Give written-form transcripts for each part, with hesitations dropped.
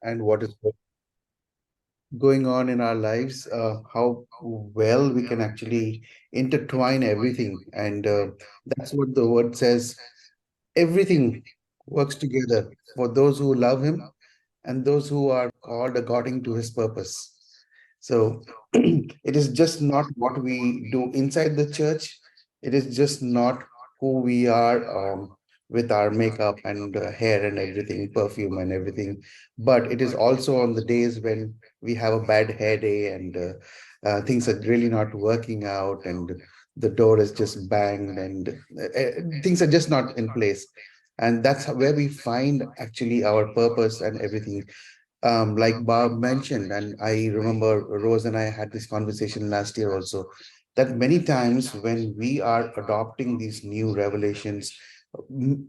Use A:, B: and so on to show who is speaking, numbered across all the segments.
A: and what is going on in our lives, how well we can actually intertwine everything. And that's what the word says. Everything works together for those who love him and those who are called according to his purpose. So it is just not what we do inside the church. It is just not who we are with our makeup and hair and everything, perfume and everything. But it is also on the days when we have a bad hair day and things are really not working out and the door is just banged and things are just not in place. And that's where we find actually our purpose and everything, like Bob mentioned, and I remember Rose and I had this conversation last year also, that many times when we are adopting these new revelations,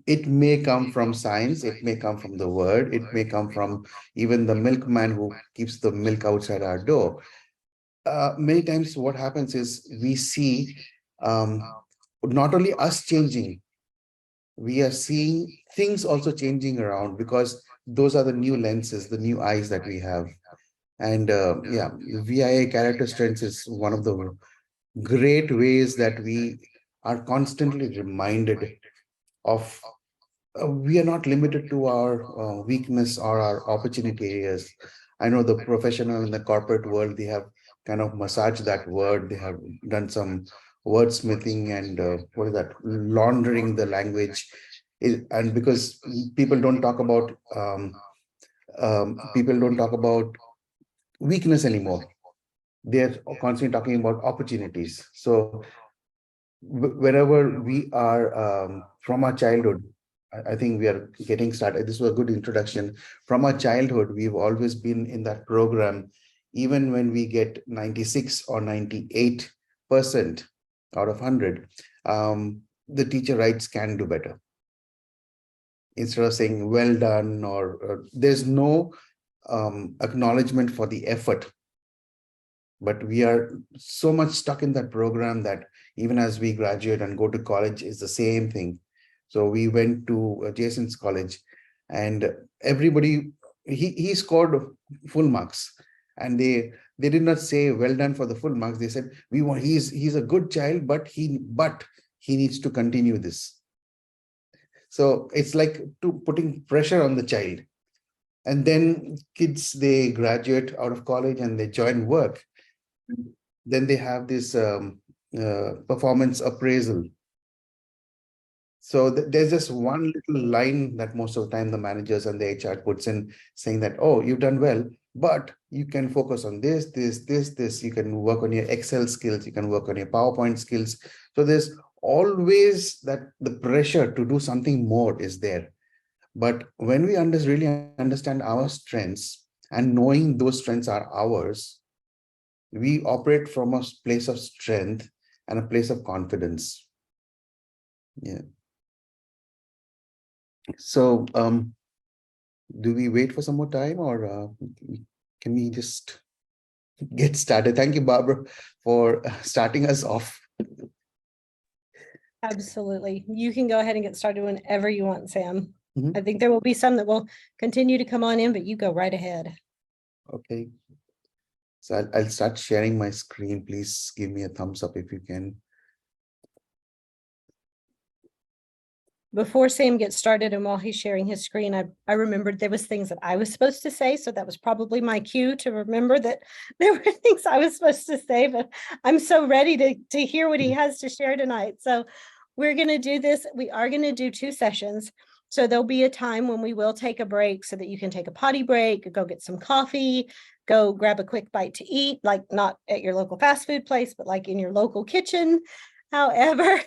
A: it may come from science, it may come from the word, it may come from even the milkman who keeps the milk outside our door. Many times what happens is we see not only us changing, we are seeing things also changing around because those are the new lenses, the new eyes that we have. And yeah, VIA character strengths is one of the great ways that we are constantly reminded of we are not limited to our weakness or our opportunity areas. I know the professional in the corporate world, they have kind of massaged that word. They have done some wordsmithing and what is that, laundering the language. And because people don't talk about weakness anymore. They're constantly talking about opportunities. So wherever we are from our childhood, I think we are getting started. This was a good introduction. From our childhood, we've always been in that program, even when we get 96 or 98% out of 100. The teacher writes can do better. Instead of saying well done, or there's no acknowledgement for the effort. But we are so much stuck in that program that even as we graduate and go to college, is the same thing. So we went to Jason's college, and everybody, he scored full marks, and they did not say well done for the full marks. They said we want, he's a good child, but he needs to continue this. So it's like to putting pressure on the child. And then kids, they graduate out of college and they join work. Then they have this performance appraisal. So there's just one little line that most of the time the managers and the HR puts in, saying that, oh, you've done well, but you can focus on this. You can work on your Excel skills, you can work on your PowerPoint skills. So there's always that the pressure to do something more is there. But when we really understand our strengths and knowing those strengths are ours, we operate from a place of strength and a place of confidence. Yeah. So, do we wait for some more time, or can we just get started? Thank you, Barbara, for starting us off.
B: Absolutely. You can go ahead and get started whenever you want, Sam.
A: Mhm.
B: I think there will be some that will continue to come on in, but you go right ahead.
A: Okay. So I'll start sharing my screen. Please give me a thumbs up if you can.
B: Before Sam gets started and while he's sharing his screen, I remembered there was things that I was supposed to say. So that was probably my cue to remember that there were things I was supposed to say, but I'm so ready to hear what he has to share tonight. So we're going to do this. We are going to do 2 sessions. So there'll be a time when we will take a break so that you can take a potty break, go get some coffee, go grab a quick bite to eat, like not at your local fast food place, but like in your local kitchen. However,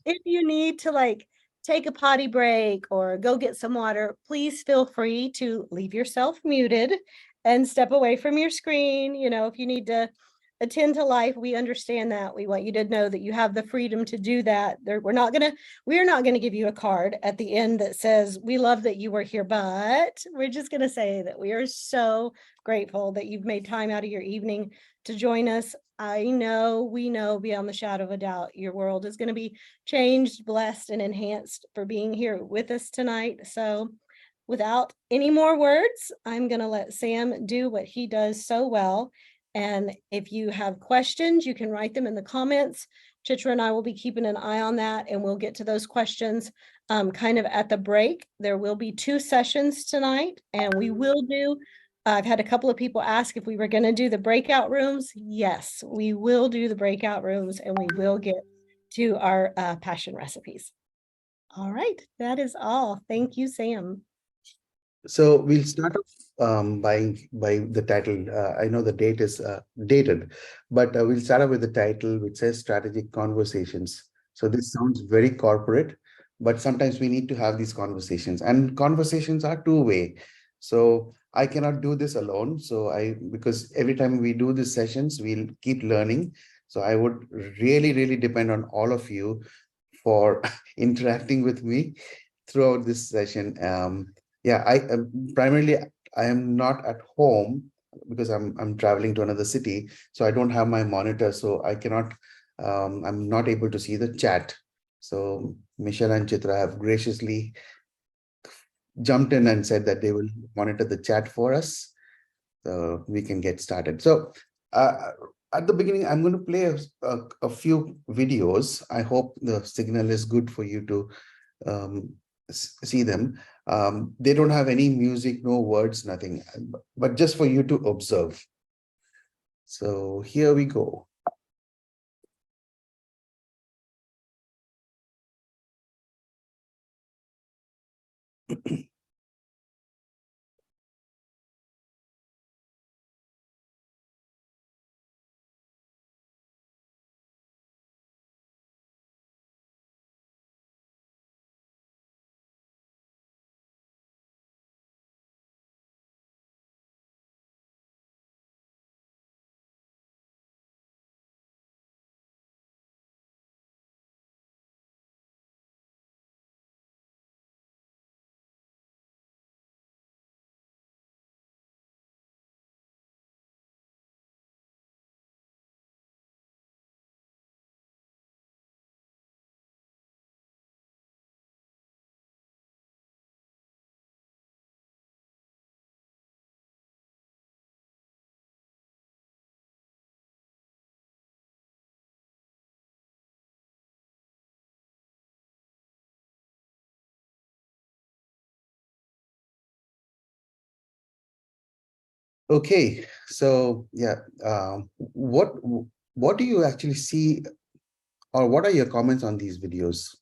B: if you need to like take a potty break or go get some water, please feel free to leave yourself muted and step away from your screen. You know, if you need to attend to life, we understand that. We want you to know that you have the freedom to do that. We're not going to give you a card at the end that says, we love that you were here, but we're just going to say that we are so grateful that you've made time out of your evening to join us. We know beyond the shadow of a doubt, your world is going to be changed, blessed, and enhanced for being here with us tonight. So without any more words, I'm going to let Sam do what he does so well. And if you have questions, you can write them in the comments. Chitra and I will be keeping an eye on that, and we'll get to those questions kind of at the break. There will be 2 sessions tonight, and we will do, I've had a couple of people ask if we were going to do the breakout rooms. Yes, we will do the breakout rooms, and we will get to our passion recipes. All right, that is all. Thank you, Sam.
A: So we'll start off by the title. I know the date is dated, but we'll start off with the title, which says Strategic Conversations. So this sounds very corporate, but sometimes we need to have these conversations, and conversations are two-way. So I cannot do this alone. So because every time we do these sessions, we'll keep learning. So I would really, really depend on all of you for interacting with me throughout this session. Yeah, primarily I am not at home because I'm traveling to another city, so I don't have my monitor, so I cannot. I'm not able to see the chat. So Michelle and Chitra have graciously jumped in and said that they will monitor the chat for us, so we can get started. So at the beginning, I'm going to play a few videos. I hope the signal is good for you to see them. They don't have any music, no words, nothing, but just for you to observe. So here we go. Okay, so yeah, what do you actually see, or what are your comments on these videos?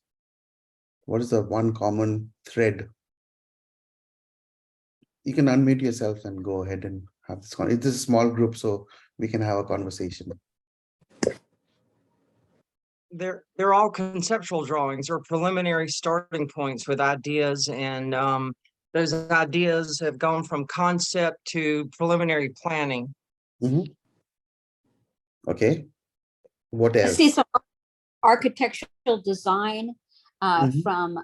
A: What is the one common thread? You can unmute yourself and go ahead and have this. It's a small group, so we can have a conversation.
C: They're all conceptual drawings or preliminary starting points with ideas, and those ideas have gone from concept to preliminary planning.
A: Mm-hmm. Okay. What
D: I
A: else?
D: see some architectural design
A: Mhm.
D: from,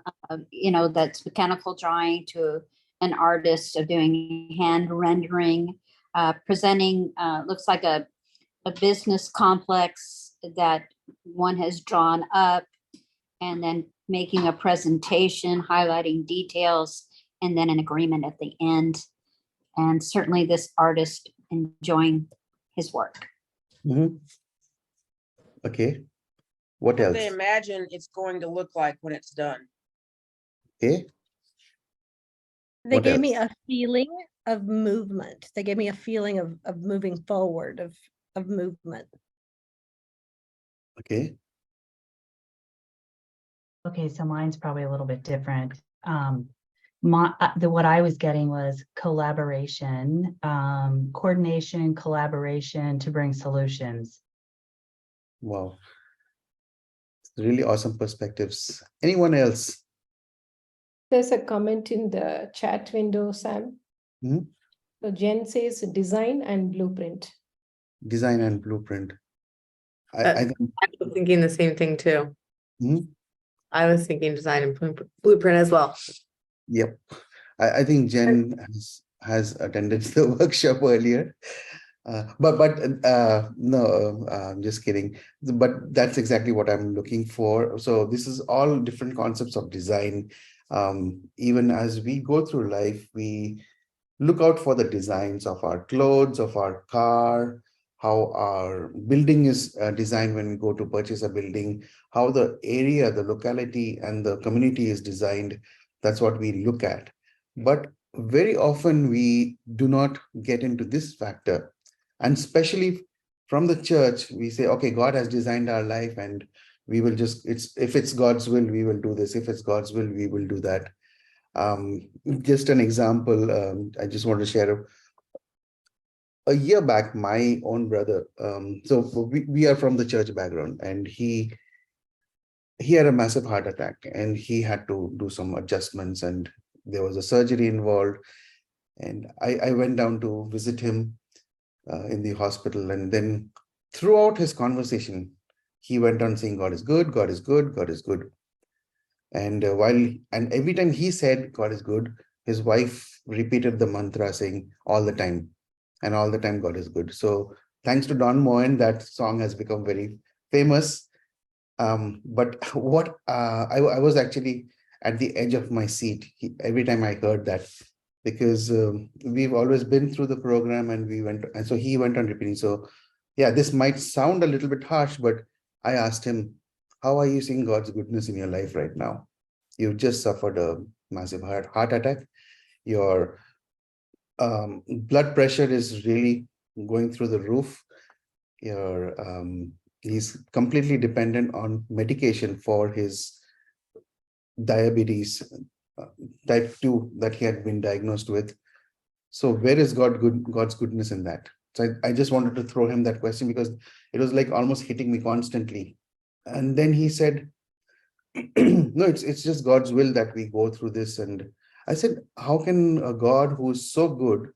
D: that's mechanical drawing to an artist of doing hand rendering, presenting, looks like a business complex that one has drawn up, and then making a presentation, highlighting details, and then an agreement at the end. And certainly this artist enjoying his work.
A: Mhm. Okay. What
E: What
A: else?
E: they imagine it's going to look like when it's done.
A: Okay.
B: They
A: What
B: gave me
A: else?
B: a feeling of movement. They gave me a feeling of moving forward, of movement.
A: Okay.
F: Okay, so mine's probably a little bit different. What I was getting was collaboration, coordination, collaboration to bring solutions.
A: Wow. Really awesome perspectives. Anyone else?
G: There's a comment in the chat window, Sam.
A: Mhm.
G: So Jen says design and blueprint.
A: Design and blueprint. I
H: I was thinking the same thing too.
A: Mhm.
H: I was thinking design and blueprint as well.
A: Yep. I think Jen has attended the workshop earlier. No, I'm just kidding. But that's exactly what I'm looking for. So this is all different concepts of design. Even as we go through life, we look out for the designs of our clothes, of our car, how our building is designed when we go to purchase a building, how the area, the locality, and the community is designed. That's what we look at. But very often we do not get into this factor. And especially from the church, we say, okay, God has designed our life and we will just, if it's God's will, we will do this. If it's God's will, we will do that. Just an example, I just want to share a year back, my own brother, so we are from the church background, and he had a massive heart attack and he had to do some adjustments and there was a surgery involved. And I went down to visit him in the hospital, and then throughout his conversation, he went on saying, God is good, God is good, God is good. And every time he said God is good, his wife repeated the mantra saying all the time, and all the time God is good. So thanks to Don Moen, that song has become very famous. But what I was actually at the edge of my seat every time I heard that, because we've always been through the program and so he went on repeating. So yeah, this might sound a little bit harsh, but I asked him, how are you seeing God's goodness in your life right now? You've just suffered a massive heart attack. Your blood pressure is really going through the roof. He's completely dependent on medication for his diabetes type 2 that he had been diagnosed with. So where is God's goodness in that? So I just wanted to throw him that question because it was like almost hitting me constantly. And then he said, no, it's just God's will that we go through this. And I said, how can a God who is so good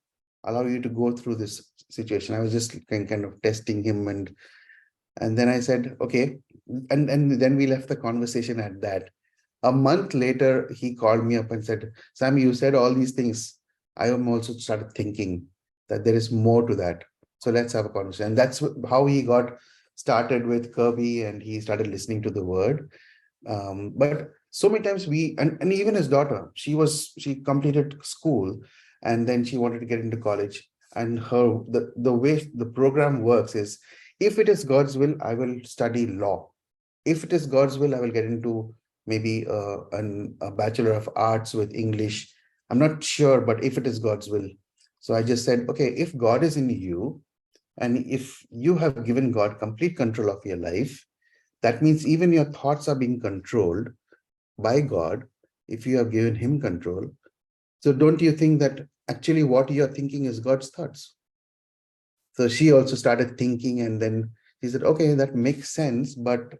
A: allow you to go through this situation? I was just kind of testing him, and then I said, okay. And then we left the conversation at that. A month later, he called me up and said, Sam, you said all these things. I am also started thinking that there is more to that. So let's have a conversation. And that's how he got started with Kirby, and he started listening to the word. But so many times and even his daughter, she completed school and then she wanted to get into college. And the way the program works is, if it is God's will, I will study law. If it is God's will, I will get into maybe a Bachelor of Arts with English. I'm not sure, but if it is God's will. So I just said, okay, if God is in you, and if you have given God complete control of your life, that means even your thoughts are being controlled by God if you have given him control. So don't you think that actually what you're thinking is God's thoughts? So she also started thinking, and then she said, okay, that makes sense. But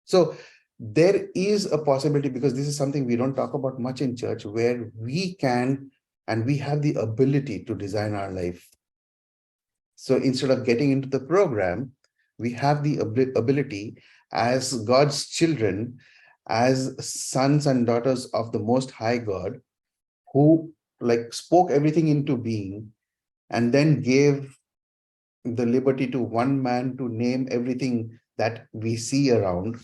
A: so there is a possibility, because this is something we don't talk about much in church, where we can and we have the ability to design our life. So instead of getting into the program, we have the ability as God's children, as sons and daughters of the Most High God, who like spoke everything into being and then gave the liberty to one man to name everything that we see around.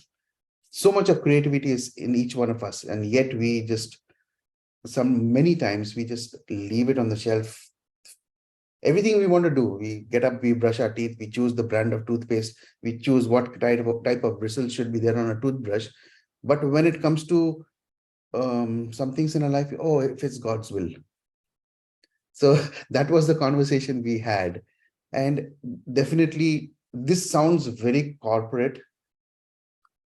A: So much of creativity is in each one of us, and yet we just many times we just leave it on the shelf. Everything we want to do, we get up, we brush our teeth, we choose the brand of toothpaste, we choose what type of bristles should be there on a toothbrush. But when it comes to some things in our life, oh, if it's God's will. So that was the conversation we had. And definitely this sounds very corporate,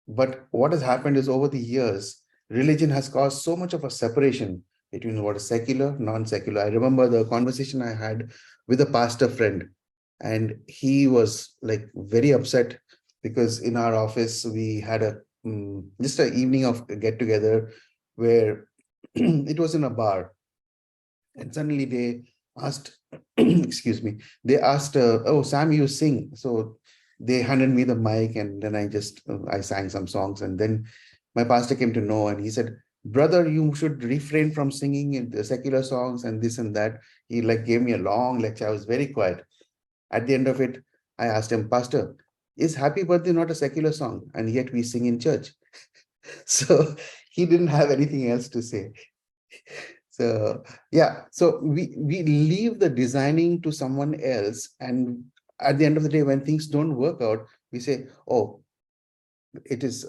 A: but what has happened is, over the years, religion has caused so much of a separation between what is secular, non-secular. I remember the conversation I had with a pastor friend, and he was like very upset because in our office we had just an evening of get together where it was in a bar, and suddenly they asked, excuse me, they asked, oh, Sam, you sing. So they handed me the mic, and then I sang some songs, and then my pastor came to know, and he said, brother, you should refrain from singing in the secular songs and this and that. He like gave me a long lecture. I was very quiet. At the end of it, I asked him, Pastor, is Happy Birthday not a secular song? And yet we sing in church. So he didn't have anything else to say. So yeah, so we leave the designing to someone else, and at the end of the day, when things don't work out, we say, oh, it is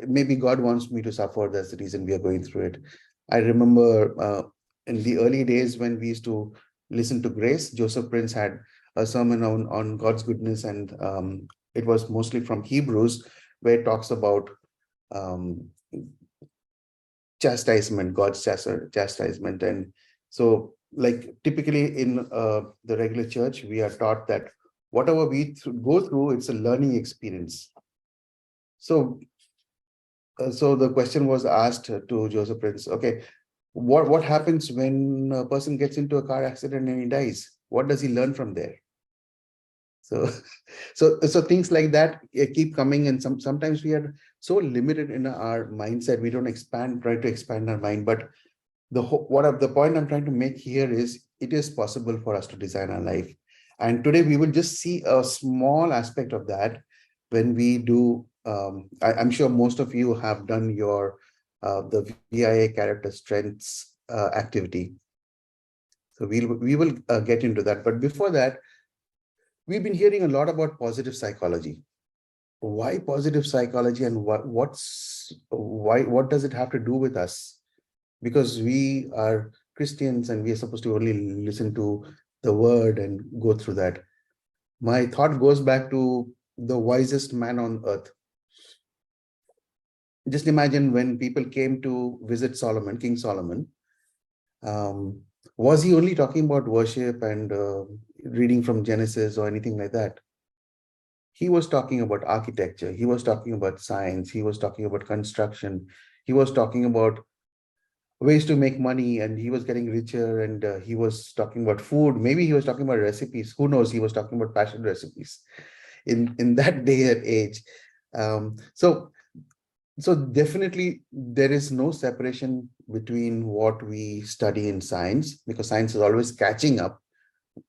A: maybe God wants me to suffer. That's the reason we are going through it. I remember in the early days when we used to listen to Grace, Joseph Prince had a sermon on God's goodness, and it was mostly from Hebrews, where it talks about um, chastisement, God's chastisement. And so, like typically in the regular church, we are taught that whatever we go through, it's a learning experience. So, so the question was asked to Joseph Prince, okay, what happens when a person gets into a car accident and he dies? What does he learn from there? So, so things like that keep coming, and sometimes we are so limited in our mindset, we don't try to expand our mind. But the point I'm trying to make here is it is possible for us to design our life. And today we will just see a small aspect of that when we do. I'm sure most of you have done your the VIA character strengths activity. So we will get into that. But before that, we've been hearing a lot about positive psychology. Why positive psychology, and what does it have to do with us? Because we are Christians and we are supposed to only listen to the word and go through that. My thought goes back to the wisest man on earth. Just imagine when people came to visit Solomon, King Solomon, was he only talking about worship and reading from Genesis or anything like that? He was talking about architecture. He was talking about science. He was talking about construction. He was talking about ways to make money, and he was getting richer, and he was talking about food. Maybe he was talking about recipes. Who knows? He was talking about passion recipes in that day and age. So definitely there is no separation between what we study in science, because science is always catching up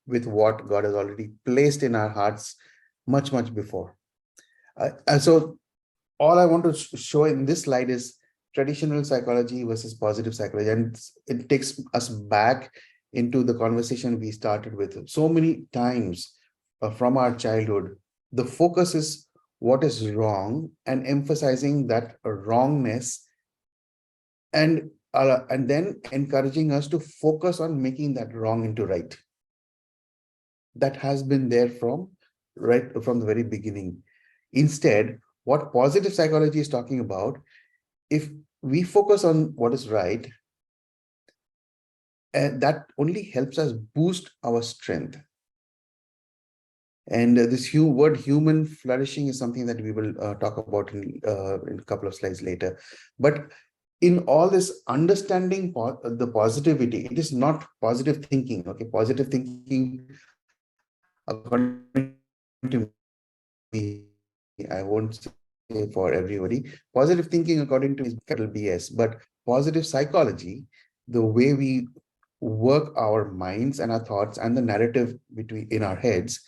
A: with what God has already placed in our hearts much before. And so all I want to show in this slide is traditional psychology versus positive psychology, and it takes us back into the conversation we started with. So many times from our childhood, the focus is what is wrong and emphasizing that wrongness, and then encouraging us to focus on making that wrong into right. That has been there from the very beginning. Instead, what positive psychology is talking about, if we focus on what is right, and that only helps us boost our strength. And this word human flourishing is something that we will talk about in a couple of slides later. But in all this understanding the positivity, it is not positive thinking. Okay, positive thinking, according to me, I won't say for everybody, positive thinking according to me is capital BS. But positive psychology, the way we work our minds and our thoughts and the narrative in our heads,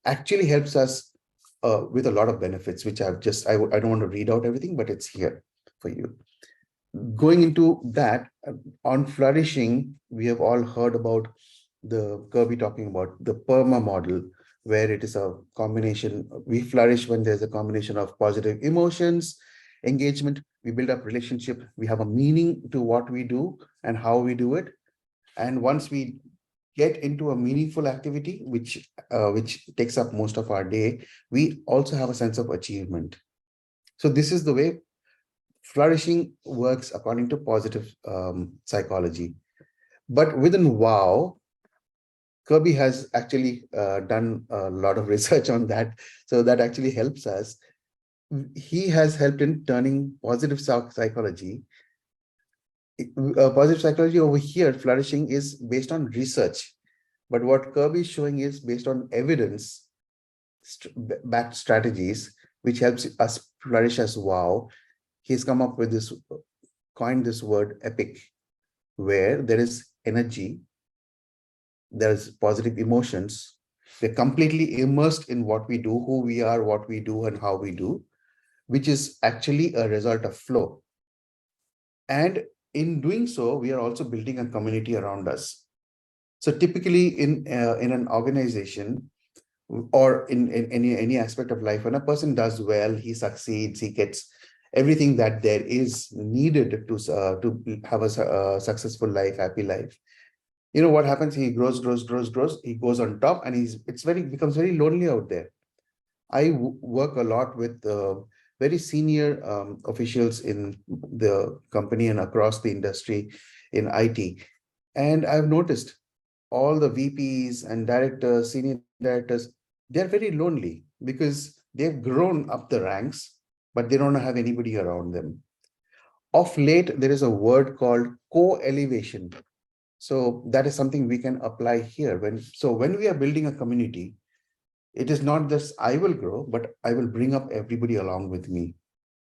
A: actually helps us with a lot of benefits, which I don't want to read out everything, but it's here for you. Going into that, on flourishing, we have all heard about the Kirby talking about the PERMA model, where it is a combination. We flourish when there's a combination of positive emotions, engagement, we build up relationship, we have a meaning to what we do and how we do it. And once we get into a meaningful activity, which takes up most of our day, we also have a sense of achievement. So this is the way flourishing works according to positive psychology. But within WOW, Kirby has actually done a lot of research on that. So that actually helps us. He has helped in turning positive psychology. Positive psychology over here, flourishing, is based on research. But what Kirby is showing is based on evidence backed strategies, which helps us flourish as WOW. He's come up with this, coined this word epic, where there is energy, there's positive emotions. We're completely immersed in what we do, who we are, what we do, and how we do, which is actually a result of flow. And in doing so, we are also building a community around us. So typically in an organization or in any aspect of life, when a person does well, he succeeds, he gets everything that there is needed to have a successful life, happy life. You know what happens? He grows. He goes on top, and becomes very lonely out there. I work a lot with very senior officials in the company and across the industry in IT. And I've noticed all the VPs and directors, senior directors, they're very lonely because they've grown up the ranks, but they don't have anybody around them. Of late, there is a word called co-elevation. So that is something we can apply here. When we are building a community, it is not just I will grow, but I will bring up everybody along with me.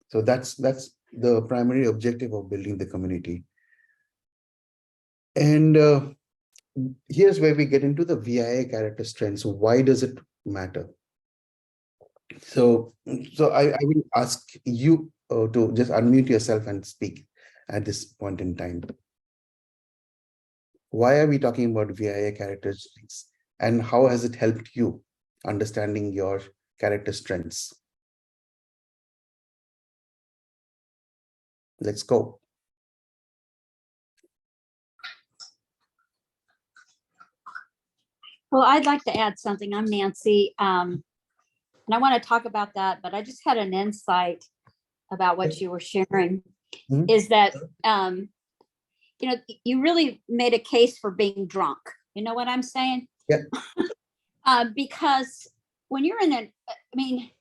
A: So that's the primary objective of building the community. And here's where we get into the VIA character strengths. Why does it matter? So I will ask you to just unmute yourself and speak at this point in time. Why are we talking about VIA character strengths, and how has it helped you understanding your character strengths? Let's go.
D: Well, I'd like to add something. I'm Nancy. And I want to talk about that, but I just had an insight about what you were sharing.
A: Mhm.
D: Is that, you know, you really made a case for being drunk. You know what I'm saying?
A: Yeah.
D: Because when you're in I mean,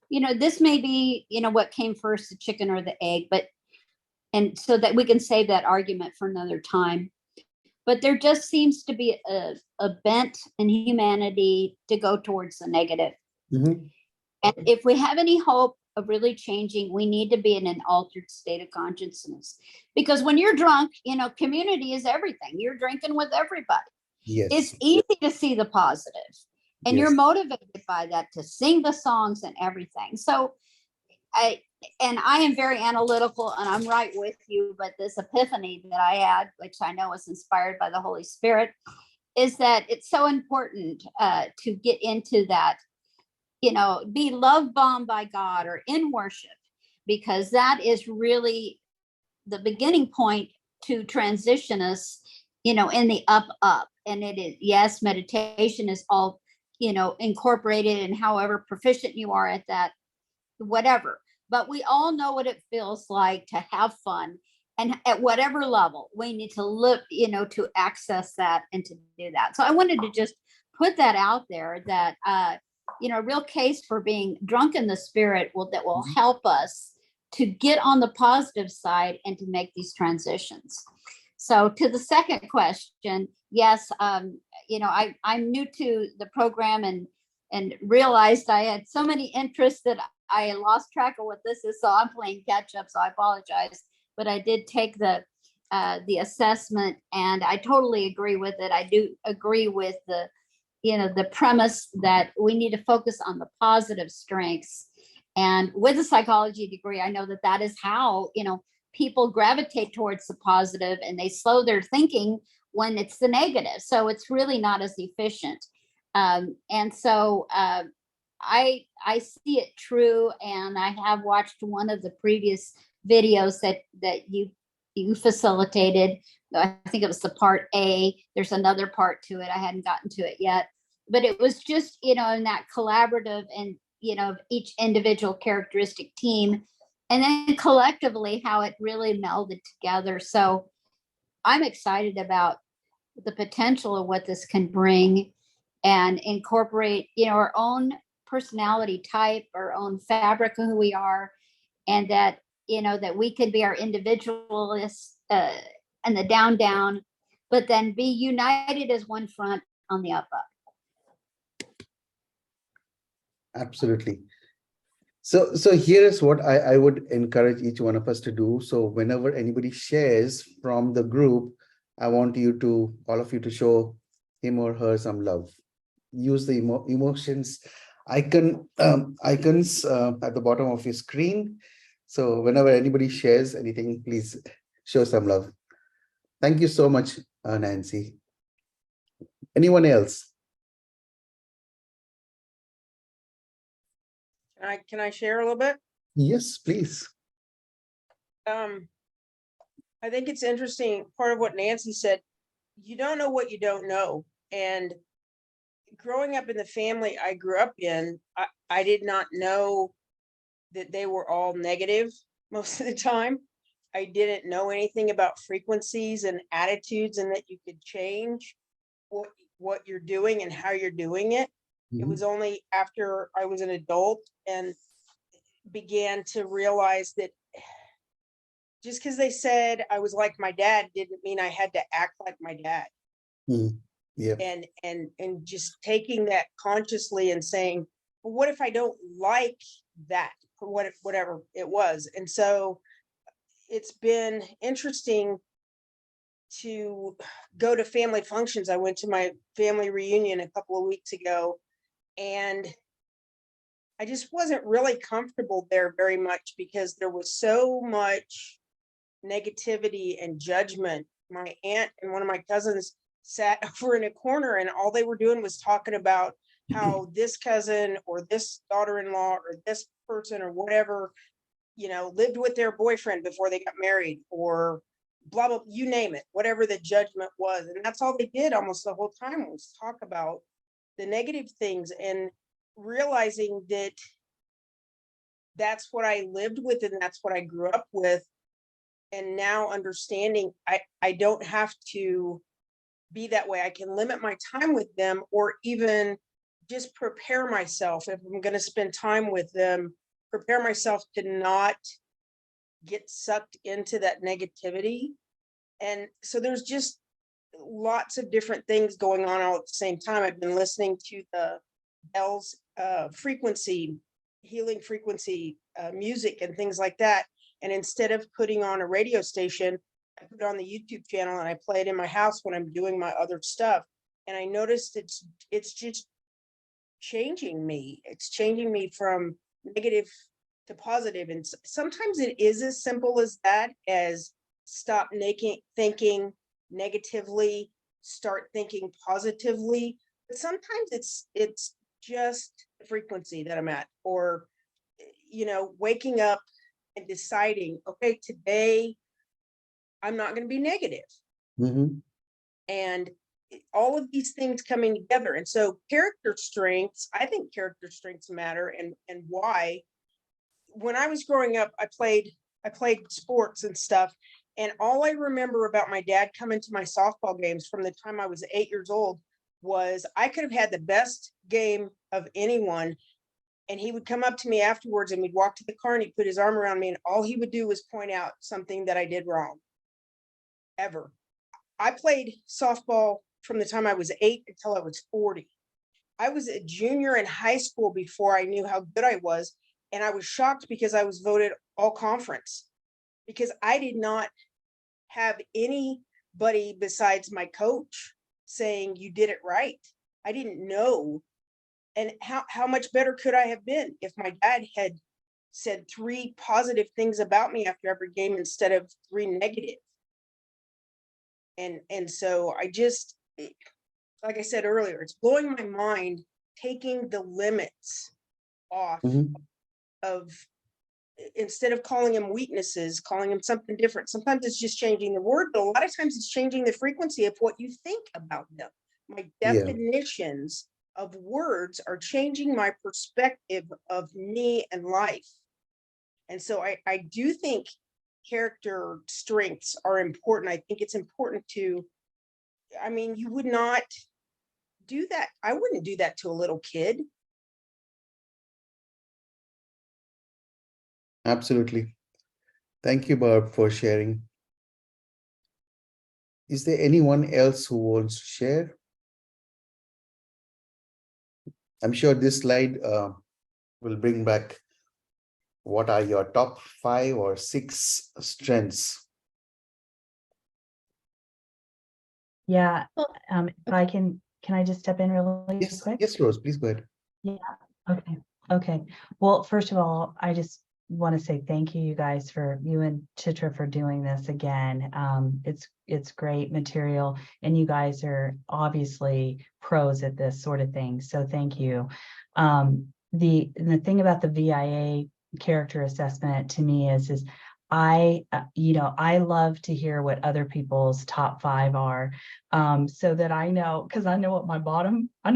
D: you know, this may be, you know, what came first, the chicken or the egg, and so that we can save that argument for another time. But there just seems to be a bent in humanity to go towards the negative.
A: Mhm.
D: And if we have any hope of really changing, we need to be in an altered state of consciousness. Because when you're drunk, you know, community is everything. You're drinking with everybody.
A: Yes.
D: It's easy to see the positive, and you're
A: Yes.
D: motivated by that to sing the songs and everything. So I am very analytical, and I'm right with you, but this epiphany that I had, which I know was inspired by the Holy Spirit, is that it's so important to get into that, you know, be love bombed by God or in worship, because that is really the beginning point to transition us, you know, in the up. And it is, yes, meditation is all, you know, incorporated in however proficient you are at that, whatever. But we all know what it feels like to have fun. And at whatever level, we need to look, you know, to access that and to do that. So I wanted to just put that out there that, you know, a real case for being drunk in the spirit that will help us to get on the positive side and to make these transitions. So to the second question, yes, you know, I'm new to the program and realized I had so many interests that I lost track of what this is. So I'm playing catch up. So I apologize, but I did take the assessment, and I totally agree with it. I do agree with the, you know, the premise that we need to focus on the positive strengths. And with a psychology degree, I know that that is how, you know, people gravitate towards the positive, and they slow their thinking when it's the negative. So it's really not as efficient. And so I see it true, and I have watched one of the previous videos that you facilitated. I think it was the part A. There's another part to it. I hadn't gotten to it yet, but it was just, you know, in that collaborative and, you know, each individual characteristic team, and then collectively how it really melded together. So I'm excited about the potential of what this can bring and incorporate, you know, our own personality type, our own fabric of who we are, and that, you know, that we could be our individualists and the down, but then be united as one front on the up.
A: Absolutely. So here's what I would encourage each one of us to do. So whenever anybody shares from the group, I want all of you to show him or her some love. Use the emotions icons at the bottom of your screen. So whenever anybody shares anything, please show some love. Thank you so much, Nancy. Anyone else?
E: Can I share a little bit?
A: Yes, please.
E: I think it's interesting, part of what Nancy said, you don't know what you don't know. And growing up in the family I grew up in, I did not know that they were all negative most of the time. I didn't know anything about frequencies and attitudes and that you could change what you're doing and how you're doing it. It
A: Mhm.
E: was only after I was an adult and began to realize that just because they said I was like my dad didn't mean I had to act like my dad.
A: Mhm. Yeah.
E: And just taking that consciously and saying, well, what if I don't like that or whatever it was? And so it's been interesting to go to family functions. I went to my family reunion a couple of weeks ago, and I just wasn't really comfortable there very much because there was so much negativity and judgment. My aunt and one of my cousins sat over in a corner, and all they were doing was talking about how this cousin or this daughter-in-law or this person or whatever, lived with their boyfriend before they got married, or blah, blah, you name it, whatever the judgment was. And that's all they did almost the whole time, was talk about the negative things, and realizing that that's what I lived with and that's what I grew up with. And now understanding I don't have to be that way. I can limit my time with them, or even just prepare myself if I'm going to spend time with them, prepare myself to not get sucked into that negativity. And so there's just lots of different things going on all at the same time. I've been listening to the Bell's frequency, healing frequency music and things like that. And instead of putting on a radio station, I put it on the YouTube channel and I play it in my house when I'm doing my other stuff. And I noticed it's just changing me. It's changing me from negative to positive. And sometimes it is as simple as that, as stop thinking negatively, start thinking positively. But sometimes it's just the frequency that I'm at, or waking up and deciding, okay, today I'm not going to be negative.
A: Mhm.
E: And all of these things coming together. And so character strengths, I think character strengths matter. And why? When I was growing up, I played sports and stuff. And all I remember about my dad coming to my softball games from the time I was 8 years old was I could have had the best game of anyone. And he would come up to me afterwards and we'd walk to the car and he'd put his arm around me, and all he would do was point out something that I did wrong. Ever. I played softball from the time I was 8 until I was 40. I was a junior in high school before I knew how good I was. And I was shocked because I was voted all conference, because I did not have anybody besides my coach saying you did it right. I didn't know. And how much better could I have been if my dad had said 3 positive things about me after every game instead of 3 negative? And so I just, like I said earlier, it's blowing my mind, taking the limits off
A: Mhm.
E: of, instead of calling them weaknesses, calling them something different. Sometimes it's just changing the word, but a lot of times it's changing the frequency of what you think about them. My
A: Yeah.
E: definitions of words are changing my perspective of me and life. And so I do think character strengths are important. I think it's important to, you would not do that. I wouldn't do that to a little kid.
A: Absolutely. Thank you, Barb, for sharing. Is there anyone else who wants to share? I'm sure this slide will bring back what are your top 5 or 6 strengths.
F: Yeah,
B: Well,
F: if I can I just step in really
A: Yes,
F: quick?
A: yes, Rose, please go ahead.
F: Yeah, okay, okay. Well, first of all, I just want to say thank you, you guys, for you and Chitra for doing this again. It's great material, and you guys are obviously pros at this sort of thing. So thank you. The thing about the VIA character assessment to me is I love to hear what other people's top 5 are, so that I know, because I know what my bottom 5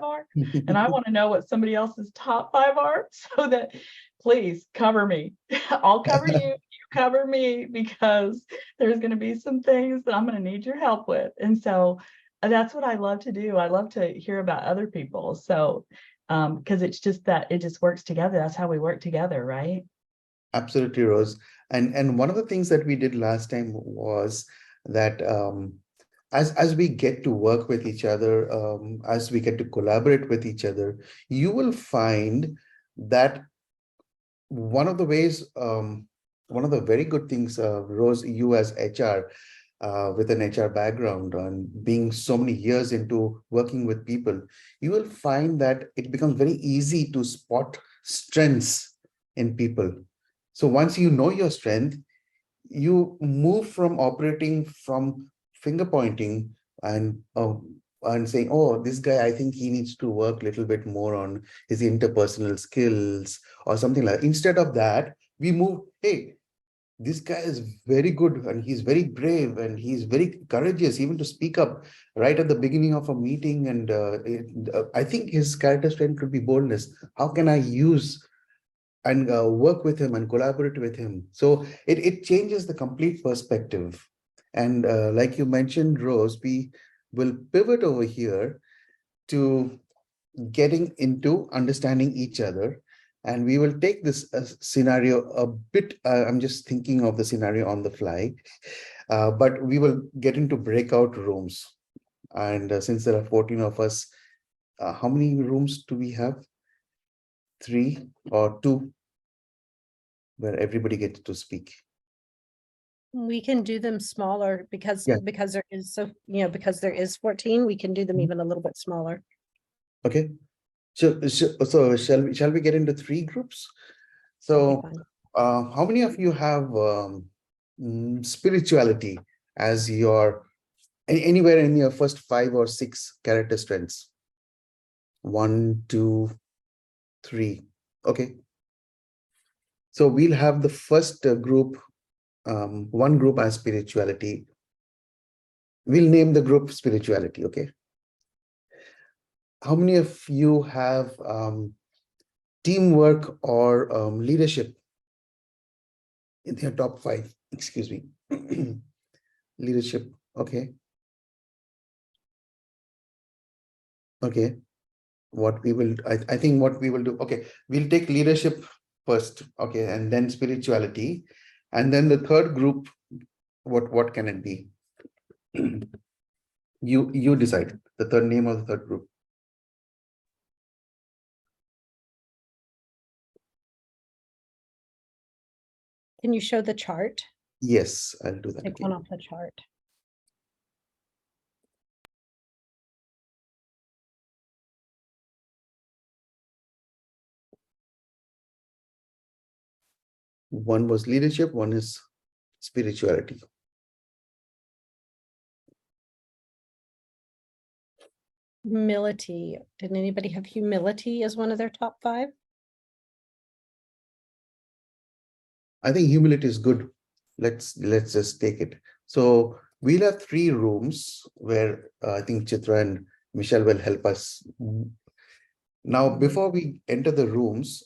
F: are, and I want to know what somebody else's top 5 are, so that please cover me. I'll cover you, you cover me, because there's going to be some things that I'm going to need your help with. And so that's what I love to do. I love to hear about other people. So because it's just that it just works together. That's how we work together, right?
A: Absolutely, Rose. And one of the things that we did last time was that as we get to work with each other, as we get to collaborate with each other, you will find that one of the ways, one of the very good things, Rose, you as HR, with an HR background and being so many years into working with people, you will find that it becomes very easy to spot strengths in people. So once you know your strength, you move from operating from finger pointing and saying, oh, this guy, I think he needs to work a little bit more on his interpersonal skills or something like that. Instead of that, we move, hey, this guy is very good and he's very brave and he's very courageous even to speak up right at the beginning of a meeting. And I think his character strength could be boldness. How can I use and work with him and collaborate with him? So it changes the complete perspective. And like you mentioned, Rose, we will pivot over here to getting into understanding each other. And we will take this scenario a bit, I'm just thinking of the scenario on the fly, but we will get into breakout rooms. And since there are 14 of us, how many rooms do we have? 3 or 2, where everybody gets to speak.
B: We can do them smaller because
A: Yeah.
B: there is because there is 14, we can do them
A: Mhm.
B: even a little bit smaller.
A: Okay. So shall we get into 3 groups?
B: That'd be
A: So
B: fine.
A: how many of you have spirituality as your anywhere in your first 5 or 6 character strengths? 1, 2, 3. Okay. So we'll have the first group, one group as spirituality. We'll name the group spirituality. Okay. How many of you have teamwork or leadership in your top 5? Excuse me. Leadership. Okay. Okay. What we will, I think what we will do, okay, we'll take leadership first, okay, and then spirituality. And then the third group, what can it be? You decide the third name of the third group.
B: Can you show the chart?
A: Yes, I'll do that
B: Take one
A: again.
B: off the chart.
A: One was leadership, one is spirituality.
B: Humility. Did anybody have humility as one of their top 5?
A: I think humility is good. Let's just take it. So we'll have 3 rooms where I think Chitra and Michelle will help us. Now, before we enter the rooms,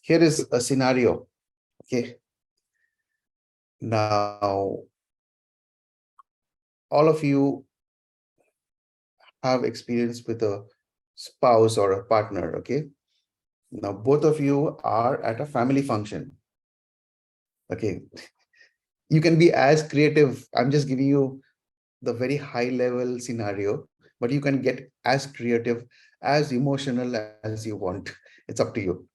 A: here is a scenario. Okay. Now, all of you have experience with a spouse or a partner. Okay. Now, both of you are at a family function. Okay. You can be as creative. I'm just giving you the very high level scenario, but you can get as creative, as emotional as you want. It's up to you.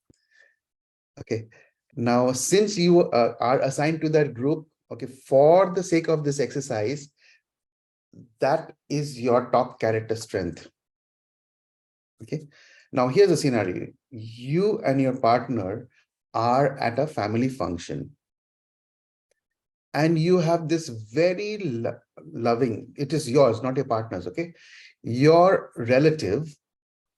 A: Okay. Now, since you are assigned to that group, okay, for the sake of this exercise, that is your top character strength. Okay. Now, here's a scenario. You and your partner are at a family function and you have this very loving, it is yours, not your partner's, okay? Your relative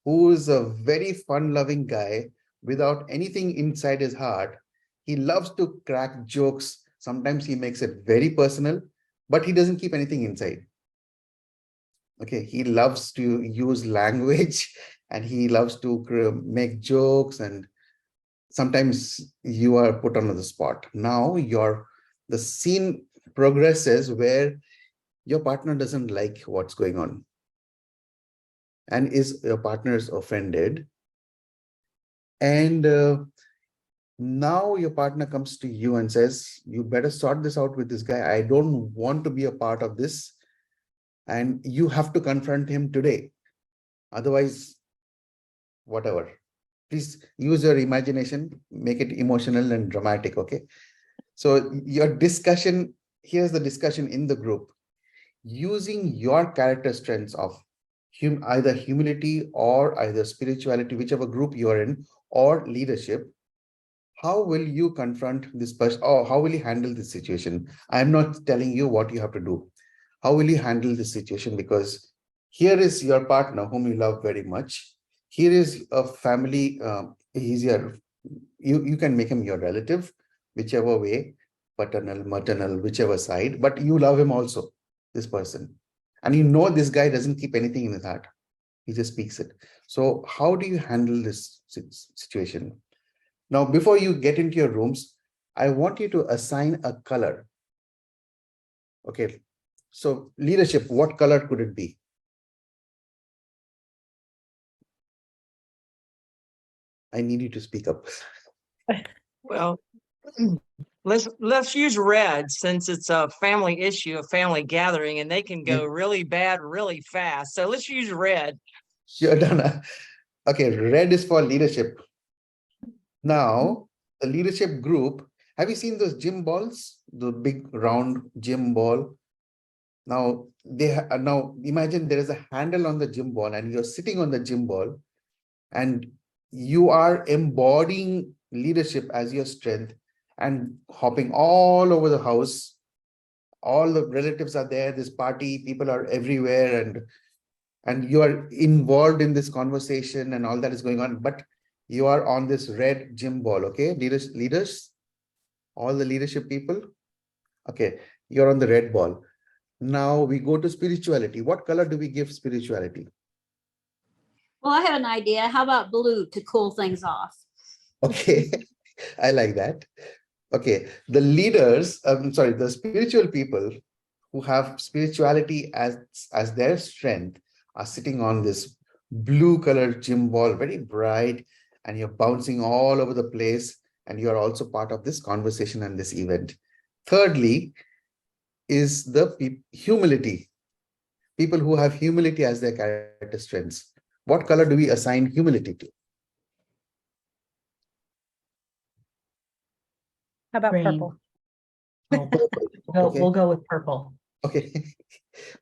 A: who is a very fun-loving guy without anything inside his heart. He loves to crack jokes. Sometimes he makes it very personal, but he doesn't keep anything inside. Okay, he loves to use language and he loves to make jokes, and sometimes you are put on the spot. Now the scene progresses where your partner doesn't like what's going on and your partner is offended, and now your partner comes to you and says, you better sort this out with this guy. I don't want to be a part of this. And you have to confront him today. Otherwise, whatever. Please use your imagination, make it emotional and dramatic, okay? So your discussion, here's the discussion in the group. Using your character strengths of either humility or either spirituality, whichever group you are in, or leadership, how will you confront this person, or how will you handle this situation? I'm not telling you what you have to do. How will you handle this situation? Because here is your partner whom you love very much. Here is a family, he's you can make him your relative, whichever way, paternal, maternal, whichever side, but you love him also, this person. And you know this guy doesn't keep anything in his heart. He just speaks it. So how do you handle this situation? Now, before you get into your rooms, I want you to assign a color. Okay, so leadership, what color could it be? I need you to speak up.
C: Well, let's use red since it's a family issue, a family gathering, and they can go really bad really fast. So let's use red.
A: Sure, Donna. Okay, red is for leadership. Now, the leadership group, have you seen those gym balls? The big round gym ball? Now, now imagine there is a handle on the gym ball and you're sitting on the gym ball and you are embodying leadership as your strength and hopping all over the house. All the relatives are there, this party, people are everywhere, and you are involved in this conversation and all that is going on, but you are on this red gym ball. Okay, leaders, all the leadership people, okay, you're on the red ball. Now we go to spirituality. What color do we give spirituality?
D: Well, I have an idea. How about blue to cool things off?
A: Okay, I like that. Okay, the leaders, I'm sorry, the spiritual people who have spirituality as their strength are sitting on this blue colored gym ball, very bright, and you're bouncing all over the place, and you're also part of this conversation and this event. Thirdly is the humility, people who have humility as their character strengths. What color do we assign humility to?
B: How about
F: Green.
B: purple?
F: Oh,
A: Okay.
F: we'll go with purple.
A: Okay,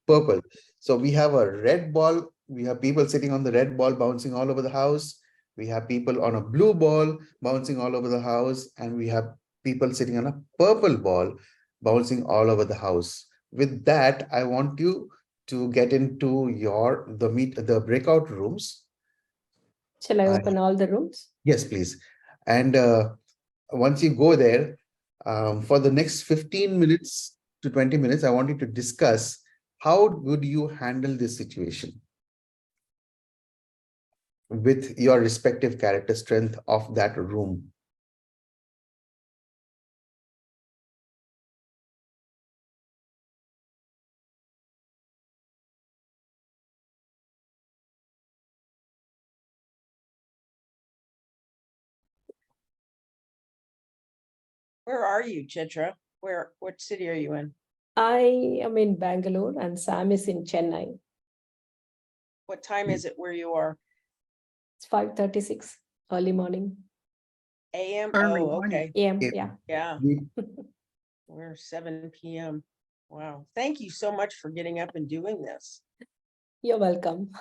A: purple. So we have a red ball. We have people sitting on the red ball bouncing all over the house. We have people on a blue ball bouncing all over the house. And we have people sitting on a purple ball bouncing all over the house. With that, I want you to get into the breakout rooms.
G: Shall I open all the rooms?
A: Yes, please. And once you go there, for the next 15 minutes to 20 minutes, I want you to discuss how would you handle this situation with your respective character strength of that room.
E: Where are you, Chitra? What city are you in?
G: I am in Bangalore and Sam is in Chennai.
E: What time is it where you are?
G: It's 5:36 early morning.
E: AM?
C: Early
E: Oh,
C: morning.
E: okay.
G: AM,
A: Yeah.
G: yeah.
E: Yeah,
A: We-
E: we're 7 PM. Wow. Thank you so much for getting up and doing this.
G: You're welcome.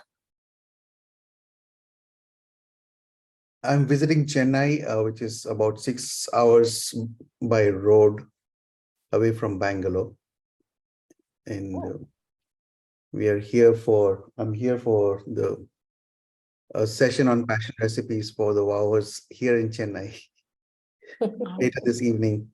A: I'm visiting Chennai, which is about 6 hours by road away from Bangalore. And I'm here for the session on passion recipes for the wowers here in Chennai later this evening.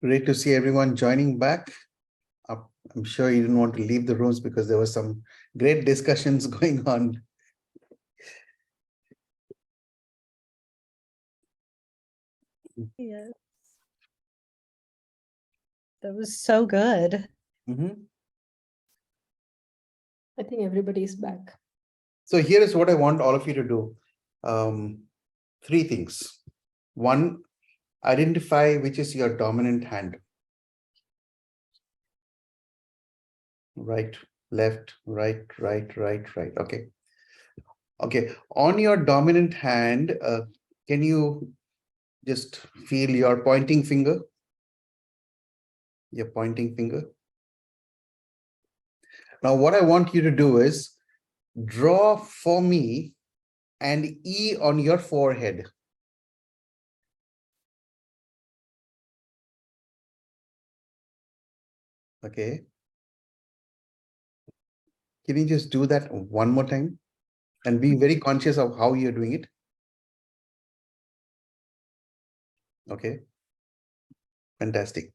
A: Great to see everyone joining back. I'm sure you didn't want to leave the rooms because there were some great discussions going on.
B: Yes. That was so good.
A: Mhm.
G: I think everybody's back.
A: So here is what I want all of you to do. 3 things. One, identify which is your dominant hand. Right, left, right, right, right, right. Okay. Okay. On your dominant hand, can you just feel your pointing finger? Your pointing finger. Now, what I want you to do is draw for me an E on your forehead. Okay. Can you just do that one more time and be very conscious of how you're doing it? Okay. Fantastic.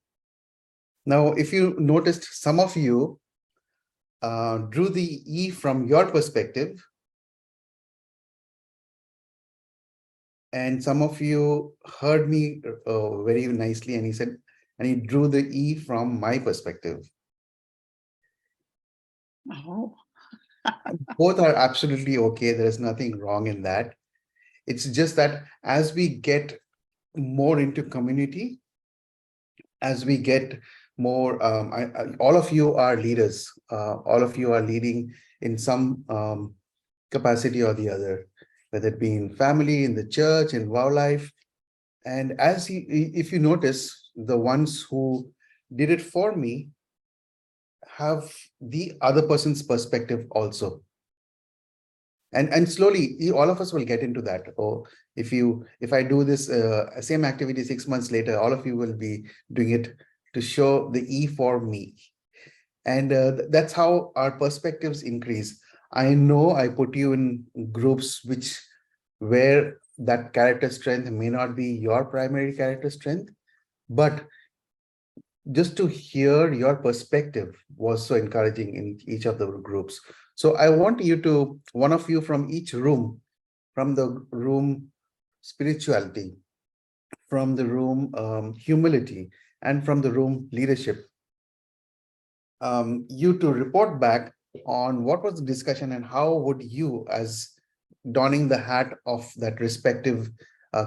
A: Now, if you noticed, some of you drew the E from your perspective, and some of you heard me very nicely, and he drew the E from my perspective.
I: Oh.
A: Both are absolutely okay. There is nothing wrong in that. It's just that as we get more into community, as we get more, all of you are leaders. All of you are leading in some capacity or the other, whether it be in family, in the church, in wildlife. And if you notice, the ones who did it for me have the other person's perspective also. And slowly, all of us will get into that. Or if I do this same activity 6 months later, all of you will be doing it to show the E for me. And that's how our perspectives increase. I know I put you in groups where that character strength may not be your primary character strength, but just to hear your perspective was so encouraging in each of the groups. So I want you to, one of you from each room, from the room spirituality, from the room humility, and from the room leadership, you to report back on what was the discussion and how would you, as donning the hat of that respective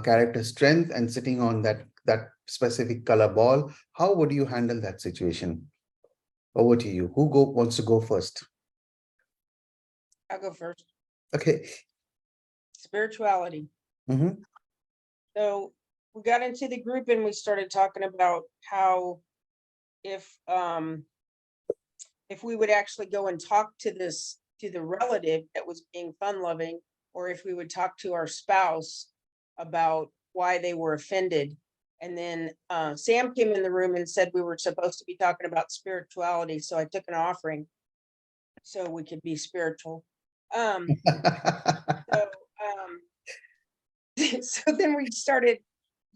A: character strength and sitting on that specific color ball, how would you handle that situation? Over to you. Who wants to go first?
E: I'll go first.
A: Okay.
E: Spirituality.
A: Mhm.
E: So we got into the group and we started talking about how if we would actually go and talk to the relative that was being fun loving, or if we would talk to our spouse about why they were offended. And then Sam came in the room and said we were supposed to be talking about spirituality. So I took an offering so we could be spiritual. So so then we started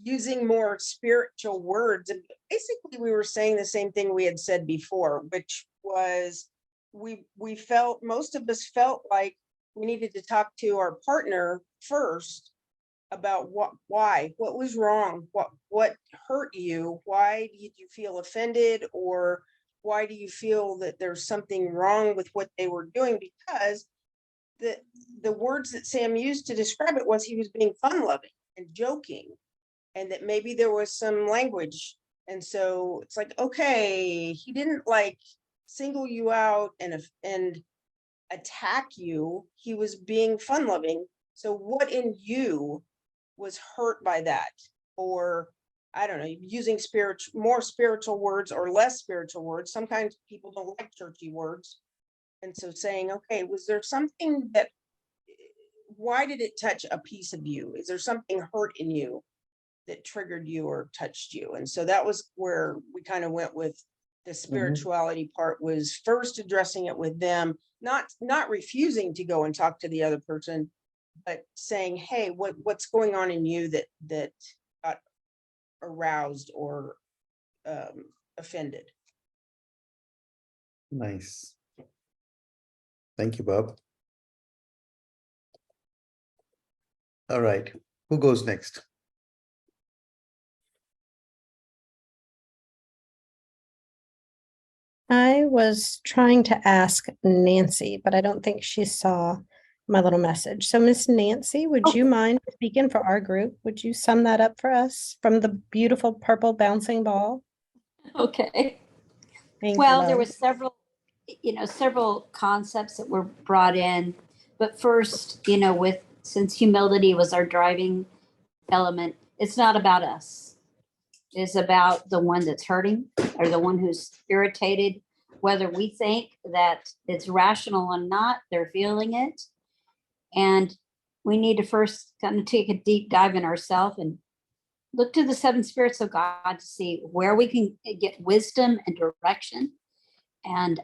E: using more spiritual words, and basically we were saying the same thing we had said before, which was we felt, most of us felt like we needed to talk to our partner first about why, what was wrong, what hurt you, why did you feel offended, or why do you feel that there's something wrong with what they were doing? Because the words that Sam used to describe it was he was being fun loving and joking, and that maybe there was some language. And so it's like, okay, he didn't like single you out and attack you. He was being fun loving. So what in you was hurt by that, or I don't know, using more spiritual words or less spiritual words. Sometimes people don't like churchy words. And so saying, okay, was there something that, why did it touch a piece of you? Is there something hurt in you that triggered you or touched you? And so that was where we kind of went with the spirituality part, was first addressing it with them, not refusing to go and talk to the other person, but saying, hey, what's going on in you that got aroused or offended.
A: Nice. Thank you, Bob. All right, who goes next?
B: I was trying to ask Nancy, but I don't think she saw my little message. So Miss Nancy, would you mind speaking for our group? Would you sum that up for us from the beautiful purple bouncing ball?
D: Okay.
B: Thank you,
D: Well, there
B: love.
D: was several concepts that were brought in, but first, since humility was our driving element, it's not about us. It's about the one that's hurting or the one who's irritated, whether we think that it's rational or not, they're feeling it. And we need to first kind of take a deep dive in ourselves and look to the seven spirits of God to see where we can get wisdom and direction. And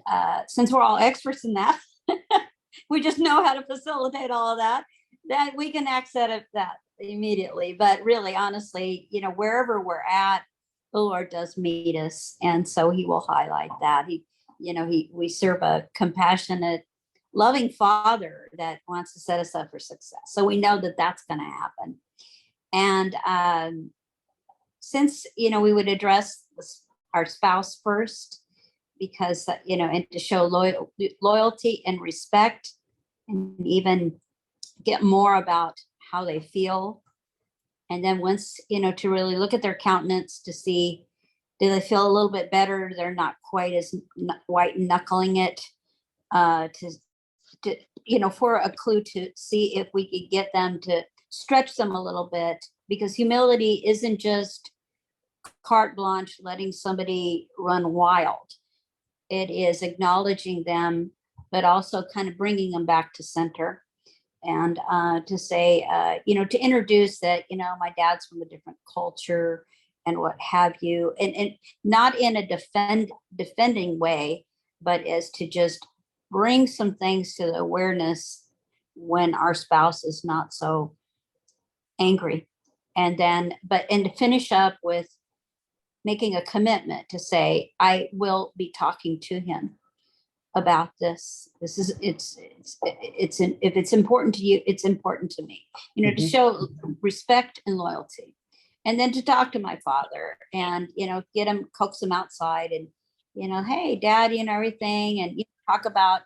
D: since we're all experts in that, we just know how to facilitate all of that we can access that immediately. But really, honestly, wherever we're at, the Lord does meet us. And so he will highlight that. We serve a compassionate, loving Father that wants to set us up for success. So we know that that's going to happen. And since, we would address our spouse first, because, and to show loyalty and respect, and even get more about how they feel. And then once, to really look at their countenance to see, do they feel a little bit better? They're not quite as white knuckling it, for a clue to see if we could get them to stretch them a little bit, because humility isn't just carte blanche, letting somebody run wild. It is acknowledging them, but also kind of bringing them back to center. And to say, to introduce that, my dad's from a different culture and what have you, and not in a defending way, but as to just bring some things to the awareness when our spouse is not so angry. And then, and to finish up with making a commitment to say, I will be talking to him about this. If it's important to you, it's important to me, to show respect and loyalty. And then to talk to my father and, get him, coax him outside and, hey, Dad, everything. And talk about,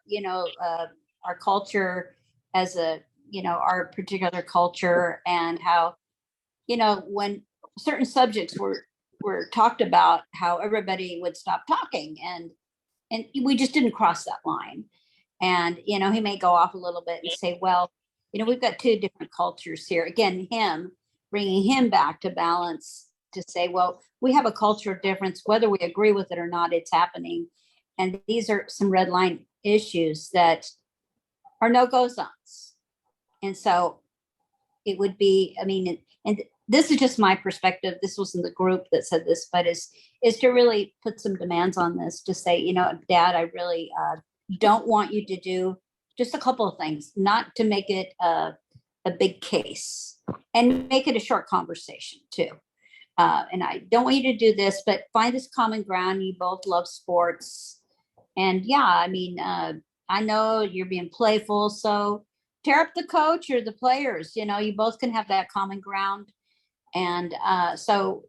D: our culture as our particular culture, and how, when certain subjects were talked about, how everybody would stop talking, and we just didn't cross that line. And, he may go off a little bit and say, well, we've got two different cultures here. Again, bringing him back to balance to say, well, we have a cultural difference, whether we agree with it or not, it's happening. And these are some red line issues that are no-go zones. And so it would be, and this is just my perspective. This wasn't the group that said this, but is to really put some demands on this, to say, Dad, I really don't want you to do just a couple of things, not to make it a big case, and make it a short conversation too. And I don't want you to do this, but find this common ground. You both love sports. And yeah, I know you're being playful, so tear up the coach or the players, you both can have that common ground. And so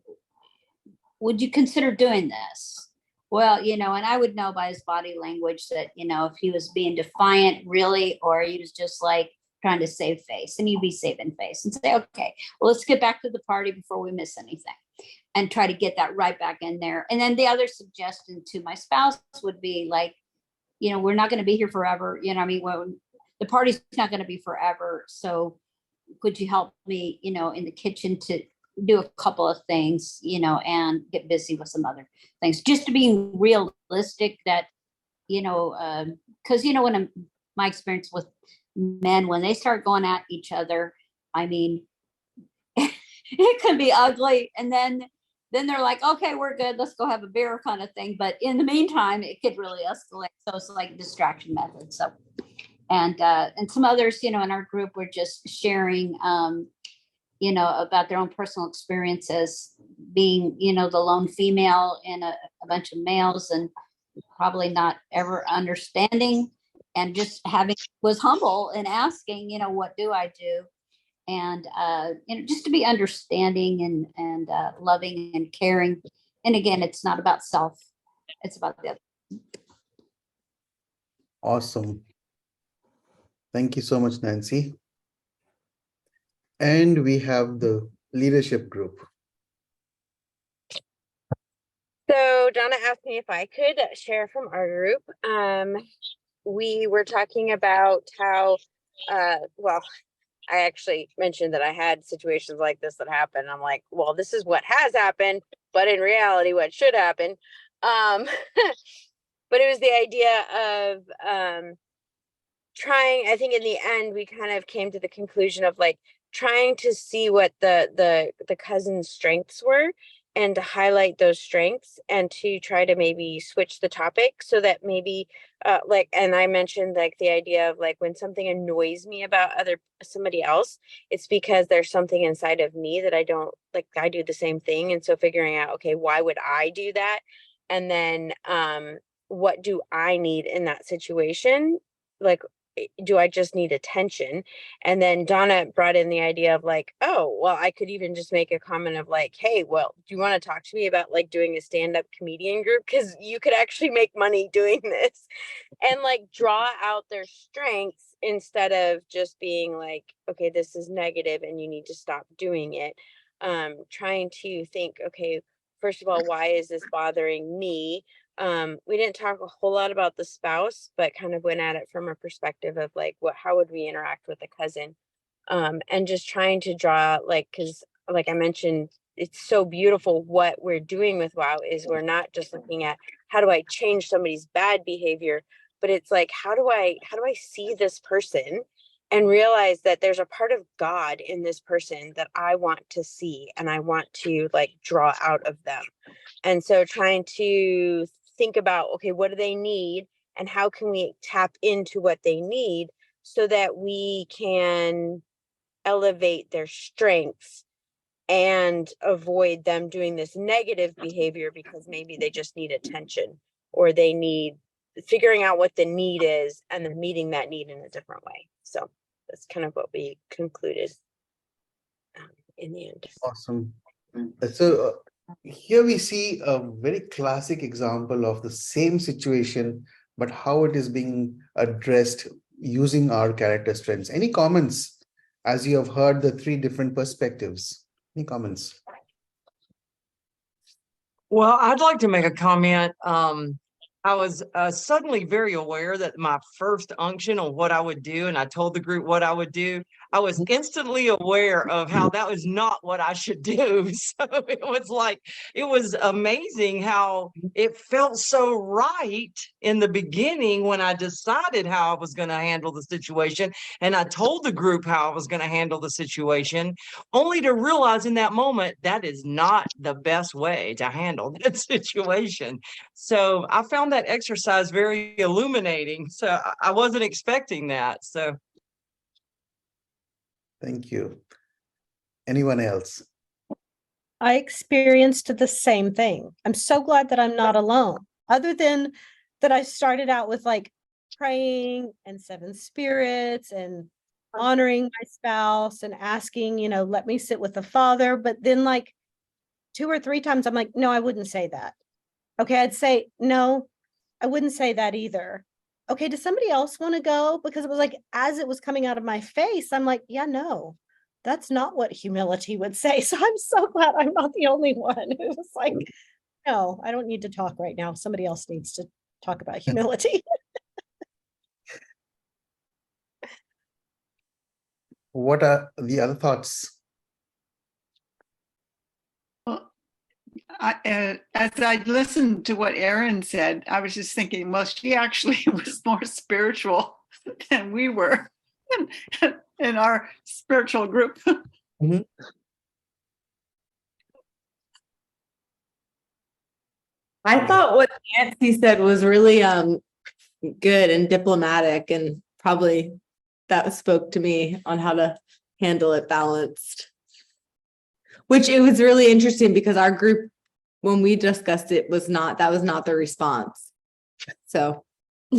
D: would you consider doing this? Well, and I would know by his body language that, if he was being defiant really, or he was just like trying to save face, and you'd be saving face and say, okay, well, let's get back to the party before we miss anything, and try to get that right back in there. And then the other suggestion to my spouse would be like, we're not going to be here forever. When the party's not going to be forever. So could you help me, in the kitchen to do a couple of things, and get busy with some other things, just to be realistic that, because, my experience with men, when they start going at each other, I mean, it can be ugly. And then they're like, okay, we're good. Let's go have a beer kind of thing. But in the meantime, it could really escalate. So it's like distraction method. So, and some others, in our group were just sharing, about their own personal experiences being, the lone female in a bunch of males, and probably not ever understanding, and just was humble and asking, what do I do? And, just to be understanding and loving and caring. And again, it's not about self, it's about the other.
A: Awesome. Thank you so much, Nancy. And we have the leadership group.
I: So Donna asked me if I could share from our group. We were talking about how, well, I actually mentioned that I had situations like this that happened. I'm like, well, this is what has happened, but in reality, what should happen. But it was the idea of trying, I think in the end, we kind of came to the conclusion of like trying to see what the cousin's strengths were, and to highlight those strengths, and to try to maybe switch the topic so that maybe and I mentioned like the idea of like when something annoys me about somebody else, it's because there's something inside of me that I don't like. I do the same thing. And so figuring out, okay, why would I do that? And then what do I need in that situation? Like, do I just need attention? And then Donna brought in the idea of like, oh, well, I could even just make a comment of like, hey, well, do you want to talk to me about like doing a stand-up comedian group? Because you could actually make money doing this. And like draw out their strengths instead of just being like, okay, this is negative and you need to stop doing it. Trying to think, okay, first of all, why is this bothering me? We didn't talk a whole lot about the spouse, but kind of went at it from a perspective of like, how would we interact with a cousin? And just trying to draw like, because like I mentioned, it's so beautiful what we're doing with WOW is we're not just looking at how do I change somebody's bad behavior, but it's like, how do I see this person and realize that there's a part of God in this person that I want to see and I want to like draw out of them. And so trying to think about, okay, what do they need and how can we tap into what they need so that we can elevate their strengths and avoid them doing this negative behavior because maybe they just need attention, or they need figuring out what the need is and then meeting that need in a different way. So that's kind of what we concluded in the end.
A: Awesome. So here we see a very classic example of the same situation, but how it is being addressed using our character strengths. Any comments as you have heard the three different perspectives? Any comments?
C: Well, I'd like to make a comment. I was suddenly very aware that my first unction on what I would do, and I told the group what I would do. I was instantly aware of how that was not what I should do. So it was like, it was amazing how it felt so right in the beginning when I decided how I was going to handle the situation. And I told the group how I was going to handle the situation, only to realize in that moment, that is not the best way to handle that situation. So I found that exercise very illuminating. So I wasn't expecting that. So.
A: Thank you. Anyone else?
B: I experienced the same thing. I'm so glad that I'm not alone. Other than that, I started out with like praying and seven spirits and honoring my spouse and asking, let me sit with the Father. But then like 2 or 3 times, I'm like, no, I wouldn't say that. Okay, I'd say, no, I wouldn't say that either. Okay, does somebody else want to go? Because it was like, as it was coming out of my face, I'm like, yeah, no, that's not what humility would say. So I'm so glad I'm not the only one who was like, no, I don't need to talk right now. Somebody else needs to talk about humility.
A: What are the other thoughts?
J: As I listened to what Erin said, I was just thinking, well, she actually was more spiritual than we were in our spiritual group.
H: I thought what Nancy said was really good and diplomatic, and probably that spoke to me on how to handle it balanced. Which it was really interesting because our group, when we discussed it, that was not the response. So
D: Well,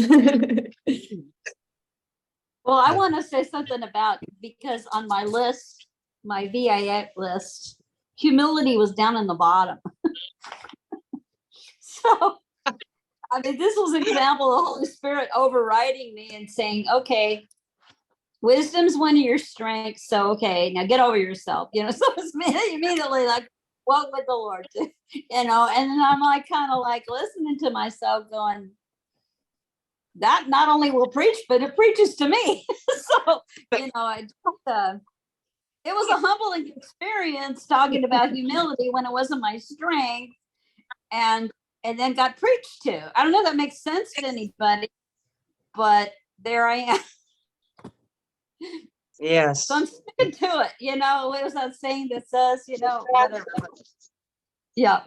D: I want to say something about, because on my list, my VIA list, humility was down in the bottom. So, I mean, this was an example of the Holy Spirit overriding me and saying, okay, wisdom's one of your strengths. So, okay, now get over yourself, you know. So it's immediately like, walk with the Lord, you know. And then I'm like, kind of like listening to myself going, that not only will preach, but it preaches to me. So, you know, it was a humbling experience talking about humility when it wasn't my strength, and then got preached to. I don't know if that makes sense to anybody, but there I am.
C: Yes.
D: So I'm sticking to it. You know, what was that saying that says, you know, whatever. Yeah.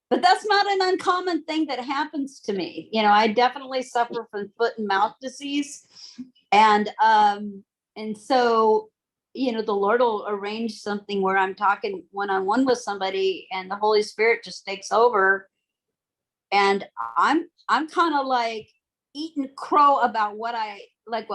D: But that's not an uncommon thing that happens to me. You know, I definitely suffer from foot and mouth disease. And so, you know, the Lord will arrange something where I'm talking one-on-one with somebody and the Holy Spirit just takes over. And I'm kind of like eating crow about what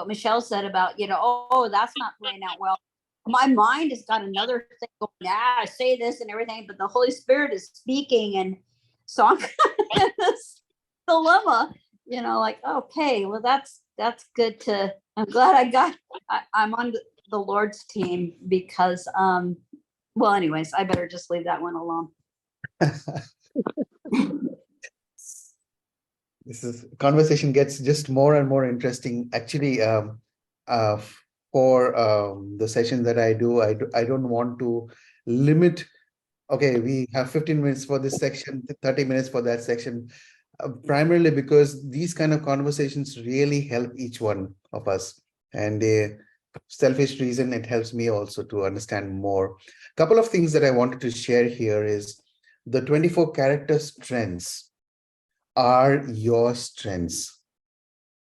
D: Michelle said about, you know, oh, that's not playing out well. My mind has got another thing going, I say this and everything, but the Holy Spirit is speaking. And so I'm in this dilemma, you know, like, okay, well, that's good I'm glad I'm on the Lord's team because, well, anyways, I better just leave that one alone.
A: This conversation gets just more and more interesting. Actually, for the session that I don't want to limit. Okay, we have 15 minutes for this section, 30 minutes for that section, primarily because these kind of conversations really help each one of us. And a selfish reason, it helps me also to understand more. A couple of things that I wanted to share here is the 24 character strengths are your strengths.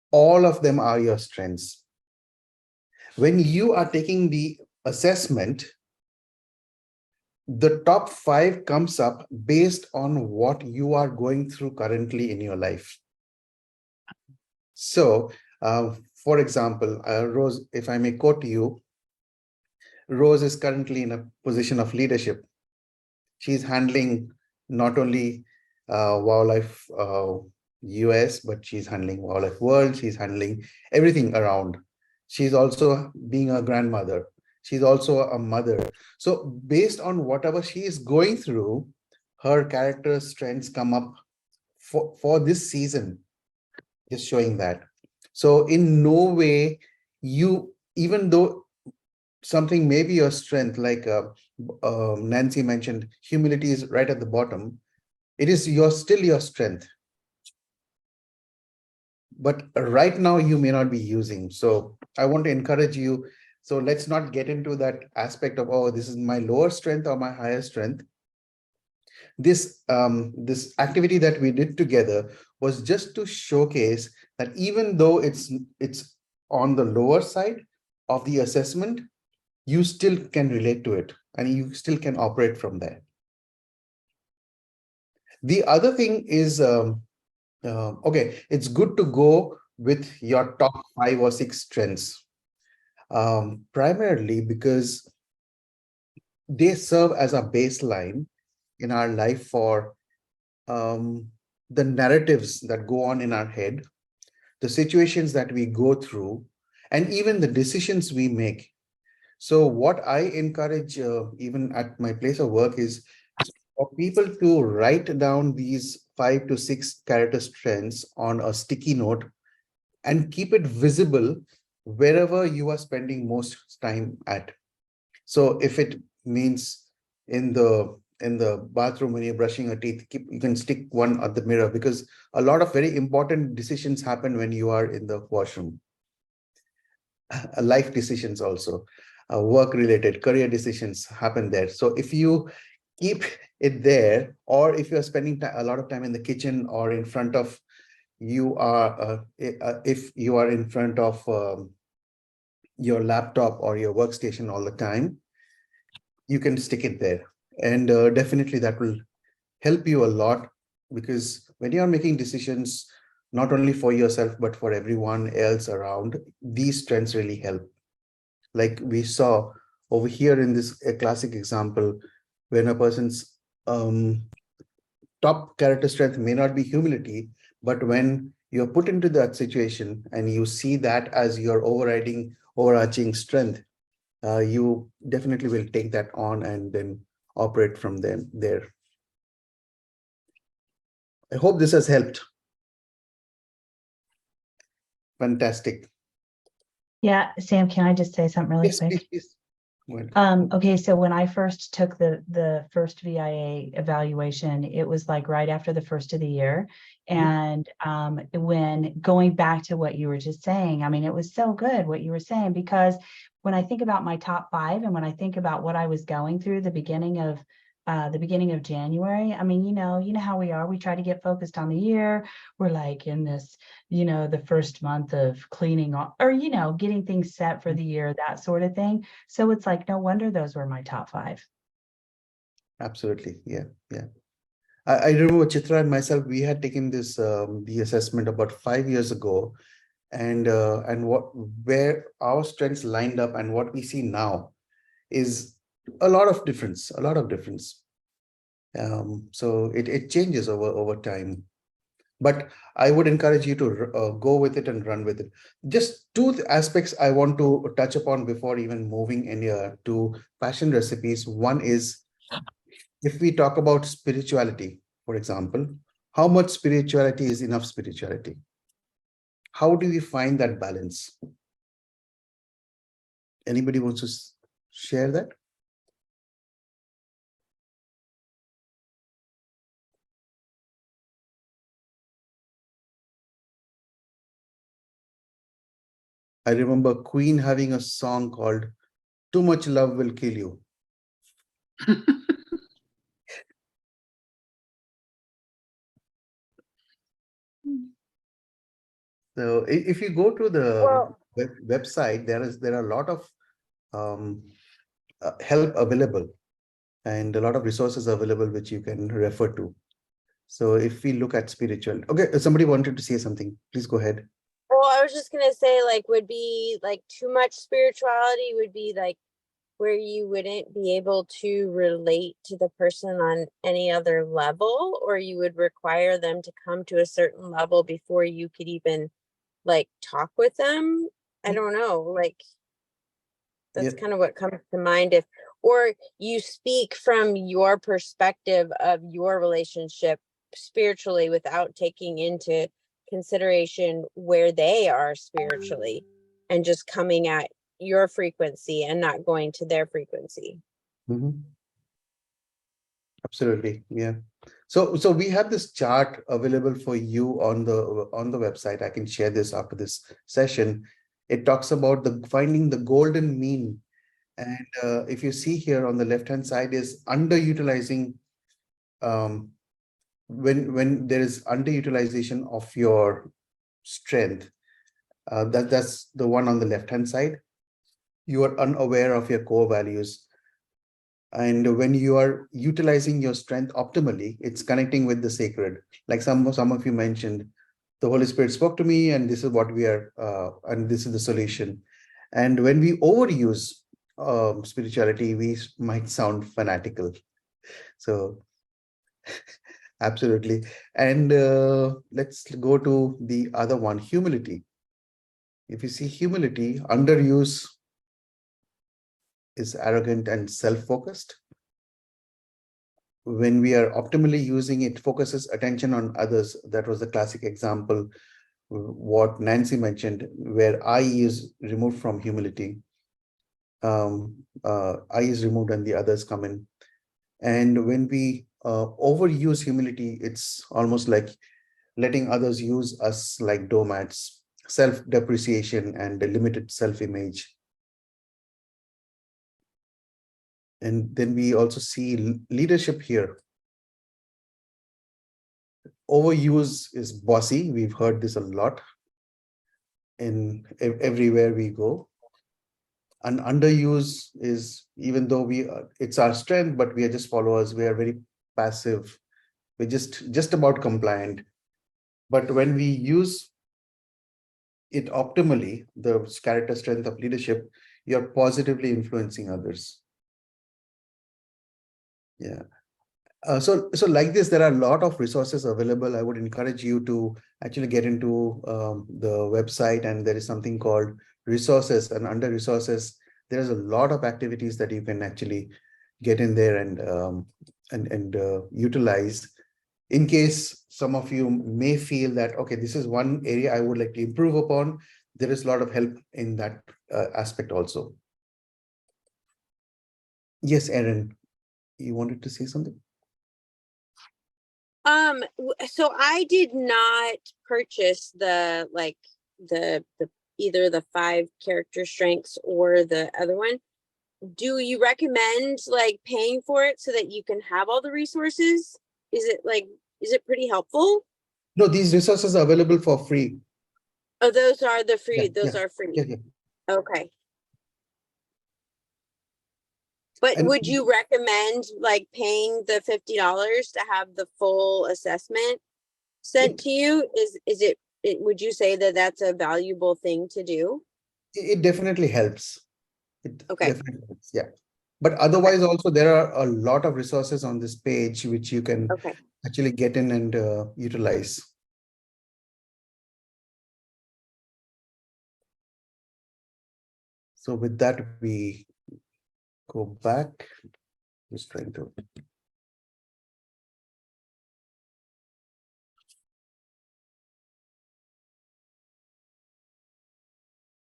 A: All of them are your strengths. When you are taking the assessment, the top 5 comes up based on what you are going through currently in your life. So, for example, Rose, if I may quote you, Rose is currently in a position of leadership. She's handling not only Wildlife US, but she's handling Wildlife World. She's handling everything around. She's also being a grandmother. She's also a mother. So based on whatever she is going through, her character strengths come up for this season, just showing that. So in no way even though something may be your strength, like Nancy mentioned, humility is right at the bottom. It is still your strength. But right now you may not be using. So I want to encourage you. So let's not get into that aspect of, oh, this is my lower strength or my higher strength. This activity that we did together was just to showcase that even though it's on the lower side of the assessment, you still can relate to it and you still can operate from there. The other thing is, okay, it's good to go with your top 5 or 6 strengths, primarily because they serve as a baseline in our life for the narratives that go on in our head, the situations that we go through, and even the decisions we make. So what I encourage even at my place of work is for people to write down these 5 to 6 character strengths on a sticky note and keep it visible wherever you are spending most time at. So if it means in the bathroom when you're brushing your teeth, you can stick one at the mirror, because a lot of very important decisions happen when you are in the washroom. Life decisions also, work related, career decisions happen there. So if you keep it there, or if you're spending a lot of time in the kitchen or in front of, if you are in front of your laptop or your workstation all the time, you can stick it there. And definitely that will help you a lot, because when you are making decisions, not only for yourself, but for everyone else around, these trends really help. Like we saw over here in this classic example, when a person's top character strength may not be humility, but when you're put into that situation and you see that as your overarching strength, you definitely will take that on and then operate from there. I hope this has helped. Fantastic.
F: Yeah, Sam, can I just say something really
A: Yes,
F: quick?
A: please. Go ahead.
F: Okay, so when I first took the first VIA evaluation, it was like right after the first of the year. And when going back to what you were just saying, I mean, it was so good what you were saying, because when I think about my top 5 and when I think about what I was going through the beginning of January, I mean, you know how we are. We try to get focused on the year. We're like in this, the first month of cleaning or, getting things set for the year, that sort of thing. So it's like, no wonder those were my top 5.
A: Absolutely. Yeah. I remember Chitra and myself, we had taken this the assessment about 5 years ago, and where our strengths lined up and what we see now is a lot of difference. So it changes over time. But I would encourage you to go with it and run with it. Just 2 aspects I want to touch upon before even moving in here to passion recipes. One is, if we talk about spirituality, for example, how much spirituality is enough spirituality? How do we find that balance? Anybody wants to share that? I remember Queen having a song called "Too Much Love Will Kill You." So if you go to the website, there are a lot of help available and a lot of resources available which you can refer to. So if we look at spiritual, okay, somebody wanted to say something. Please go ahead.
I: Well, I was just gonna say, like, would be like too much spirituality would be like where you wouldn't be able to relate to the person on any other level, or you would require them to come to a certain level before you could even like talk with them. I don't know, like that's kind of what comes to mind. Or you speak from your perspective of your relationship spiritually without taking into consideration where they are spiritually, and just coming at your frequency and not going to their frequency.
A: Absolutely. Yeah. So we have this chart available for you on the website. I can share this after this session. It talks about finding the golden mean. And if you see here on the left-hand side is underutilizing, when there is underutilization of your strength, that's the one on the left-hand side. You are unaware of your core values. And when you are utilizing your strength optimally, it's connecting with the sacred. Like some of you mentioned, the Holy Spirit spoke to me, and this is what we are, and this is the solution. And when we overuse spirituality, we might sound fanatical. So absolutely. And let's go to the other one, humility. If you see humility, underuse is arrogant and self-focused. When we are optimally using it, focuses attention on others. That was the classic example what Nancy mentioned, where I is removed from humility. I is removed and the others come in. And when we overuse humility, it's almost like letting others use us like doormats, self-depreciation and a limited self-image. And then we also see leadership here. Overuse is bossy. We've heard this a lot in everywhere we go. And underuse is, even though it's our strength, but we are just followers. We are very passive. We're just about compliant. But when we use it optimally, the character strength of leadership, you're positively influencing others. Yeah. So like this, there are a lot of resources available. I would encourage you to actually get into the website, and there is something called resources, and under resources, there's a lot of activities that you can actually get in there and utilize. In case some of you may feel that, okay, this is one area I would like to improve upon, there is a lot of help in that aspect also. Yes, Erin, you wanted to say something?
I: So I did not purchase the either the 5 character strengths or the other one. Do you recommend like paying for it so that you can have all the resources? Is it pretty helpful?
A: No, these resources are available for free.
I: Oh, those are the free,
A: Yeah,
I: those
A: yeah,
I: are free.
A: yeah.
I: Okay. But
A: And
I: would you recommend like paying the $50 to have the full assessment sent to you? Would you say that that's a valuable thing to do?
A: it definitely helps. It
I: Okay.
A: definitely helps, yeah. But otherwise also there are a lot of resources on this page which you can
I: Okay.
A: actually get in and utilize. So with that, we go back. Just trying to.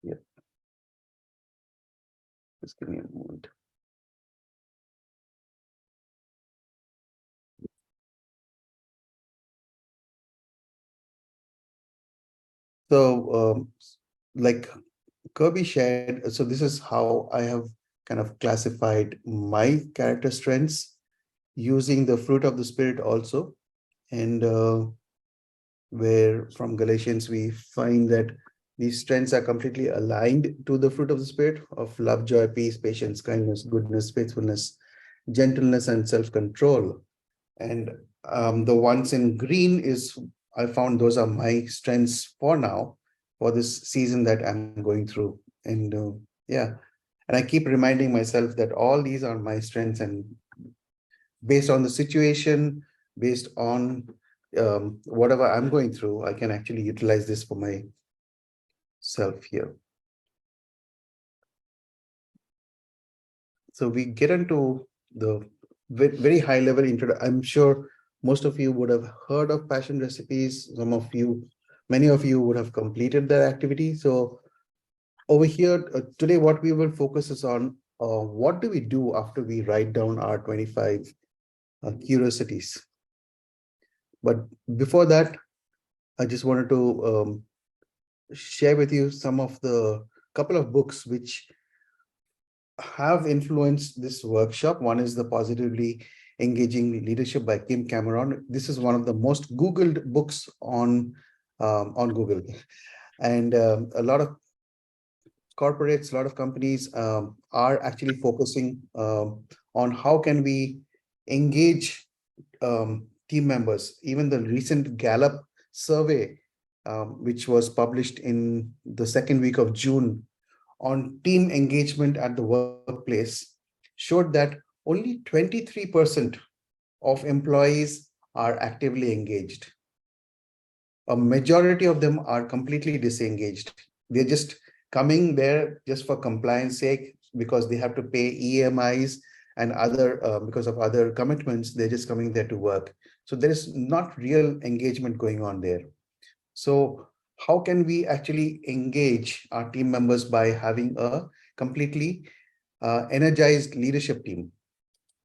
A: Yeah. Just give me a moment. So like Kirby shared, so this is how I have kind of classified my character strengths using the fruit of the spirit also. And where from Galatians we find that these strengths are completely aligned to the fruit of the spirit of love, joy, peace, patience, kindness, goodness, faithfulness, gentleness, and self-control. And the ones in green is, I found those are my strengths for now, for this season that I'm going through. And yeah, and I keep reminding myself that all these are my strengths, and based on the situation, based on whatever I'm going through, I can actually utilize this for myself here. So we get into the very high level introduction. I'm sure most of you would have heard of Passion Recipes. Some of you, many of you would have completed that activity. So over here today, what we will focus is on what do we do after we write down our 25 curiosities. But before that, I just wanted to share with you some of the couple of books which have influenced this workshop. One is The Positively Engaging Leadership by Kim Cameron. This is one of the most Googled books on Google. And a lot of corporates, a lot of companies are actually focusing on how can we engage team members. Even the recent Gallup survey, which was published in the second week of June on team engagement at the workplace, showed that only 23% of employees are actively engaged. A majority of them are completely disengaged. They're just coming there just for compliance sake, because they have to pay EMIs and other because of other commitments. They're just coming there to work. So there is not real engagement going on there. So how can we actually engage our team members by having a completely energized leadership team?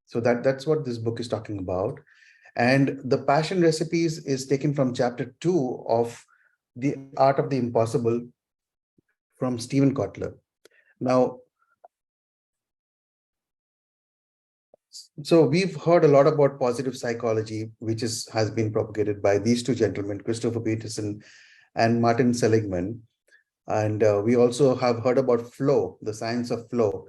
A: So that's what this book is talking about. And the passion recipes is taken from chapter 2 of The Art of the Impossible from Stephen Kotler. Now, so we've heard a lot about positive psychology, which has been propagated by these two gentlemen, Christopher Peterson and Martin Seligman. And we also have heard about flow, the science of flow,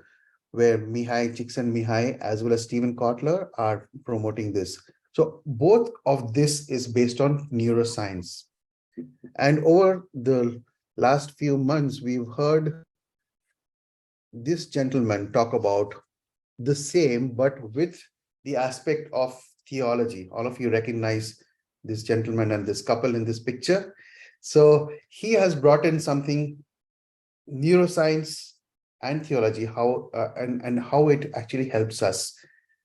A: where Mihai Csikszentmihalyi as well as Stephen Kotler are promoting this. So both of this is based on neuroscience. And over the last few months, we've heard this gentleman talk about the same, but with the aspect of theology. All of you recognize this gentleman and this couple in this picture. So he has brought in something, neuroscience and theology, how and how it actually helps us.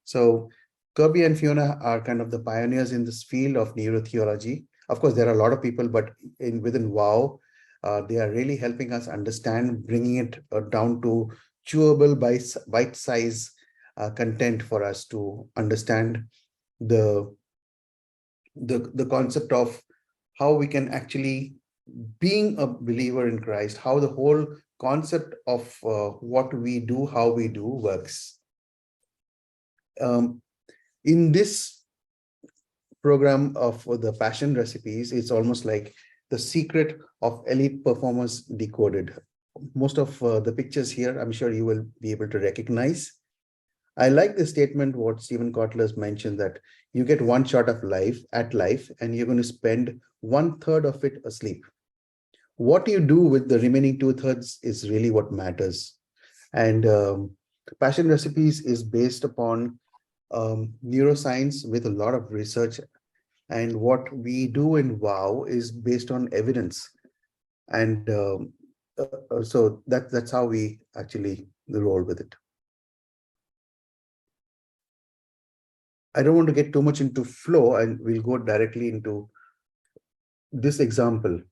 A: So Kirby and Fiona are kind of the pioneers in this field of neurotheology. Of course, there are a lot of people, but within WOW, they are really helping us understand, bringing it down to chewable bite-size content for us to understand the concept of how we can actually, being a believer in Christ, how the whole concept of what we do, how we do works. In this program of the passion recipes, it's almost like the secret of elite performers decoded. Most of the pictures here, I'm sure you will be able to recognize. I like the statement what Stephen Kotler has mentioned, that you get one shot of life, and you're going to spend 1/3 of it asleep. What you do with the remaining 2/3 is really what matters. And passion recipes is based upon neuroscience with a lot of research. And what we do in WOW is based on evidence. And so that's how we actually roll with it. I don't want to get too much into flow, and we'll go directly into this example.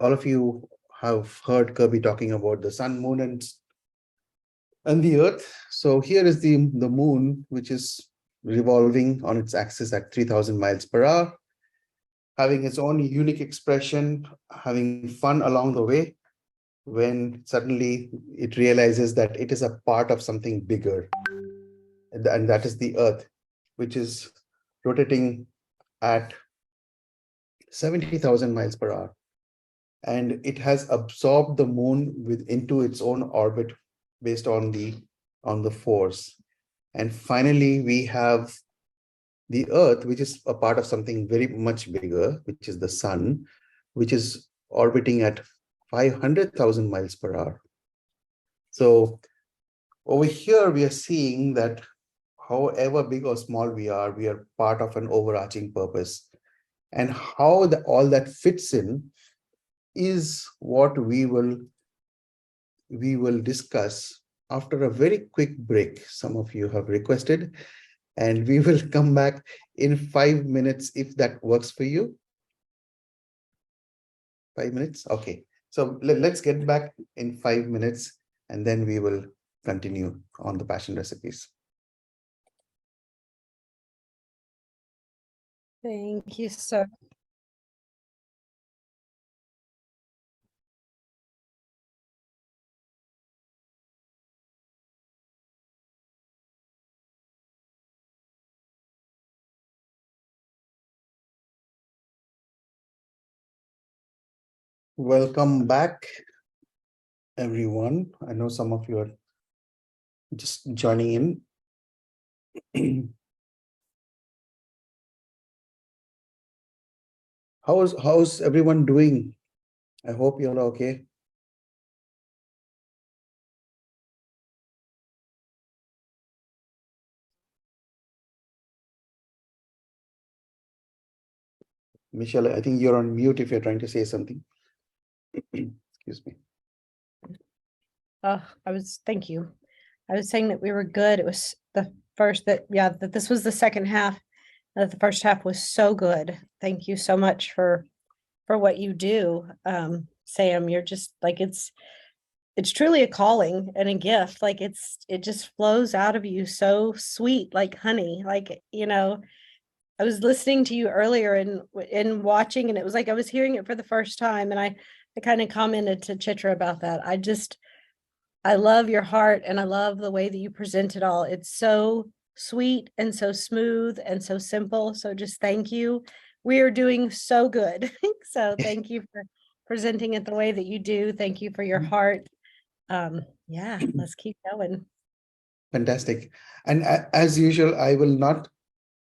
A: All of you have heard Kirby talking about the sun, moon, and the earth. So here is the moon, which is revolving on its axis at 3,000 miles per hour, having its own unique expression, having fun along the way, when suddenly it realizes that it is a part of something bigger. And that is the earth, which is rotating at 70,000 miles per hour. And it has absorbed the moon into its own orbit based on the force. And finally, we have the earth, which is a part of something very much bigger, which is the sun, which is orbiting at 500,000 miles per hour. So over here, we are seeing that however big or small we are part of an overarching purpose. And how all that fits in is what we will discuss after a very quick break. Some of you have requested, and we will come back in 5 minutes if that works for you. 5 minutes? Okay. So let's get back in 5 minutes, and then we will continue on the passion recipes.
B: Thank you, sir.
A: Welcome back, everyone. I know some of you are just joining in. How's everyone doing? I hope you're okay. Michelle, I think you're on mute if you're trying to say something. Excuse me.
B: Thank you. I was saying that we were good. It was the first that this was the second half. That the first half was so good. Thank you so much for for what you do, Sam. You're just like, it's truly a calling and a gift. Like it just flows out of you so sweet, like honey. Like, I was listening to you earlier and watching, and it was like I was hearing it for the first time. And I kind of commented to Chitra about that. I love your heart, and I love the way that you present it all. It's so sweet and so smooth and so simple. So just thank you. We are doing so good. So thank you for presenting it the way that you do. Thank you for your heart. Yeah, let's keep going.
A: Fantastic. And as usual, I will not,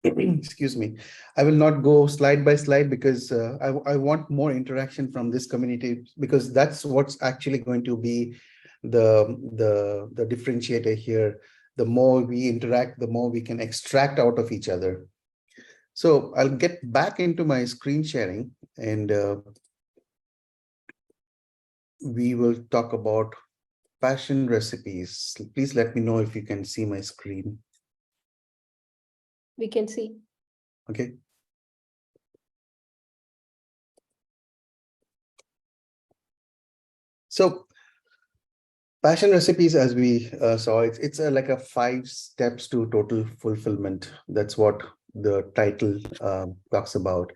A: excuse me, I will not go slide by slide because I want more interaction from this community, because that's what's actually going to be the differentiator here. The more we interact, the more we can extract out of each other. So I'll get back into my screen sharing, and we will talk about passion recipes. Please let me know if you can see my screen.
G: We can see.
A: Okay. So passion recipes, as we saw, it's like a 5 steps to total fulfillment. That's what the title talks about.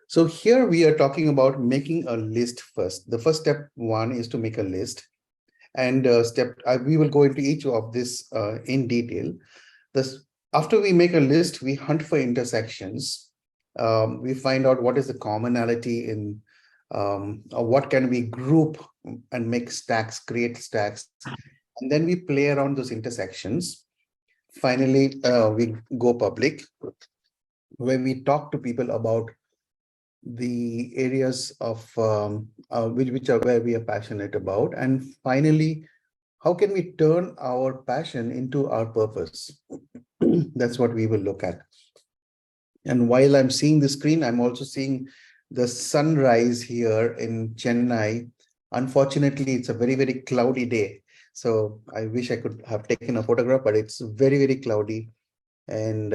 A: So here we are talking about making a list first. The first step 1 is to make a list. And we will go into each of this in detail. After we make a list, we hunt for intersections. We find out what is the commonality in what can we group and make stacks, create stacks. And then we play around those intersections. Finally, we go public, where we talk to people about the areas of which are where we are passionate about. And finally, how can we turn our passion into our purpose? That's what we will look at. And while I'm seeing the screen, I'm also seeing the sunrise here in Chennai. Unfortunately, it's a very, very cloudy day. So I wish I could have taken a photograph, but it's very, very cloudy and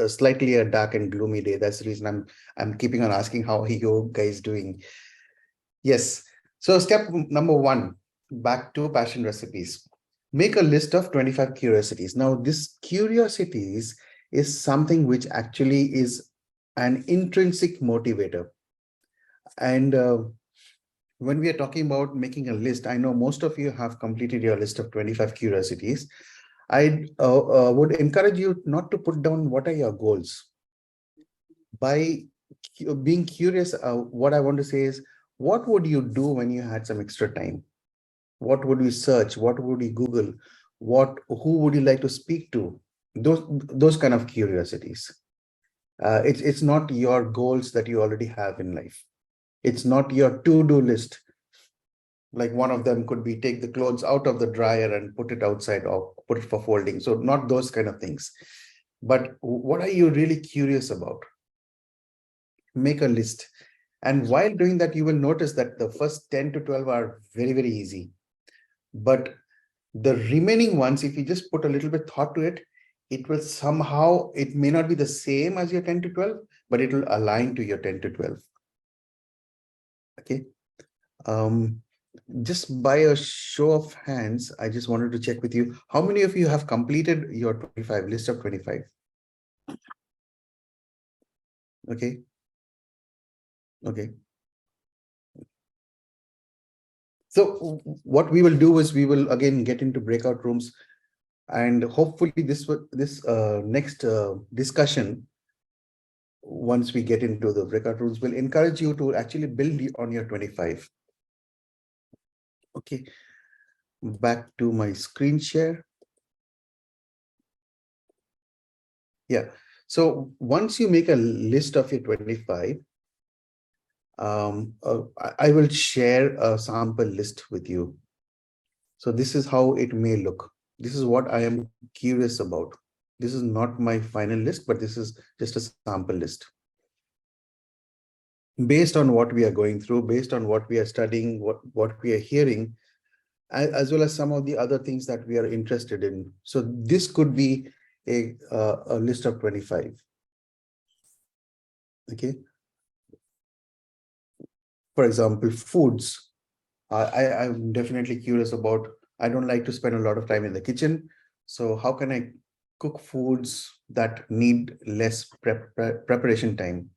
A: slightly a dark and gloomy day. That's the reason I'm keeping on asking, how are you guys doing? Yes. So step number 1, back to passion recipes. Make a list of 25 curiosities. Now, this curiosities is something which actually is an intrinsic motivator. And when we are talking about making a list, I know most of you have completed your list of 25 curiosities. I would encourage you not to put down what are your goals. By being curious, what I want to say is, what would you do when you had some extra time? What would you search? What would you Google? Who would you like to speak to? Those kind of curiosities. It's not your goals that you already have in life. It's not your to-do list. Like one of them could be take the clothes out of the dryer and put it outside or put it for folding. So not those kind of things. But what are you really curious about? Make a list. And while doing that, you will notice that the first 10 to 12 are very, very easy. But the remaining ones, if you just put a little bit thought to it, it will somehow, it may not be the same as your 10 to 12, but it will align to your 10 to 12. Okay. Just by a show of hands, I just wanted to check with you. How many of you have completed your 25 list of 25? Okay. Okay. So what we will do is we will again get into breakout rooms, and hopefully this next discussion, once we get into the breakout rooms, will encourage you to actually build on your 25. Okay, back to my screen share. Yeah, so once you make a list of your 25, I will share a sample list with you. So this is how it may look. This is what I am curious about. This is not my final list, but this is just a sample list. Based on what we are going through, based on what we are studying, what we are hearing, as well as some of the other things that we are interested in. So this could be a list of 25. Okay. for example, foods. I'm definitely curious about, I don't like to spend a lot of time in the kitchen. So how can I cook foods that need less preparation time?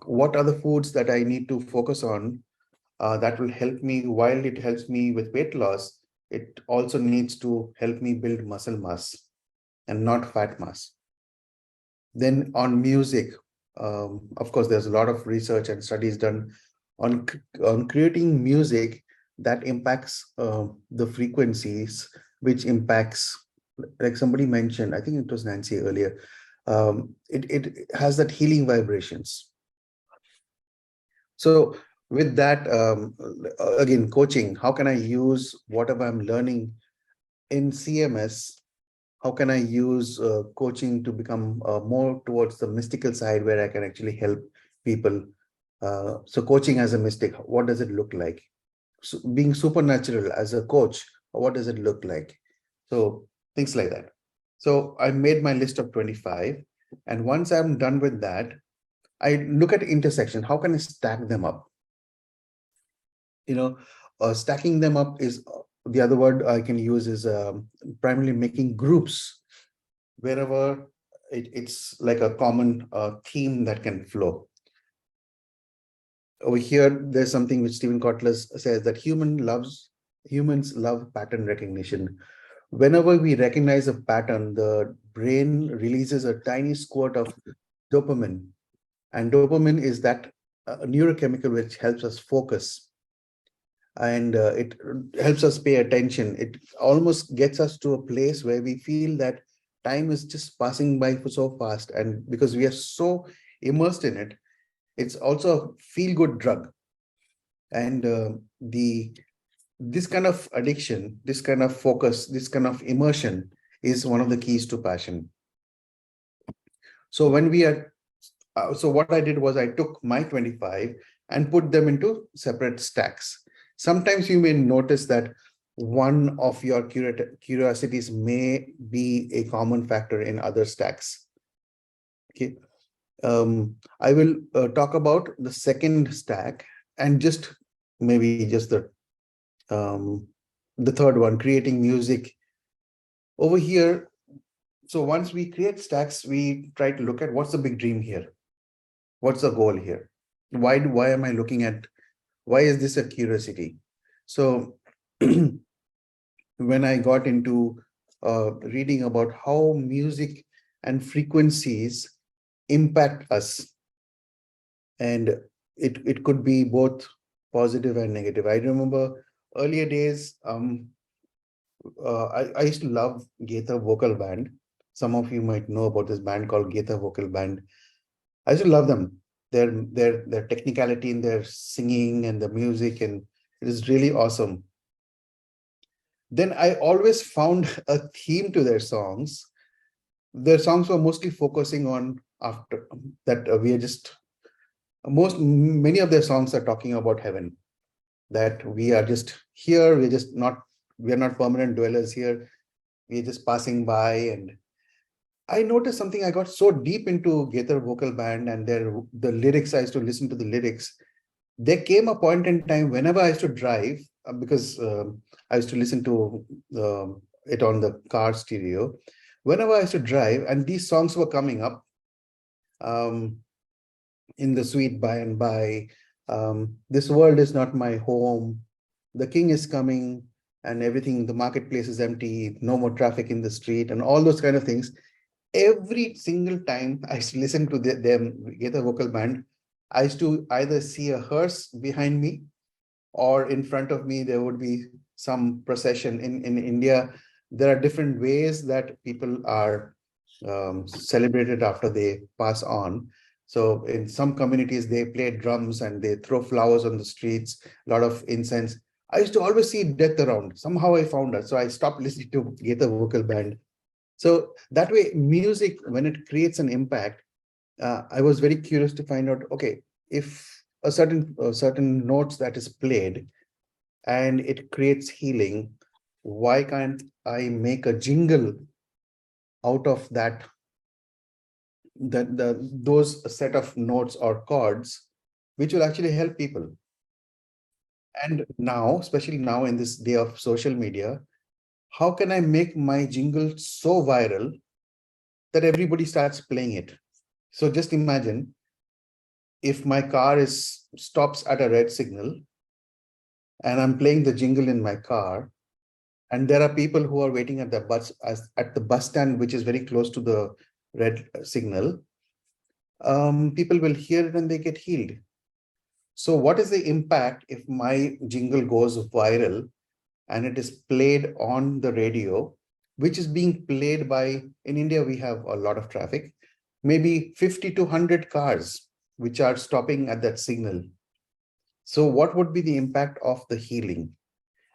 A: What are the foods that I need to focus on that will help me? While it helps me with weight loss, it also needs to help me build muscle mass and not fat mass. Then on music, of course, there's a lot of research and studies done on creating music that impacts the frequencies, which impacts, like somebody mentioned, I think it was Nancy earlier, it has that healing vibrations. So with that, again, coaching, how can I use whatever I'm learning in CMS? How can I use coaching to become more towards the mystical side where I can actually help people? So coaching as a mystic, what does it look like? So being supernatural as a coach, what does it look like? So things like that. So I made my list of 25. And once I'm done with that, I look at intersection. How can I stack them up? Stacking them up is the other word I can use is primarily making groups wherever it's like a common theme that can flow. Over here, there's something which Stephen Kotler says that humans love pattern recognition. Whenever we recognize a pattern, the brain releases a tiny squirt of dopamine. And dopamine is that neurochemical which helps us focus. And it helps us pay attention. It almost gets us to a place where we feel that time is just passing by so fast. And because we are so immersed in it, it's also a feel-good drug. And this kind of addiction, this kind of focus, this kind of immersion is one of the keys to passion. So when we are, so what I did was I took my 25 and put them into separate stacks. Sometimes you may notice that one of your curiosities may be a common factor in other stacks. Okay. I will talk about the second stack and just maybe just the third one, creating music. Over here, so once we create stacks, we try to look at what's the big dream here? What's the goal here? Why am I looking at, why is this a curiosity? So when I got into reading about how music and frequencies impact us, and it could be both positive and negative. I remember earlier days, I used to love Gaither Vocal Band. Some of you might know about this band called Gaither Vocal Band. I used to love them. Their technicality in their singing and the music, and it is really awesome. Then I always found a theme to their songs. Their songs were mostly focusing on after that we are just many of their songs are talking about heaven, that we are just here, we are not permanent dwellers here, we're just passing by. And I noticed something. I got so deep into Gaither Vocal Band and the lyrics. I used to listen to the lyrics. There came a point in time whenever I used to drive, because I used to listen to it on the car stereo. Whenever I used to drive and these songs were coming up, in the sweet by and by, this world is not my home, the king is coming, and everything, the marketplace is empty, no more traffic in the street, and all those kind of things. Every single time I used to listen to them, Gaither Vocal Band, I used to either see a hearse behind me, or in front of me there would be some procession. In India, there are different ways that people are celebrated after they pass on. So in some communities, they play drums and they throw flowers on the streets, a lot of incense. I used to always see death around. Somehow I found it. So I stopped listening to Gaither Vocal Band. So that way, music, when it creates an impact, I was very curious to find out, okay, if a certain notes that is played and it creates healing, why can't I make a jingle out of that, those set of notes or chords, which will actually help people? And now, especially now in this day of social media, how can I make my jingle so viral that everybody starts playing it? So just imagine if my car stops at a red signal and I'm playing the jingle in my car, and there are people who are waiting at the bus stand, which is very close to the red signal. People will hear it and they get healed. So what is the impact if my jingle goes viral and it is played on the radio, which is being played by, in India, we have a lot of traffic, maybe 50 to 100 cars, which are stopping at that signal. So what would be the impact of the healing?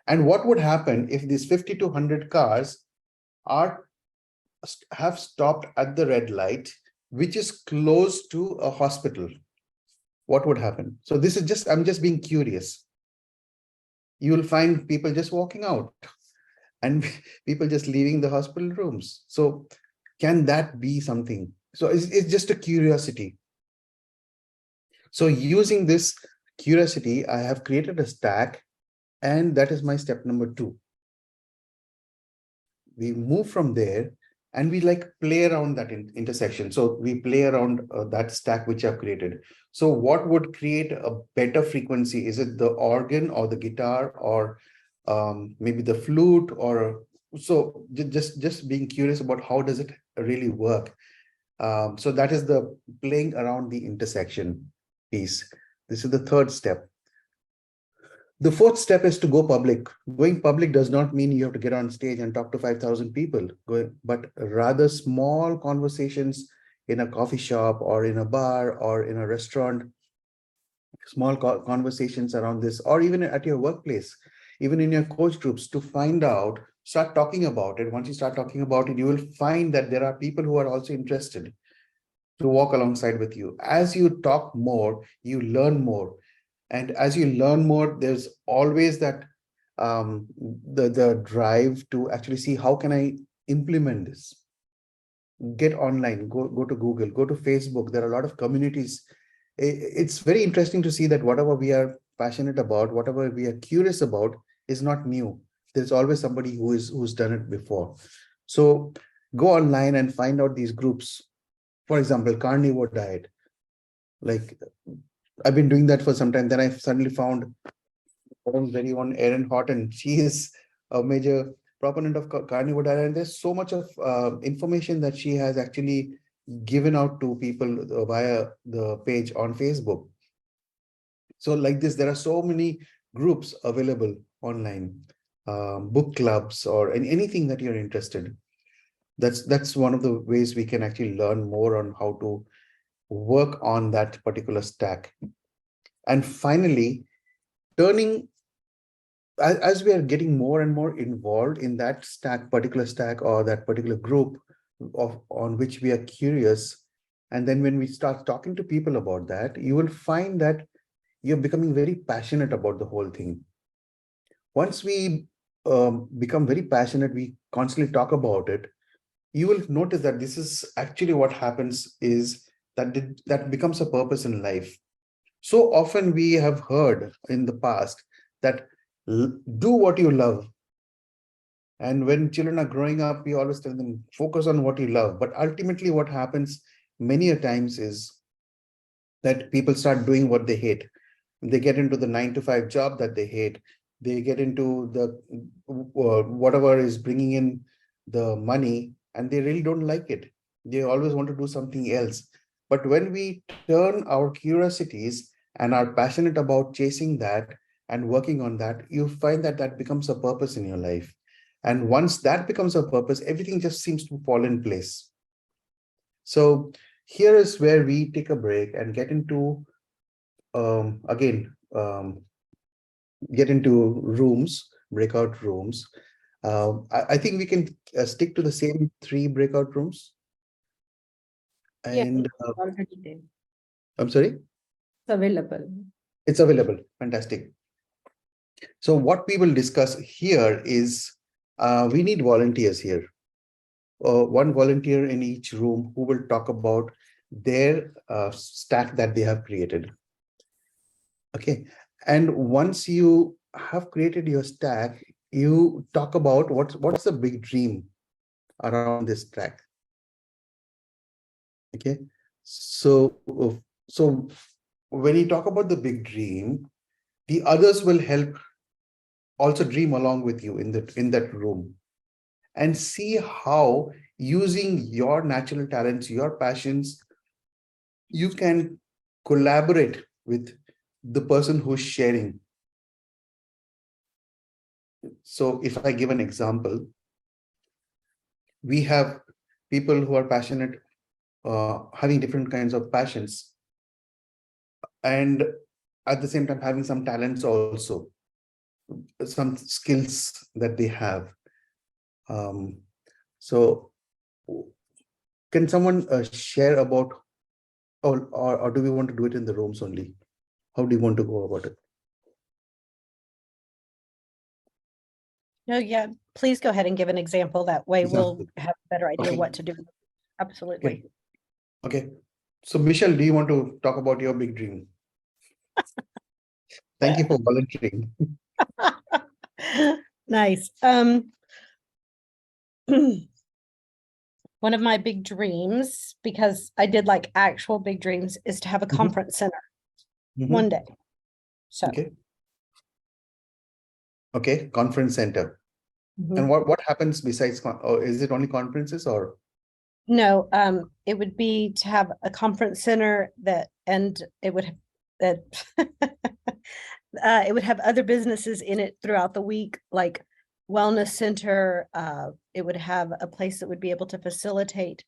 A: And what would happen if these 50 to 100 cars have stopped at the red light, which is close to a hospital? What would happen? So this is just, I'm just being curious. You will find people just walking out and people just leaving the hospital rooms. So can that be something? So it's just a curiosity. So using this curiosity, I have created a stack, and that is my step number 2. We move from there and we like play around that intersection. So we play around that stack which I've created. So what would create a better frequency? Is it the organ or the guitar or maybe the flute? Or so just being curious about how does it really work. So that is the playing around the intersection piece. This is the 3rd step. The 4th step is to go public. Going public does not mean you have to get on stage and talk to 5,000 people, but rather small conversations in a coffee shop or in a bar or in a restaurant, small conversations around this, or even at your workplace, even in your coach groups, to find out, start talking about it. Once you start talking about it, you will find that there are people who are also interested to walk alongside with you. As you talk more, you learn more. And as you learn more, there's always that the drive to actually see how can I implement this. Get online, go to Google, go to Facebook. There are a lot of communities. It's very interesting to see that whatever we are passionate about, whatever we are curious about is not new. There's always somebody who's done it before. So go online and find out these groups. For example, carnivore diet. Like I've been doing that for some time. Then I suddenly found our very own Erin Horton. She is a major proponent of carnivore diet, and there's so much of information that she has actually given out to people via the page on Facebook. So like this, there are so many groups available online, book clubs or anything that you're interested. That's one of the ways we can actually learn more on how to work on that particular stack. And finally, turning, as we are getting more and more involved in that particular stack or that particular group on which we are curious, and then when we start talking to people about that, you will find that you're becoming very passionate about the whole thing. Once we become very passionate, we constantly talk about it, you will notice that this is actually what happens is that becomes a purpose in life. So often we have heard in the past that do what you love. And when children are growing up, we always tell them, focus on what you love. But ultimately what happens many a times is that people start doing what they hate. They get into the 9-to-5 job that they hate. They get into the whatever is bringing in the money, and they really don't like it. They always want to do something else. But when we turn our curiosities and are passionate about chasing that and working on that, you find that that becomes a purpose in your life. And once that becomes a purpose, everything just seems to fall in place. So here is where we take a break and get into, get into rooms, breakout rooms. I think we can stick to the same 3 breakout rooms. And
G: Already there.
A: I'm sorry?
G: It's available.
A: It's available. Fantastic. So what we will discuss here is we need volunteers here. One volunteer in each room who will talk about their stack that they have created. Okay. And once you have created your stack, you talk about what's the big dream around this stack. Okay, so so when you talk about the big dream, the others will help also dream along with you in that room, and see how using your natural talents, your passions, you can collaborate with the person who's sharing. So if I give an example, we have people who are passionate, having different kinds of passions, and at the same time having some talents also, some skills that they have. So can someone share about, or do we want to do it in the rooms only? How do you want to go about it?
B: No, yeah, please go ahead and give an example. That way we'll
A: Example.
B: have a better idea
A: Okay.
B: what to do. Absolutely.
A: Okay. So Michelle, do you want to talk about your big dream? Thank you for volunteering.
B: Nice. One of my big dreams, because I did like actual big dreams, is to have a
A: Mhm.
B: conference center
A: Mhm.
B: one day. So,
A: Okay. Okay. Conference center.
B: mhm.
A: And what happens besides, or is it only conferences or?
B: No, it would be to have a conference center that, and it would, that it would have other businesses in it throughout the week, like wellness center. It would have a place that would be able to facilitate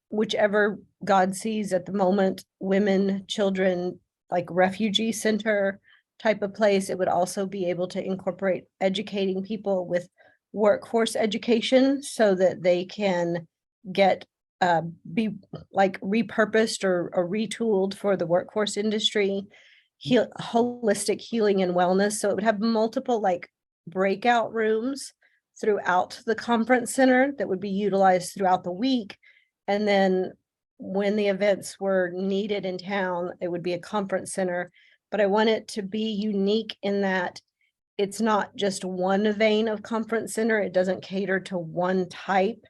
B: whichever God sees at the moment, women, children, like refugee center type of place. It would also be able to incorporate educating people with workforce education so that they can get be like repurposed or retooled for the workforce industry, holistic healing and wellness. So it would have multiple like breakout rooms throughout the conference center that would be utilized throughout the week. And then when the events were needed in town, it would be a conference center. But I want it to be unique in that it's not just one vein of conference center. It doesn't cater to one type,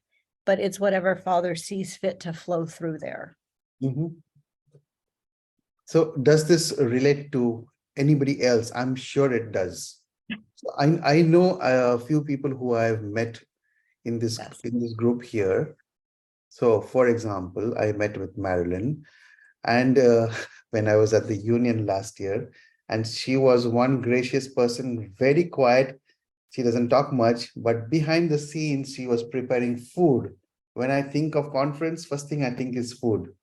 B: but it's whatever Father sees fit to flow through there.
A: Mhm. So does this relate to anybody else? I'm sure it does. So I know a few people who I've met in this group here. So for example, I met with Marilyn, and when I was at the union last year, and she was one gracious person, very quiet. She doesn't talk much, but behind the scenes, she was preparing food. When I think of conference, first thing I think is food.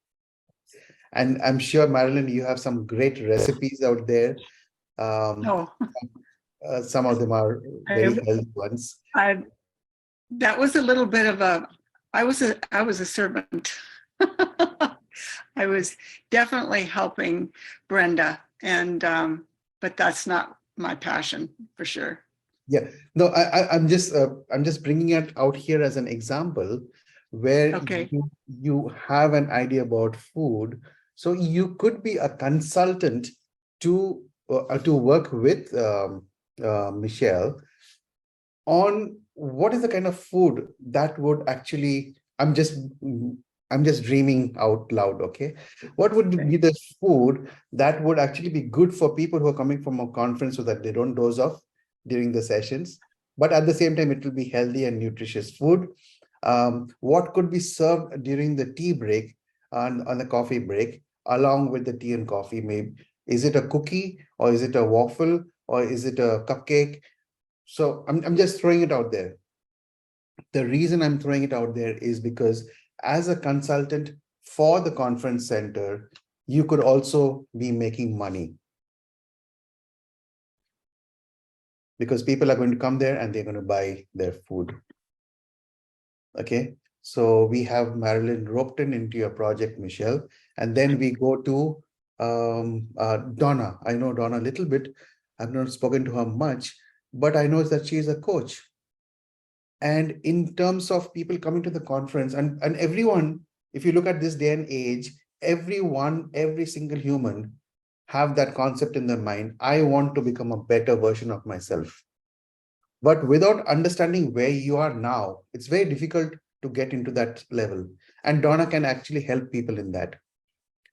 A: And I'm sure, Marilyn, you have some great recipes out there.
J: No,
A: Some of them are very healthy ones.
J: that was a little bit of I was a servant. I was definitely helping Brenda, and but that's not my passion for sure.
A: Yeah, no, I'm just bringing it out here as an example where
J: Okay.
A: you have an idea about food, so you could be a consultant to work with Michelle on what is the kind of food that would actually. I'm just dreaming out loud. Okay, what would be the food that would actually be good for people who are coming from a conference so that they don't doze off during the sessions, but at the same time, it will be healthy and nutritious food. What could be served during the tea break and on the coffee break, along with the tea and coffee? Maybe is it a cookie, or is it a waffle, or is it a cupcake? So I'm just throwing it out there. The reason I'm throwing it out there is because as a consultant for the conference center, you could also be making money, because people are going to come there and they're going to buy their food. Okay, so we have Marilyn roped into your project, Michelle, and then we go to Donna. I know Donna a little bit. I've not spoken to her much, but I know that she is a coach. And in terms of people coming to the conference, and everyone, if you look at this day and age, everyone, every single human have that concept in their mind. I want to become a better version of myself. But without understanding where you are now, it's very difficult to get into that level. And Donna can actually help people in that.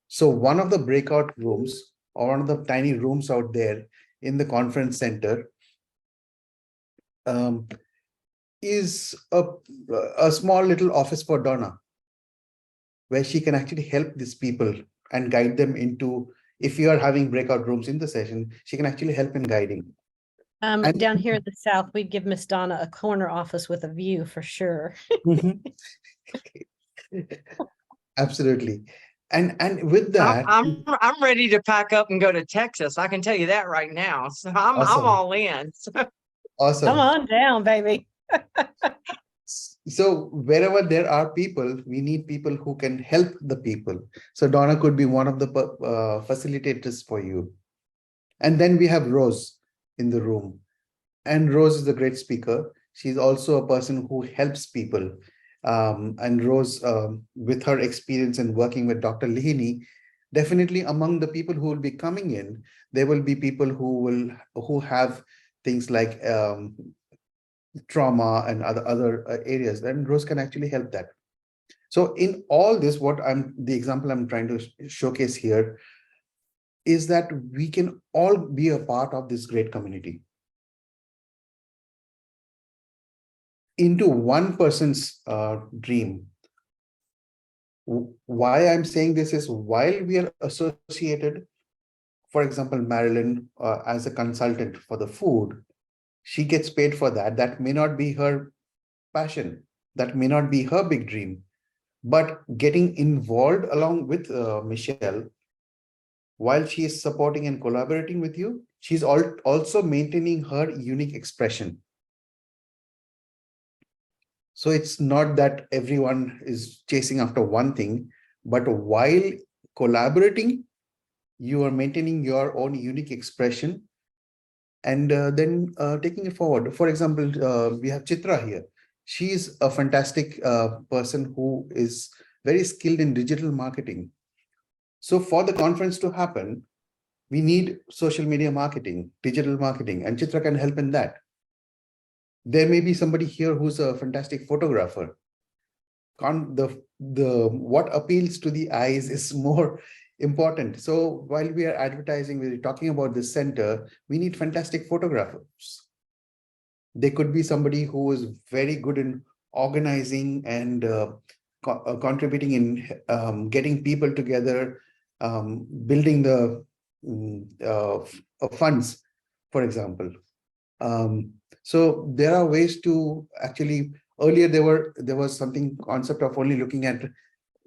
A: So one of the breakout rooms or one of the tiny rooms out there in the conference center is a small little office for Donna, where she can actually help these people and guide them into, if you are having breakout rooms in the session, she can actually help in guiding. And-
B: Down here in the South, we'd give Miss Donna a corner office with a view for sure.
A: Absolutely. And with that,
C: I'm ready to pack up and go to Texas. I can tell you that right now. So I'm
A: Awesome.
C: all in.
A: awesome.
B: Come on down, baby.
A: So wherever there are people, we need people who can help the people. So Donna could be one of the facilitators for you. And then we have Rose in the room. And Rose is a great speaker. She's also a person who helps people. And Rose, with her experience in working with Dr. Lihini, definitely among the people who will be coming in, there will be people who have things like trauma and other areas, and Rose can actually help that. So in all this, the example I'm trying to showcase here is that we can all be a part of this great community. Into one person's dream. Why I'm saying this is, while we are associated, for example, Marilyn as a consultant for the food, she gets paid for that. That may not be her passion. That may not be her big dream. But getting involved along with Michelle, while she is supporting and collaborating with you, she's also maintaining her unique expression. So it's not that everyone is chasing after one thing, but while collaborating, you are maintaining your own unique expression and then taking it forward. For example, we have Chitra here. She's a fantastic person who is very skilled in digital marketing. So for the conference to happen, we need social media marketing, digital marketing, and Chitra can help in that. There may be somebody here who's a fantastic photographer. What appeals to the eyes is more important. So while we are advertising, we're talking about this center, we need fantastic photographers. They could be somebody who is very good in organizing and contributing in getting people together, building the funds, for example. So there are ways to actually, earlier there was something concept of only looking at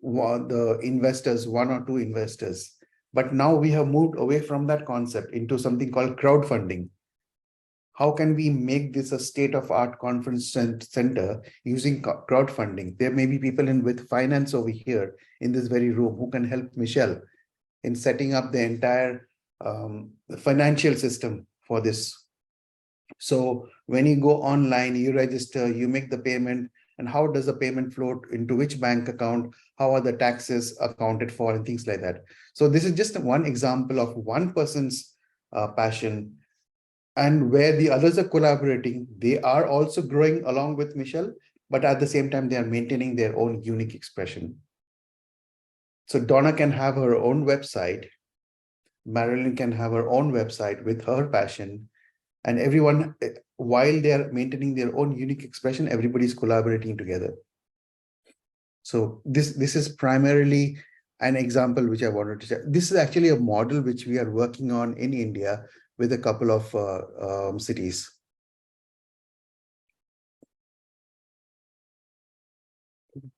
A: the investors, one or two investors. But now we have moved away from that concept into something called crowdfunding. How can we make this a state-of-art conference center using crowdfunding? There may be people with finance over here in this very room who can help Michelle in setting up the entire financial system for this. So when you go online, you register, you make the payment, and how does the payment flow into which bank account? How are the taxes accounted for and things like that? So this is just one example of one person's passion, and where the others are collaborating. They are also growing along with Michelle, but at the same time, they are maintaining their own unique expression. So Donna can have her own website. Marilyn can have her own website with her passion. And everyone, while they are maintaining their own unique expression, everybody's collaborating together. So this is primarily an example which I wanted to share. This is actually a model which we are working on in India with a couple of cities.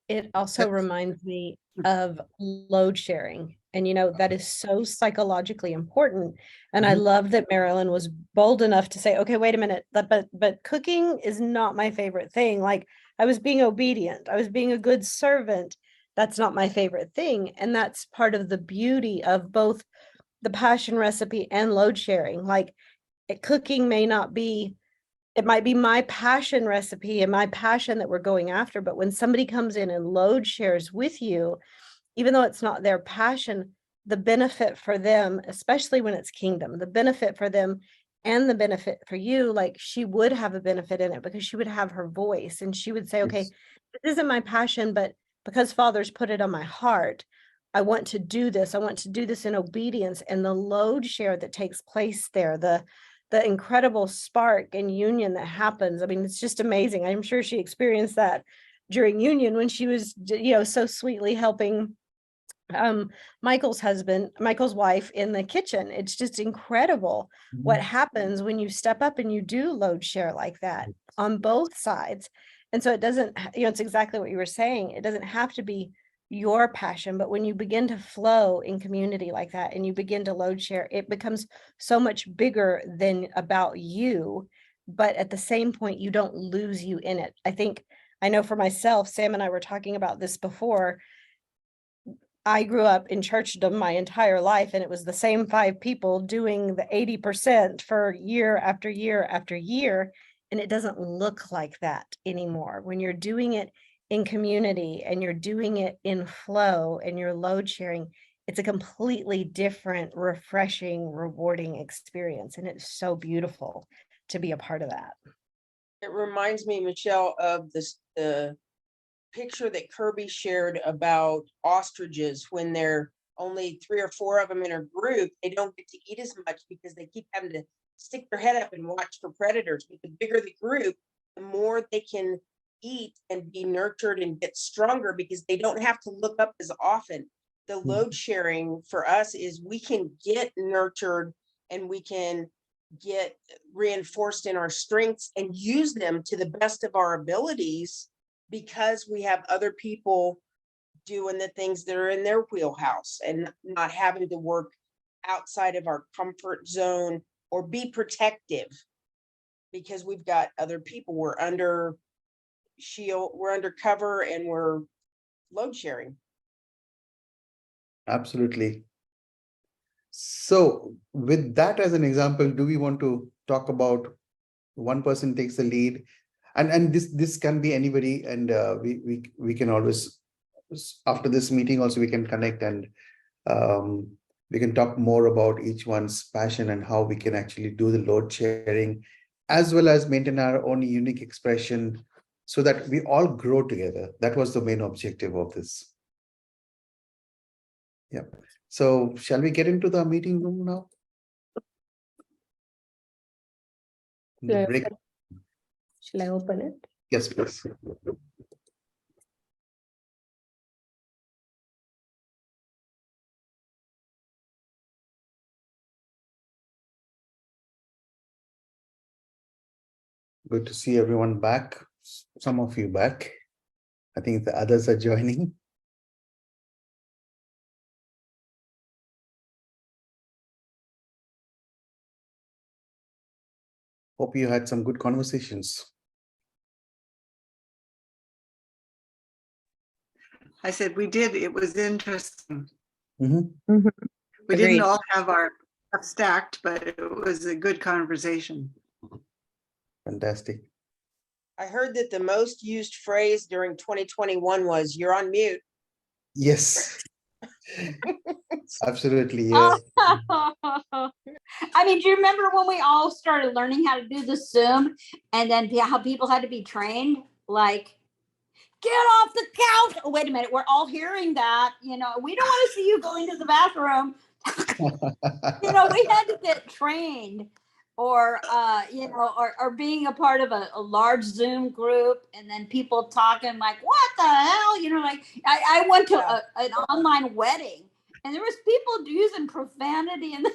B: It also reminds me of load sharing. And, that is so psychologically important. And I love that Marilyn was bold enough to say, okay, wait a minute, but cooking is not my favorite thing. Like, I was being obedient. I was being a good servant. That's not my favorite thing. And that's part of the beauty of both the passion recipe and load sharing. Like, cooking may not be, it might be my passion recipe and my passion that we're going after. But when somebody comes in and load shares with you, even though it's not their passion, the benefit for them, especially when it's kingdom, the benefit for them and the benefit for you, like she would have a benefit in it because she would have her voice and she would say, okay,
A: Yes.
B: this isn't my passion, but because Father's put it on my heart, I want to do this. I want to do this in obedience. And the load share that takes place there, the incredible spark and union that happens. I mean, it's just amazing. I'm sure she experienced that during union when she was, so sweetly helping Michael's wife in the kitchen. It's just incredible what happens when you step up and you do load share like that on both sides. And so it doesn't, it's exactly what you were saying. It doesn't have to be your passion, but when you begin to flow in community like that and you begin to load share, it becomes so much bigger than about you. But at the same point, you don't lose you in it. I know for myself, Sam and I were talking about this before. I grew up in churchdom my entire life, and it was the same 5 people doing the 80% for year after year after year. And it doesn't look like that anymore. When you're doing it in community and you're doing it in flow and you're load sharing, it's a completely different, refreshing, rewarding experience. And it's so beautiful to be a part of that.
E: It reminds me, Michelle, of the picture that Kirby shared about ostriches. When they're only 3 or 4 of them in a group, they don't get to eat as much because they keep having to stick their head up and watch for predators. But the bigger the group, the more they can eat and be nurtured and get stronger because they don't have to look up as often. The load sharing for us is we can get nurtured and we can get reinforced in our strengths and use them to the best of our abilities because we have other people doing the things that are in their wheelhouse and not having to work outside of our comfort zone or be protective because we've got other people. We're under shield, we're under cover, and we're load sharing.
A: Absolutely. So with that as an example, do we want to talk about one person takes the lead? And this can be anybody, and we can always, after this meeting also, we can connect and we can talk more about each one's passion and how we can actually do the load sharing, as well as maintain our own unique expression so that we all grow together. That was the main objective of this. Yeah. So shall we get into the meeting room now? The
G: Yeah.
A: break.
G: Shall I open it?
A: Yes, please. Good to see everyone back. Some of you back. I think the others are joining. Hope you had some good conversations.
J: I said we did. It was interesting.
A: Mhm.
J: We
I: Agreed.
J: didn't all have our stuff stacked, but it was a good conversation.
A: Fantastic.
E: I heard that the most used phrase during 2021 was "you're on mute."
A: Yes. Absolutely. Yeah.
D: I mean, do you remember when we all started learning how to do the Zoom and then how people had to be trained? Like, get off the couch. Oh, wait a minute. We're all hearing that. We don't want to see you going to the bathroom. We had to get trained or being a part of a large Zoom group and then people talking like, what the hell? I went to an online wedding and there was people using profanity and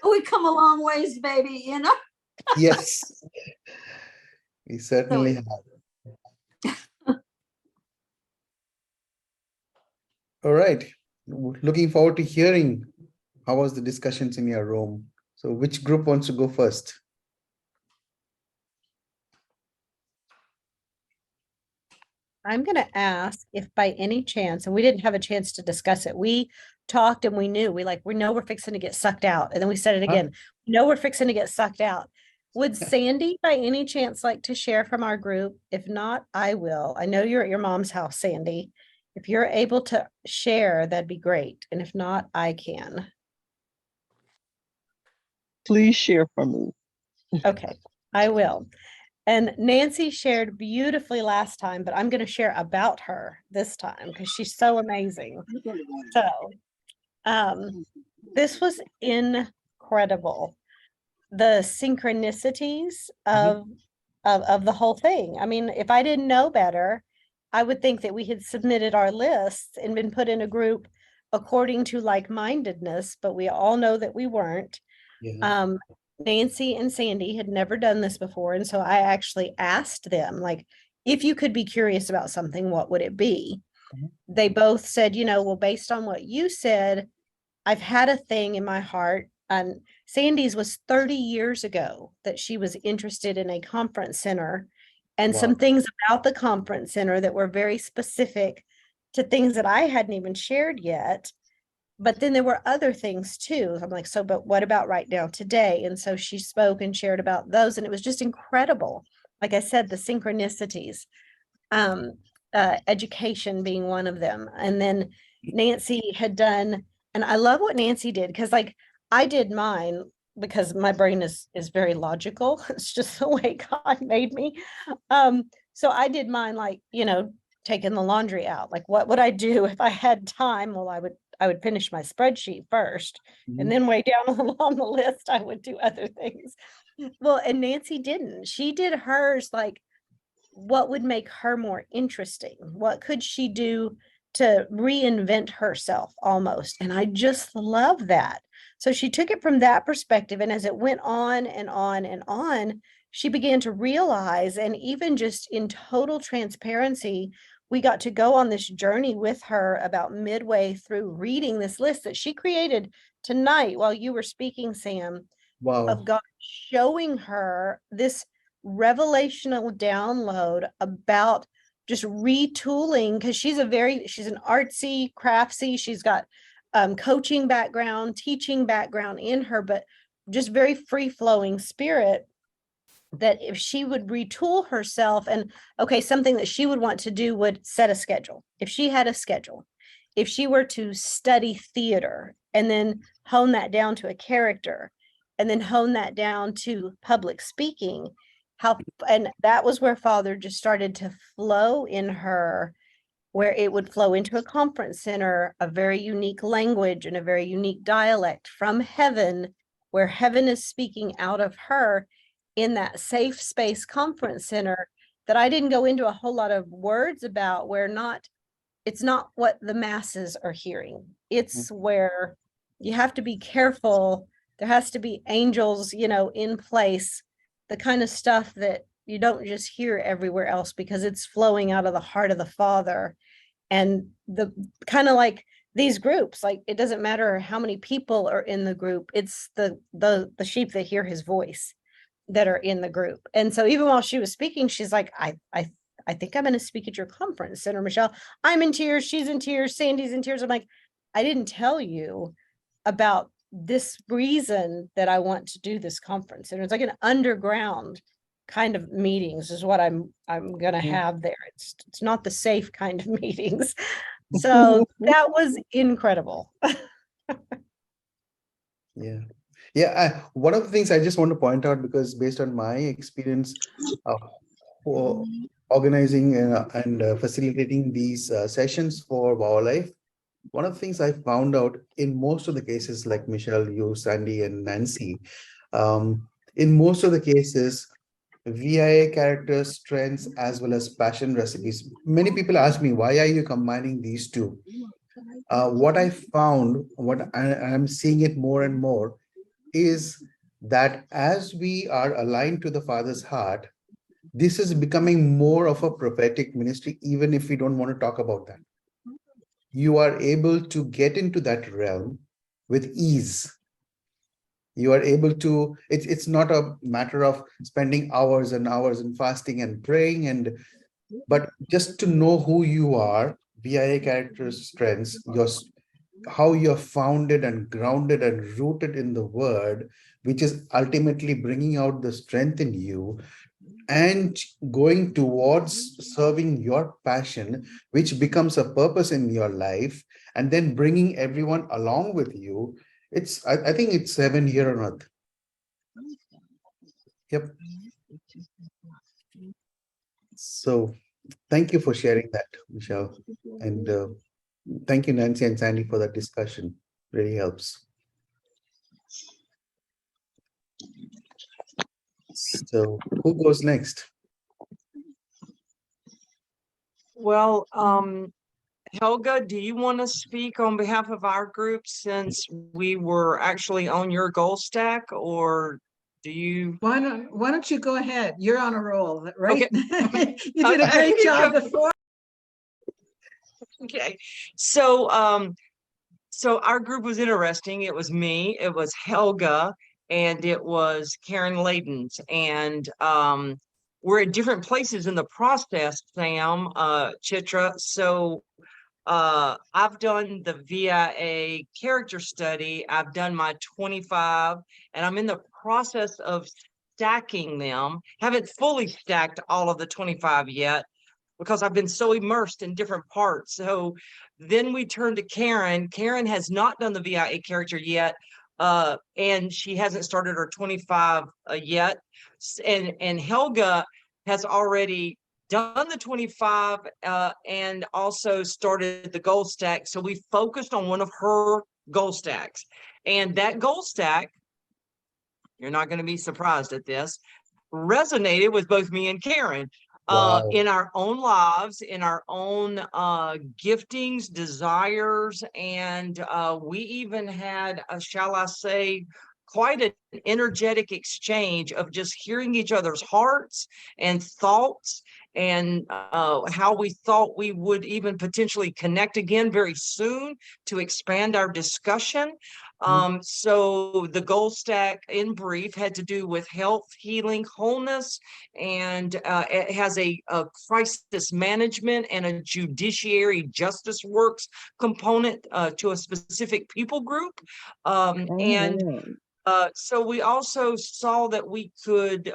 D: we come a long ways, baby,
A: Yes. We certainly have. All right. Looking forward to hearing how was the discussions in your room. So which group wants to go first?
B: I'm going to ask if by any chance, and we didn't have a chance to discuss it, we talked and we know we're fixing to get sucked out. And then we said it again, we know we're fixing to get sucked out. Would Sandy by any chance like to share from our group? If not, I will. I know you're at your mom's house, Sandy. If you're able to share, that'd be great. And if not, I can.
K: Please share for me.
B: Okay, I will. And Nancy shared beautifully last time, but I'm going to share about her this time because she's so amazing. So, this was incredible. The synchronicities of the whole thing. I mean, if I didn't know better, I would think that we had submitted our lists and been put in a group according to like-mindedness, but we all know that we weren't.
A: Yeah.
B: Nancy and Sandy had never done this before, and so I actually asked them, like, if you could be curious about something, what would it be? They both said, well, based on what you said, I've had a thing in my heart. And Sandy's was 30 years ago that she was interested in a conference center, and some
A: Wow.
B: things about the conference center that were very specific to things that I hadn't even shared yet. But then there were other things too. I'm like, so, but what about right now today? And so she spoke and shared about those, and it was just incredible. Like I said, the synchronicities, education being one of them. And then Nancy had done, and I love what Nancy did, because like I did mine because my brain is very logical. It's just the way God made me. So I did mine like, taking the laundry out. Like, what would I do if I had time? Well, I would finish my spreadsheet first, and then way down along the list, I would do other things. Well, and Nancy didn't. She did hers like, what would make her more interesting? What could she do to reinvent herself almost? And I just love that. So she took it from that perspective. And as it went on and on and on, she began to realize, and even just in total transparency, we got to go on this journey with her about midway through reading this list that she created tonight while you were speaking, Sam,
A: Wow.
B: of God showing her this revelational download about just retooling, because she's an artsy, craftsy, she's got coaching background, teaching background in her, but just very free-flowing spirit, that if she would retool herself, and okay, something that she would want to do would set a schedule. If she had a schedule, if she were to study theater and then hone that down to a character, and then hone that down to public speaking, and that was where Father just started to flow in her, where it would flow into a conference center, a very unique language and a very unique dialect from heaven, where heaven is speaking out of her in that safe space conference center that I didn't go into a whole lot of words about, where it's not what the masses are hearing. It's where you have to be careful. There has to be angels, in place, the kind of stuff that you don't just hear everywhere else, because it's flowing out of the heart of the Father. And the kind of like these groups, like it doesn't matter how many people are in the group, it's the sheep that hear his voice that are in the group. And so even while she was speaking, she's like, I think I'm going to speak at your conference center, Michelle. I'm in tears. She's in tears. Sandy's in tears. I'm like, I didn't tell you about this reason that I want to do this conference. And it's like an underground kind of meetings is what I'm going to have there. It's not the safe kind of meetings. So that was incredible.
A: Yeah. Yeah. One of the things I just want to point out, because based on my experience for organizing and facilitating these sessions for Wow Life, one of the things I found out in most of the cases, like Michelle, you, Sandy, and Nancy, in most of the cases, VIA characters, strengths, as well as passion recipes. Many people ask me, why are you combining these two? What I found, what I'm seeing it more and more, is that as we are aligned to the Father's heart, this is becoming more of a prophetic ministry, even if we don't want to talk about that. You are able to get into that realm with ease. You are able to, it's not a matter of spending hours and hours and fasting and praying, but just to know who you are, VIA characters, strengths, how you're founded and grounded and rooted in the word, which is ultimately bringing out the strength in you. and going towards serving your passion, which becomes a purpose in your life, and then bringing everyone along with you. I think it's heaven here on earth. Yep. So thank you for sharing that, Michelle. And thank you, Nancy and Sandy, for that discussion. Really helps. So who goes next?
C: Well, Helga, do you want to speak on behalf of our group since we were actually on your goal stack, or do you?
L: Why don't you go ahead? You're on a roll, right?
C: Okay.
L: You did a
C: Okay.
L: great job before.
C: Okay, so so our group was interesting. It was me, it was Helga, and it was Karen Ladens, and we're at different places in the process, Sam, Chitra. So I've done the VIA character study. I've done my 25, and I'm in the process of stacking them. Haven't fully stacked all of the 25 yet, because I've been so immersed in different parts. So then we turn to Karen. Karen has not done the VIA character yet, and she hasn't started her 25 yet. And Helga has already done the 25 and also started the goal stack. So we focused on one of her goal stacks. And that goal stack, you're not going to be surprised at this, resonated with both me and Karen.
A: Wow.
C: In our own lives, in our own giftings, desires, and we even had, shall I say, quite an energetic exchange of just hearing each other's hearts and thoughts, and how we thought we would even potentially connect again very soon to expand our discussion. So the goal stack in brief had to do with health, healing, wholeness, and it has a crisis management and a judiciary justice works component to a specific people group. And so we also saw that we could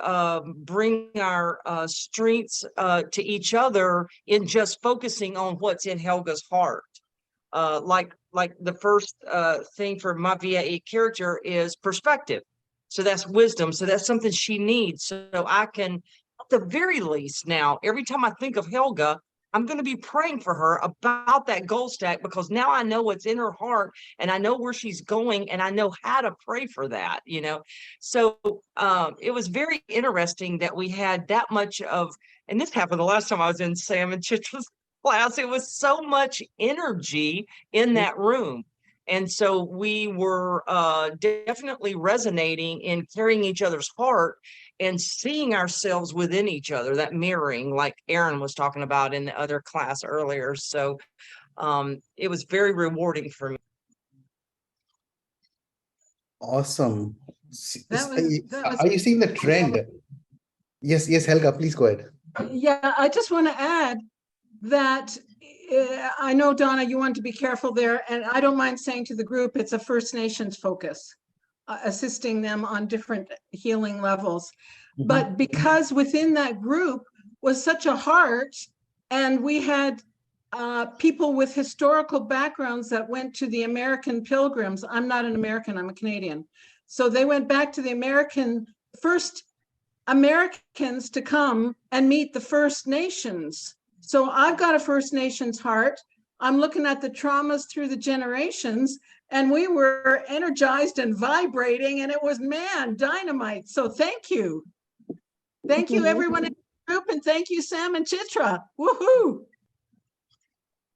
C: bring our strengths to each other in just focusing on what's in Helga's heart. Like the first thing for my VIA character is perspective. So that's wisdom. So that's something she needs. So I can, at the very least now, every time I think of Helga, I'm going to be praying for her about that goal stack, because now I know what's in her heart and I know where she's going and I know how to pray for that, you know. So it was very interesting that we had that much of, and this happened the last time I was in Sam and Chitra's class. It was so much energy in that room. And so we were definitely resonating in carrying each other's heart and seeing ourselves within each other, that mirroring, like Aaron was talking about in the other class earlier. So it was very rewarding for me.
A: Awesome.
L: That
A: Are you seeing the trend? Yes, Helga, please go ahead.
L: Yeah, I just want to add that I know, Donna, you want to be careful there, and I don't mind saying to the group, it's a First Nations focus, assisting them on different healing levels. But because within that group was such a heart, and we had people with historical backgrounds that went to the American Pilgrims. I'm not an American, I'm a Canadian. So they went back to the first Americans to come and meet the First Nations. So I've got a First Nations heart. I'm looking at the traumas through the generations, and we were energized and vibrating, and it was, man, dynamite. So thank you. Thank you, everyone in the group, and thank you, Sam and Chitra. Woohoo!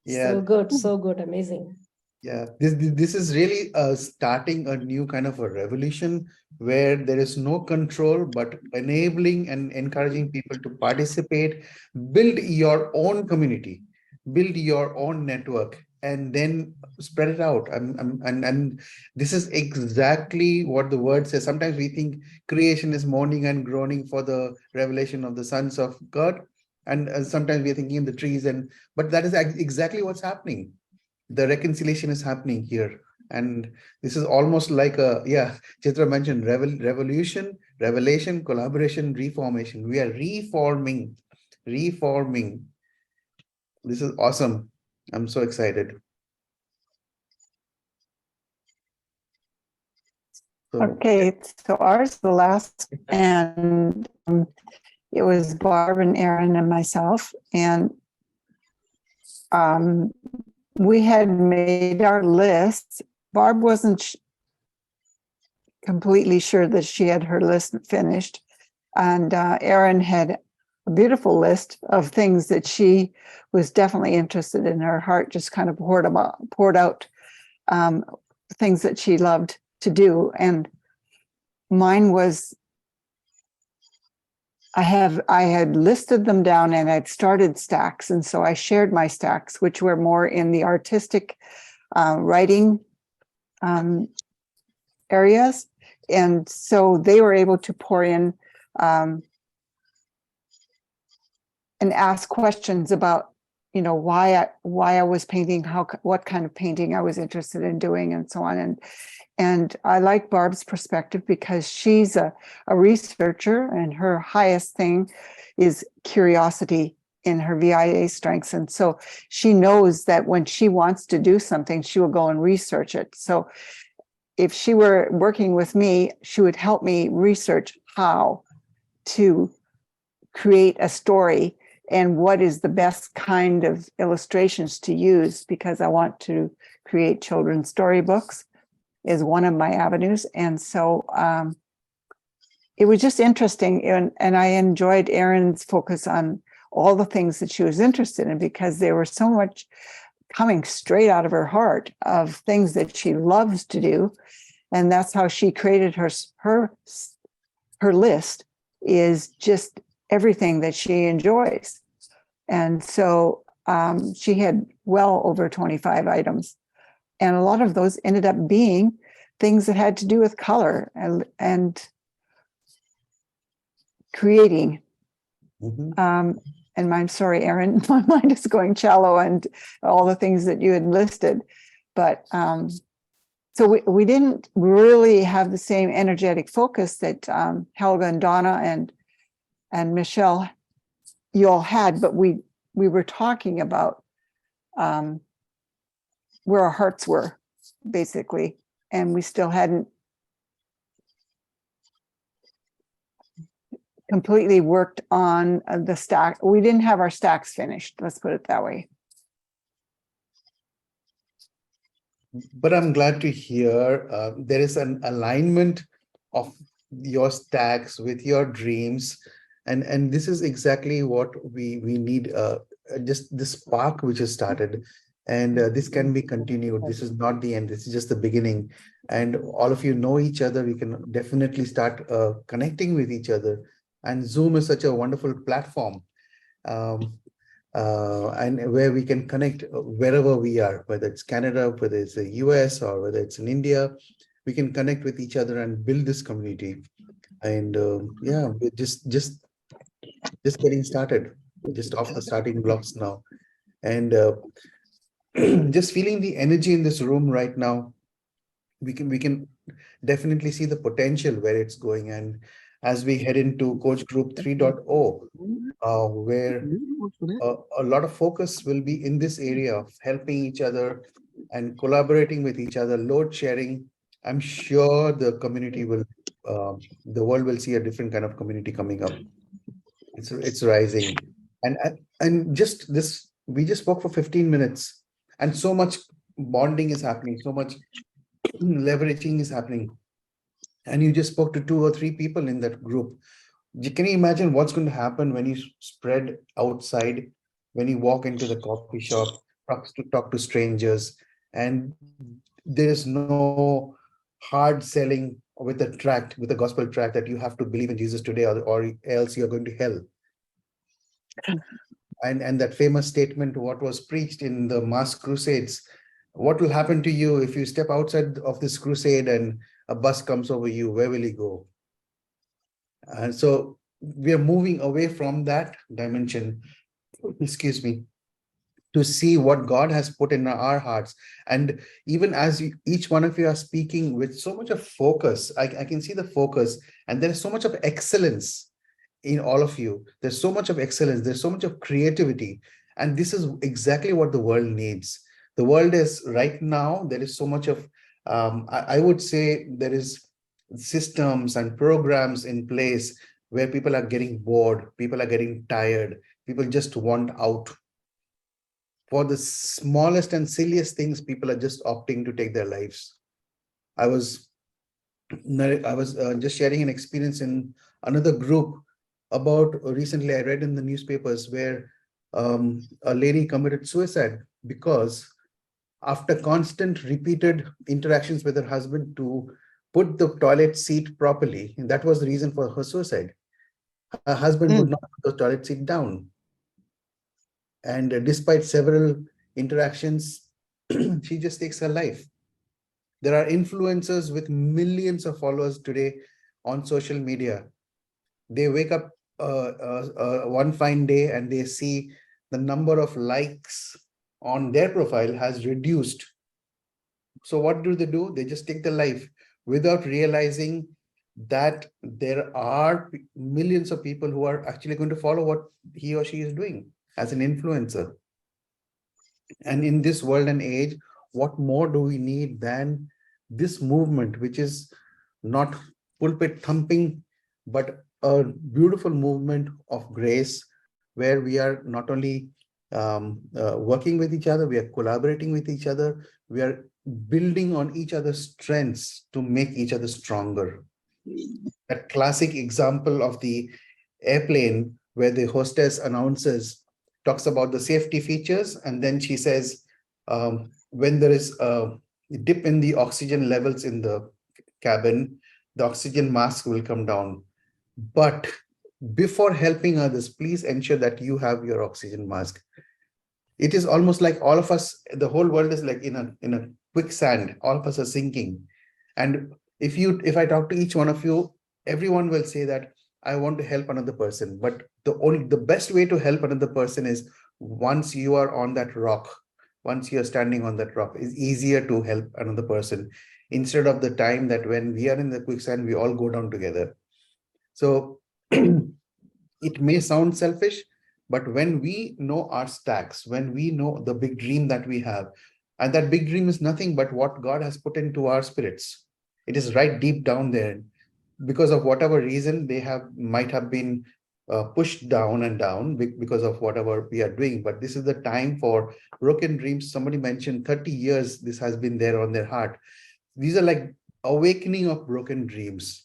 A: Yeah.
G: So good, amazing.
A: Yeah, this is really starting a new kind of a revolution where there is no control, but enabling and encouraging people to participate, build your own community, build your own network, and then spread it out. And this is exactly what the word says. Sometimes we think creation is moaning and groaning for the revelation of the sons of God, and sometimes we are thinking in the trees, but that is exactly what's happening. The reconciliation is happening here. And this is almost like a, yeah, Chitra mentioned revolution, revelation, collaboration, reformation. We are reforming. This is awesome. I'm so excited. So,
M: Okay, so ours the last, and it was Barb and Aaron and myself, and we had made our list. Barb wasn't completely sure that she had her list finished, and Aaron had a beautiful list of things that she was definitely interested in. Her heart just kind of poured out things that she loved to do, and mine was, I had listed them down and I'd started stacks, and so I shared my stacks, which were more in the artistic writing areas, and so they were able to pour in and ask questions about, you know, why I was painting, what kind of painting I was interested in doing, and so on. And I like Barb's perspective because she's a researcher, and her highest thing is curiosity in her VIA strengths. And so she knows that when she wants to do something, she will go and research it. So if she were working with me, she would help me research how to create a story and what is the best kind of illustrations to use, because I want to create children's storybooks is one of my avenues. And so it was just interesting. And I enjoyed Erin's focus on all the things that she was interested in, because there were so much coming straight out of her heart of things that she loves to do. And that's how she created her list, is just everything that she enjoys. And so she had well over 25 items. And a lot of those ended up being things that had to do with color and creating.
A: mhm.
M: And I'm sorry, Erin, my mind is going shallow and all the things that you had listed. But so we didn't really have the same energetic focus that Helga and Donna and Michelle, you all had, but we were talking about where our hearts were, basically, and we still hadn't completely worked on the stack. We didn't have our stacks finished, let's put it that way.
A: But I'm glad to hear there is an alignment of your stacks with your dreams, and this is exactly what we need. Just this spark which has started, and this can be continued. This is not the end. This is just the beginning, and all of you know each other. We can definitely start connecting with each other. And Zoom is such a wonderful platform. And where we can connect wherever we are, whether it's Canada, whether it's the US, or whether it's in India, we can connect with each other and build this community. And yeah, we're just getting started, just off the starting blocks now. And just feeling the energy in this room right now, we can definitely see the potential where it's going. And as we head into Coach Group 3.0, where a lot of focus will be in this area of helping each other and collaborating with each other, load sharing. I'm sure the community will, the world will see a different kind of community coming up. It's rising, and just this, we just spoke for 15 minutes, and so much bonding is happening, so much leveraging is happening, and you just spoke to 2 or 3 people in that group. Can you imagine what's going to happen when you spread outside, when you walk into the coffee shop, talk to strangers, and there's no hard selling with a gospel tract that you have to believe in Jesus today, or else you're going to hell. And that famous statement, what was preached in the mass crusades, what will happen to you if you step outside of this crusade and a bus comes over you, where will you go? And so we are moving away from that dimension, excuse me, to see what God has put in our hearts. And even as each one of you are speaking with so much of focus, I can see the focus, and there is so much of excellence in all of you. There's so much of excellence, there's so much of creativity. And this is exactly what the world needs. The world is right now, there is so much of, I would say there is systems and programs in place where people are getting bored, people are getting tired, people just want out. For the smallest and silliest things, people are just opting to take their lives. I was just sharing an experience in another group about recently I read in the newspapers where a lady committed suicide because after constant repeated interactions with her husband to put the toilet seat properly, and that was the reason for her suicide. Her husband would not put the toilet seat down. And despite several interactions, she just takes her life. There are influencers with millions of followers today on social media. They wake up one fine day and they see the number of likes on their profile has reduced. So what do? They just take their life without realizing that there are millions of people who are actually going to follow what he or she is doing as an influencer. And in this world and age, what more do we need than this movement, which is not pulpit thumping, but a beautiful movement of grace, where we are not only working with each other, we are collaborating with each other, we are building on each other's strengths to make each other stronger. That classic example of the airplane where the hostess announces, talks about the safety features, and then she says, when there is a dip in the oxygen levels in the cabin, the oxygen mask will come down. But before helping others, please ensure that you have your oxygen mask. It is almost like all of us, the whole world is like in a quicksand. All of us are sinking. And if I talk to each one of you, everyone will say that I want to help another person. But the best way to help another person is once you are on that rock, once you're standing on that rock, it's easier to help another person instead of the time that when we are in the quicksand, we all go down together. So it may sound selfish, but when we know our stacks, when we know the big dream that we have, and that big dream is nothing but what God has put into our spirits. It is right deep down there. Because of whatever reason, they might have been pushed down and down because of whatever we are doing. But this is the time for broken dreams. Somebody mentioned 30 years, this has been there on their heart. These are like awakening of broken dreams.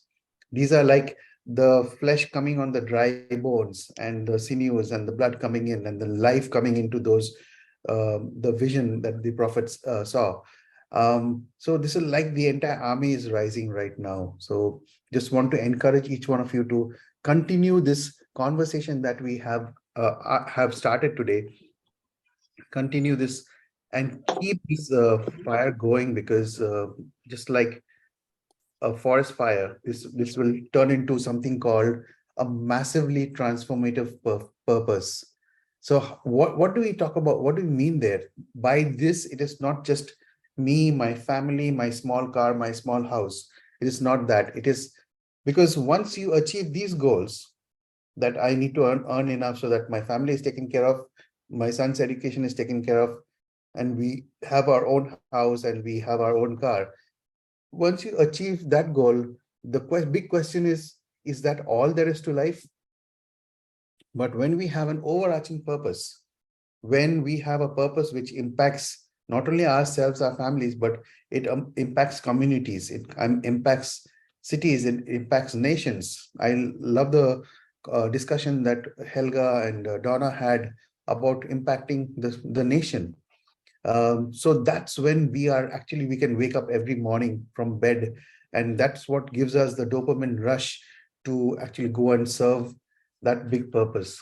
A: These are like the flesh coming on the dry bones and the sinews and the blood coming in and the life coming into those, the vision that the prophets saw. So this is like the entire army is rising right now. So just want to encourage each one of you to continue this conversation that we have started today. Continue this and keep this fire going, because just like a forest fire, this will turn into something called a massively transformative purpose. So what do we talk about? What do we mean there? By this, it is not just me, my family, my small car, my small house. It is not that. It is because once you achieve these goals, that I need to earn enough so that my family is taken care of, my son's education is taken care of, and we have our own house and we have our own car. Once you achieve that goal, the big question is that all there is to life? But when we have an overarching purpose, when we have a purpose which impacts not only ourselves, our families, but it impacts communities, it impacts cities, it impacts nations. I love the discussion that Helga and Donna had about impacting the nation. So that's when we can wake up every morning from bed, and that's what gives us the dopamine rush to actually go and serve that big purpose.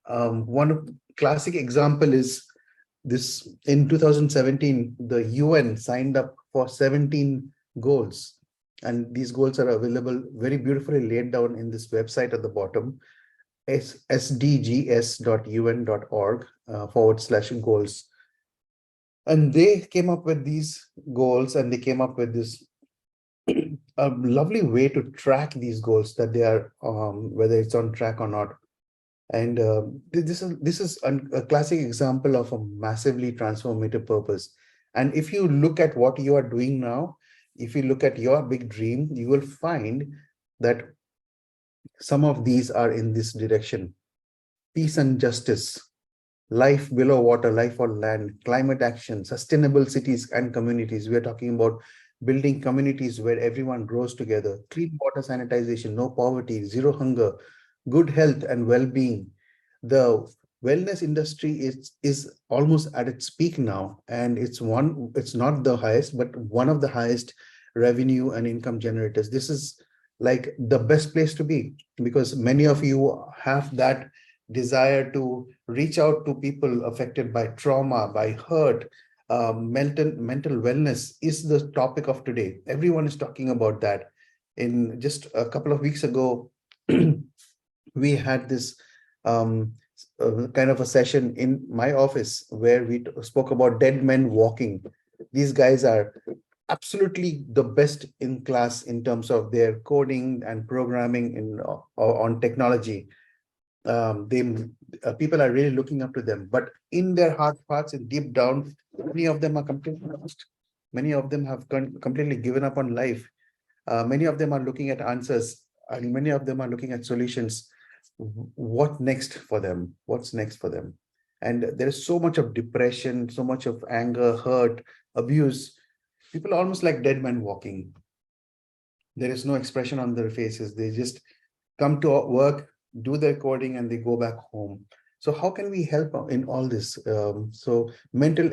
A: One classic example is this: in 2017, the UN signed up for 17 goals, and these goals are available, very beautifully laid down in this website at the bottom. sdgs.un.org /goals. And they came up with these goals, and they came up with this a lovely way to track these goals, that they are whether it's on track or not. And this is a classic example of a massively transformative purpose. And if you look at what you are doing now, if you look at your big dream, you will find that some of these are in this direction: peace and justice, life below water, life on land, climate action, sustainable cities and communities. We are talking about building communities where everyone grows together, clean water sanitization, no poverty, zero hunger, good health and well-being. The wellness industry is almost at its peak now, and it's not the highest, but one of the highest revenue and income generators. This is like the best place to be, because many of you have that desire to reach out to people affected by trauma, by hurt. Mental wellness is the topic of today. Everyone is talking about that. In just a couple of weeks ago, we had this kind of a session in my office where we spoke about dead men walking. These guys are absolutely the best in class in terms of their coding and programming on technology. People are really looking up to them, but in their hearts and deep down, many of them are completely lost. Many of them have completely given up on life. Many of them are looking at answers, and many of them are looking at solutions. What next for them? What's next for them? And there is so much of depression, so much of anger, hurt, abuse. People are almost like dead men walking. There is no expression on their faces. They just come to work, do their coding, and they go back home. So how can we help in all this? So mental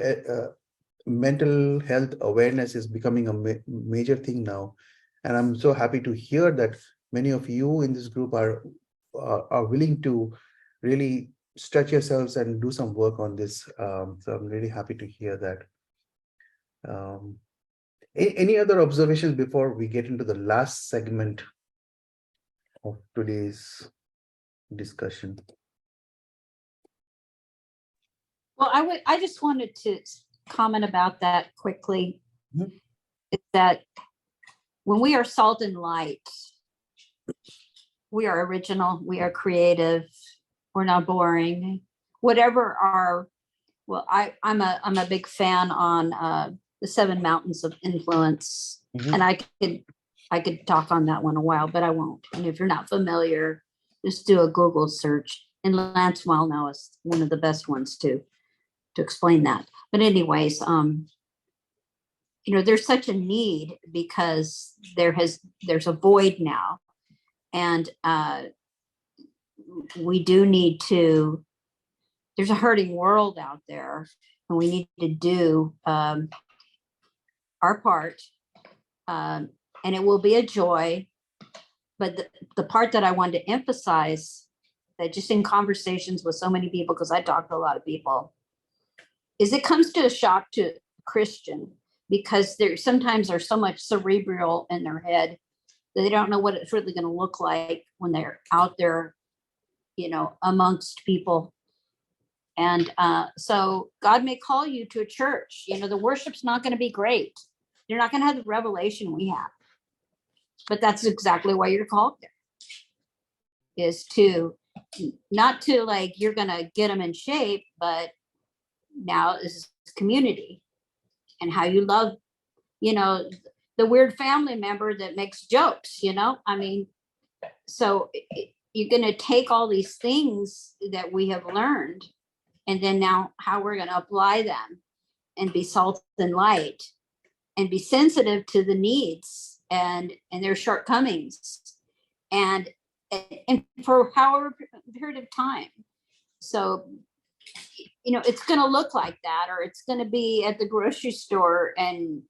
A: health awareness is becoming a major thing now. And I'm so happy to hear that many of you in this group are willing to really stretch yourselves and do some work on this. So I'm really happy to hear that. Any other observations before we get into the last segment of today's discussion?
D: Well, I just wanted to comment about that quickly.
A: Mhm.
D: Is that when we are salt and light, we are original, we are creative, we're not boring. Whatever our, well, I'm a big fan on the 7 mountains of influence,
A: Mhm.
D: and I could talk on that one a while, but I won't. And if you're not familiar, just do a Google search. And Lance Wallnau is one of the best ones to explain that. But anyways, there's such a need because there's a void now, and we do need to. There's a hurting world out there, and we need to do our part, and it will be a joy. But the part that I wanted to emphasize, that just in conversations with so many people, because I talk to a lot of people, is it comes to a shock to a Christian, because there sometimes are so much cerebral in their head that they don't know what it's really going to look like when they're out there, amongst people. And so God may call you to a church. The worship's not going to be great. You're not going to have the revelation we have. But that's exactly why you're called there. Is to not to like you're going to get them in shape, but now is community and how you love, the weird family member that makes jokes, so you're going to take all these things that we have learned, and then now how we're going to apply them and be salt and light and be sensitive to the needs and their shortcomings and for however period of time. So, it's going to look like that, or it's going to be at the grocery store and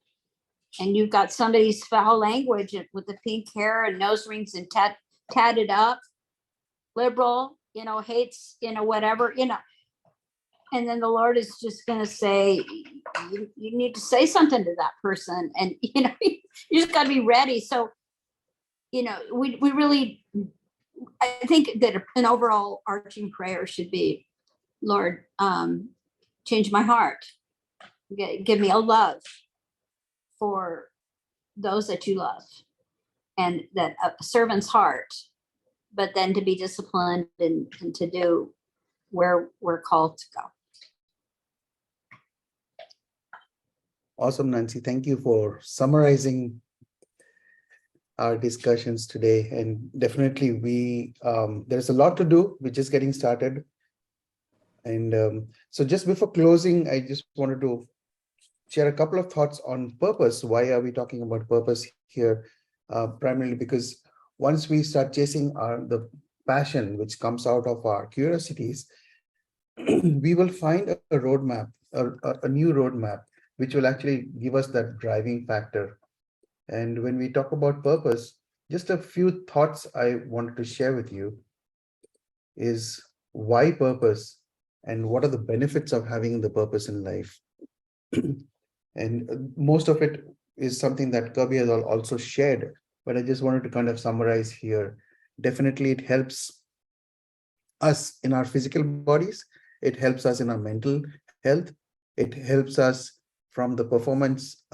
D: you've got somebody's foul language with the pink hair and nose rings and tatted up, liberal, hates, whatever, and then the Lord is just going to say, you need to say something to that person. And, you just got to be ready. So, we really, I think that an overall arching prayer should be, Lord, change my heart. Give me a love for those that you love, and that a servant's heart, but then to be disciplined and to do where we're called to go.
A: Awesome, Nancy. Thank you for summarizing our discussions today. And definitely there's a lot to do. We're just getting started. And so just before closing, I just wanted to share a couple of thoughts on purpose. Why are we talking about purpose here? Primarily because once we start chasing the passion which comes out of our curiosities, we will find a roadmap, a new roadmap, which will actually give us that driving factor. And when we talk about purpose, just a few thoughts I wanted to share with you is why purpose and what are the benefits of having the purpose in life. And most of it is something that Kirby has also shared, but I just wanted to kind of summarize here. Definitely, it helps us in our physical bodies. It helps us in our mental health. It helps us from the performance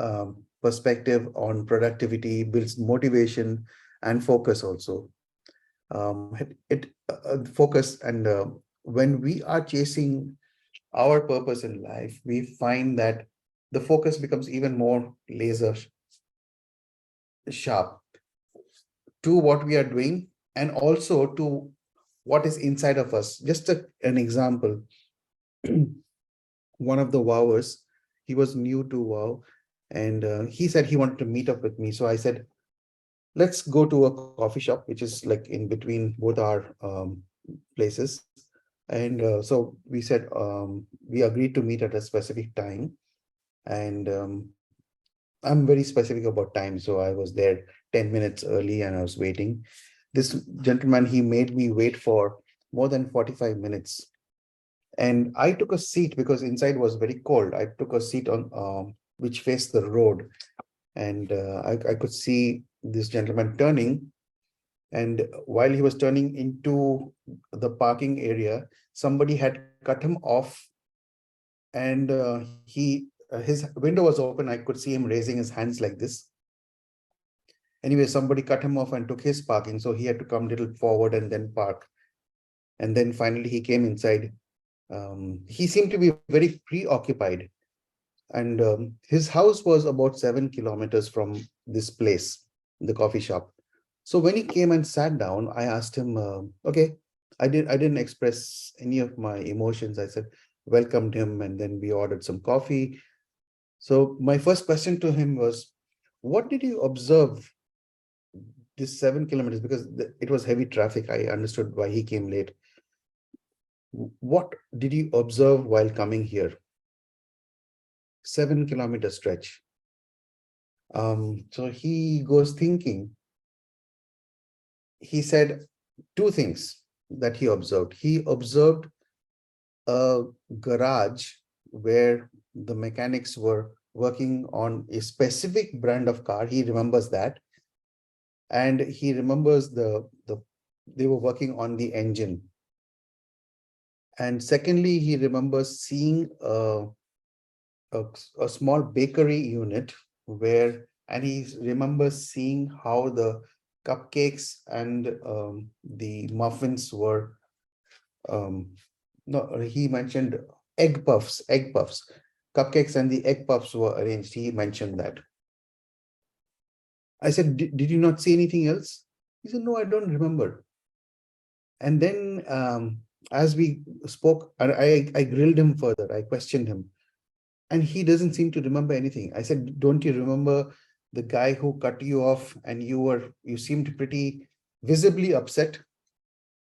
A: perspective on productivity, builds motivation and focus also. Focus, and when we are chasing our purpose in life, we find that the focus becomes even more laser sharp to what we are doing and also to what is inside of us. Just an example, one of the wowers, he was new to WoW, and he said he wanted to meet up with me. So I said, let's go to a coffee shop, which is like in between both our places. And so we said, we agreed to meet at a specific time. And I'm very specific about time. So I was there 10 minutes early and I was waiting. This gentleman, he made me wait for more than 45 minutes. And I took a seat because inside was very cold. I took a seat on which faced the road. And I could see this gentleman turning. And while he was turning into the parking area, somebody had cut him off. And his window was open. I could see him raising his hands like this. Anyway, somebody cut him off and took his parking. So he had to come a little forward and then park. And then finally he came inside. He seemed to be very preoccupied. And his house was about 7 kilometers from this place, the coffee shop. So when he came and sat down, I asked him, okay, I didn't express any of my emotions. I said, welcomed him, and then we ordered some coffee. So my first question to him was, what did you observe this 7 kilometers? Because it was heavy traffic. I understood why he came late. What did you observe while coming here? 7 kilometer stretch. So he goes thinking. He said two things that he observed. He observed a garage where the mechanics were working on a specific brand of car. He remembers that. And he remembers they were working on the engine. And secondly, he remembers seeing a small bakery unit and he remembers seeing how the cupcakes and the muffins were, no, he mentioned egg puffs, cupcakes and the egg puffs were arranged. He mentioned that. I said, did you not see anything else? He said, no, I don't remember. And then as we spoke, I grilled him further. I questioned him. And he doesn't seem to remember anything. I said, don't you remember the guy who cut you off and you seemed pretty visibly upset?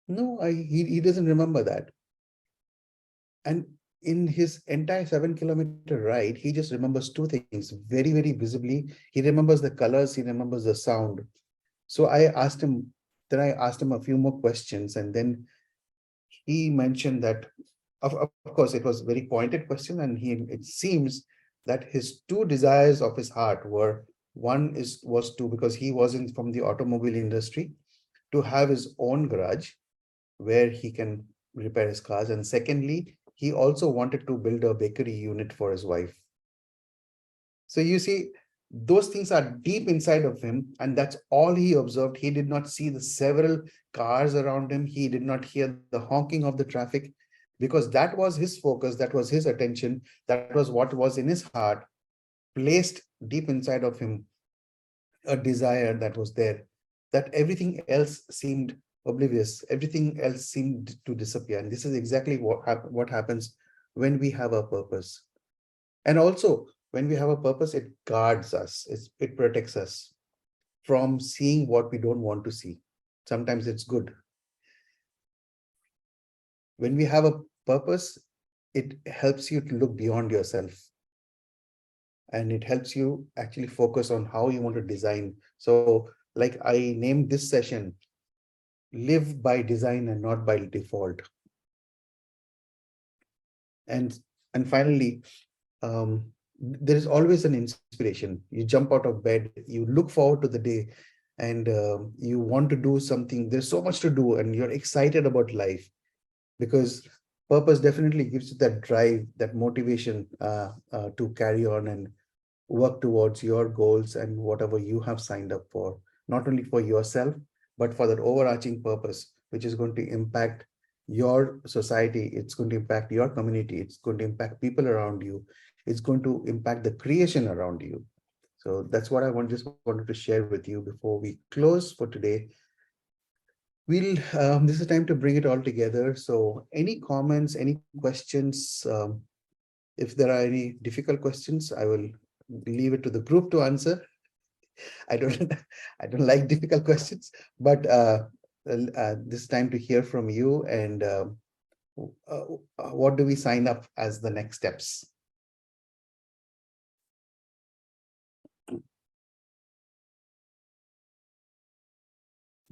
A: No, he doesn't remember that. And in his entire 7 kilometer ride, he just remembers two things very, very visibly. He remembers the colors, he remembers the sound. So I asked him a few more questions, and then he mentioned that, of course, it was a very pointed question, and it seems that his two desires of his heart were, one was to, because he wasn't from the automobile industry, to have his own garage where he can repair his cars. And secondly, he also wanted to build a bakery unit for his wife. So you see, those things are deep inside of him, and that's all he observed. He did not see the several cars around him. He did not hear the honking of the traffic, because that was his focus, that was his attention, that was what was in his heart, placed deep inside of him, a desire that was there, that everything else seemed oblivious, everything else seemed to disappear. And this is exactly what happens when we have a purpose. And also, when we have a purpose, it guards us, it protects us from seeing what we don't want to see. Sometimes it's good. When we have a purpose, it helps you to look beyond yourself. And it helps you actually focus on how you want to design. So like I named this session, live by design and not by default. And finally, there is always an inspiration. You jump out of bed, you look forward to the day, and you want to do something. There's so much to do, and you're excited about life, because purpose definitely gives you that drive, that motivation to carry on and work towards your goals and whatever you have signed up for, not only for yourself, but for that overarching purpose, which is going to impact your society, it's going to impact your community, it's going to impact people around you, it's going to impact the creation around you. So that's what I just wanted to share with you before we close for today. We'll this is time to bring it all together. So any comments, any questions? If there are any difficult questions, I will leave it to the group to answer. I don't like difficult questions, but this time to hear from you. And what do we sign up as the next steps?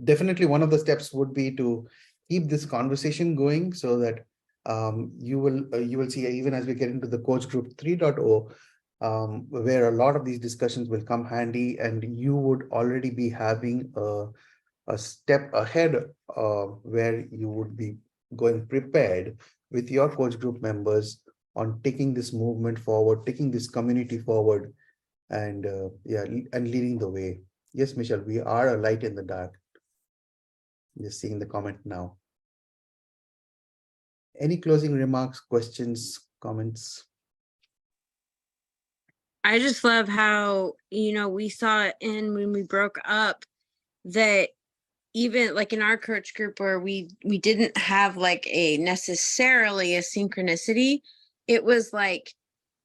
A: Definitely one of the steps would be to keep this conversation going, so that you will see, even as we get into the coach group 3.0, where a lot of these discussions will come handy, and you would already be having a step ahead where you would be going prepared with your coach group members on taking this movement forward, taking this community forward, and and leading the way. Yes, Michelle, we are a light in the dark. Just seeing the comment now. Any closing remarks, questions, comments?
I: I just love how, we saw it in when we broke up, that even like in our coach group where we didn't have like necessarily a synchronicity, it was like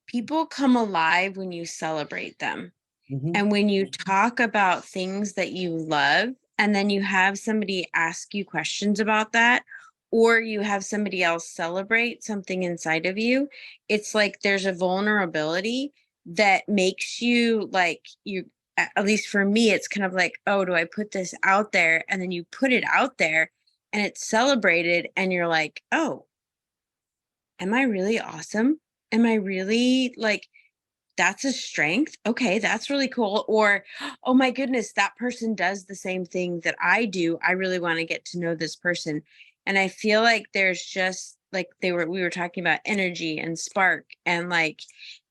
I: people come alive when you celebrate them. And when you talk about things that you love, and then you have somebody ask you questions about that, or you have somebody else celebrate something inside of you, it's like there's a vulnerability that makes you like, at least for me, it's kind of like, oh, do I put this out there? And then you put it out there and it's celebrated, and you're like, oh, am I really awesome? Am I really like, that's a strength? Okay, that's really cool. Or, oh my goodness, that person does the same thing that I do. I really want to get to know this person. And I feel like there's just like we were talking about energy and spark, and like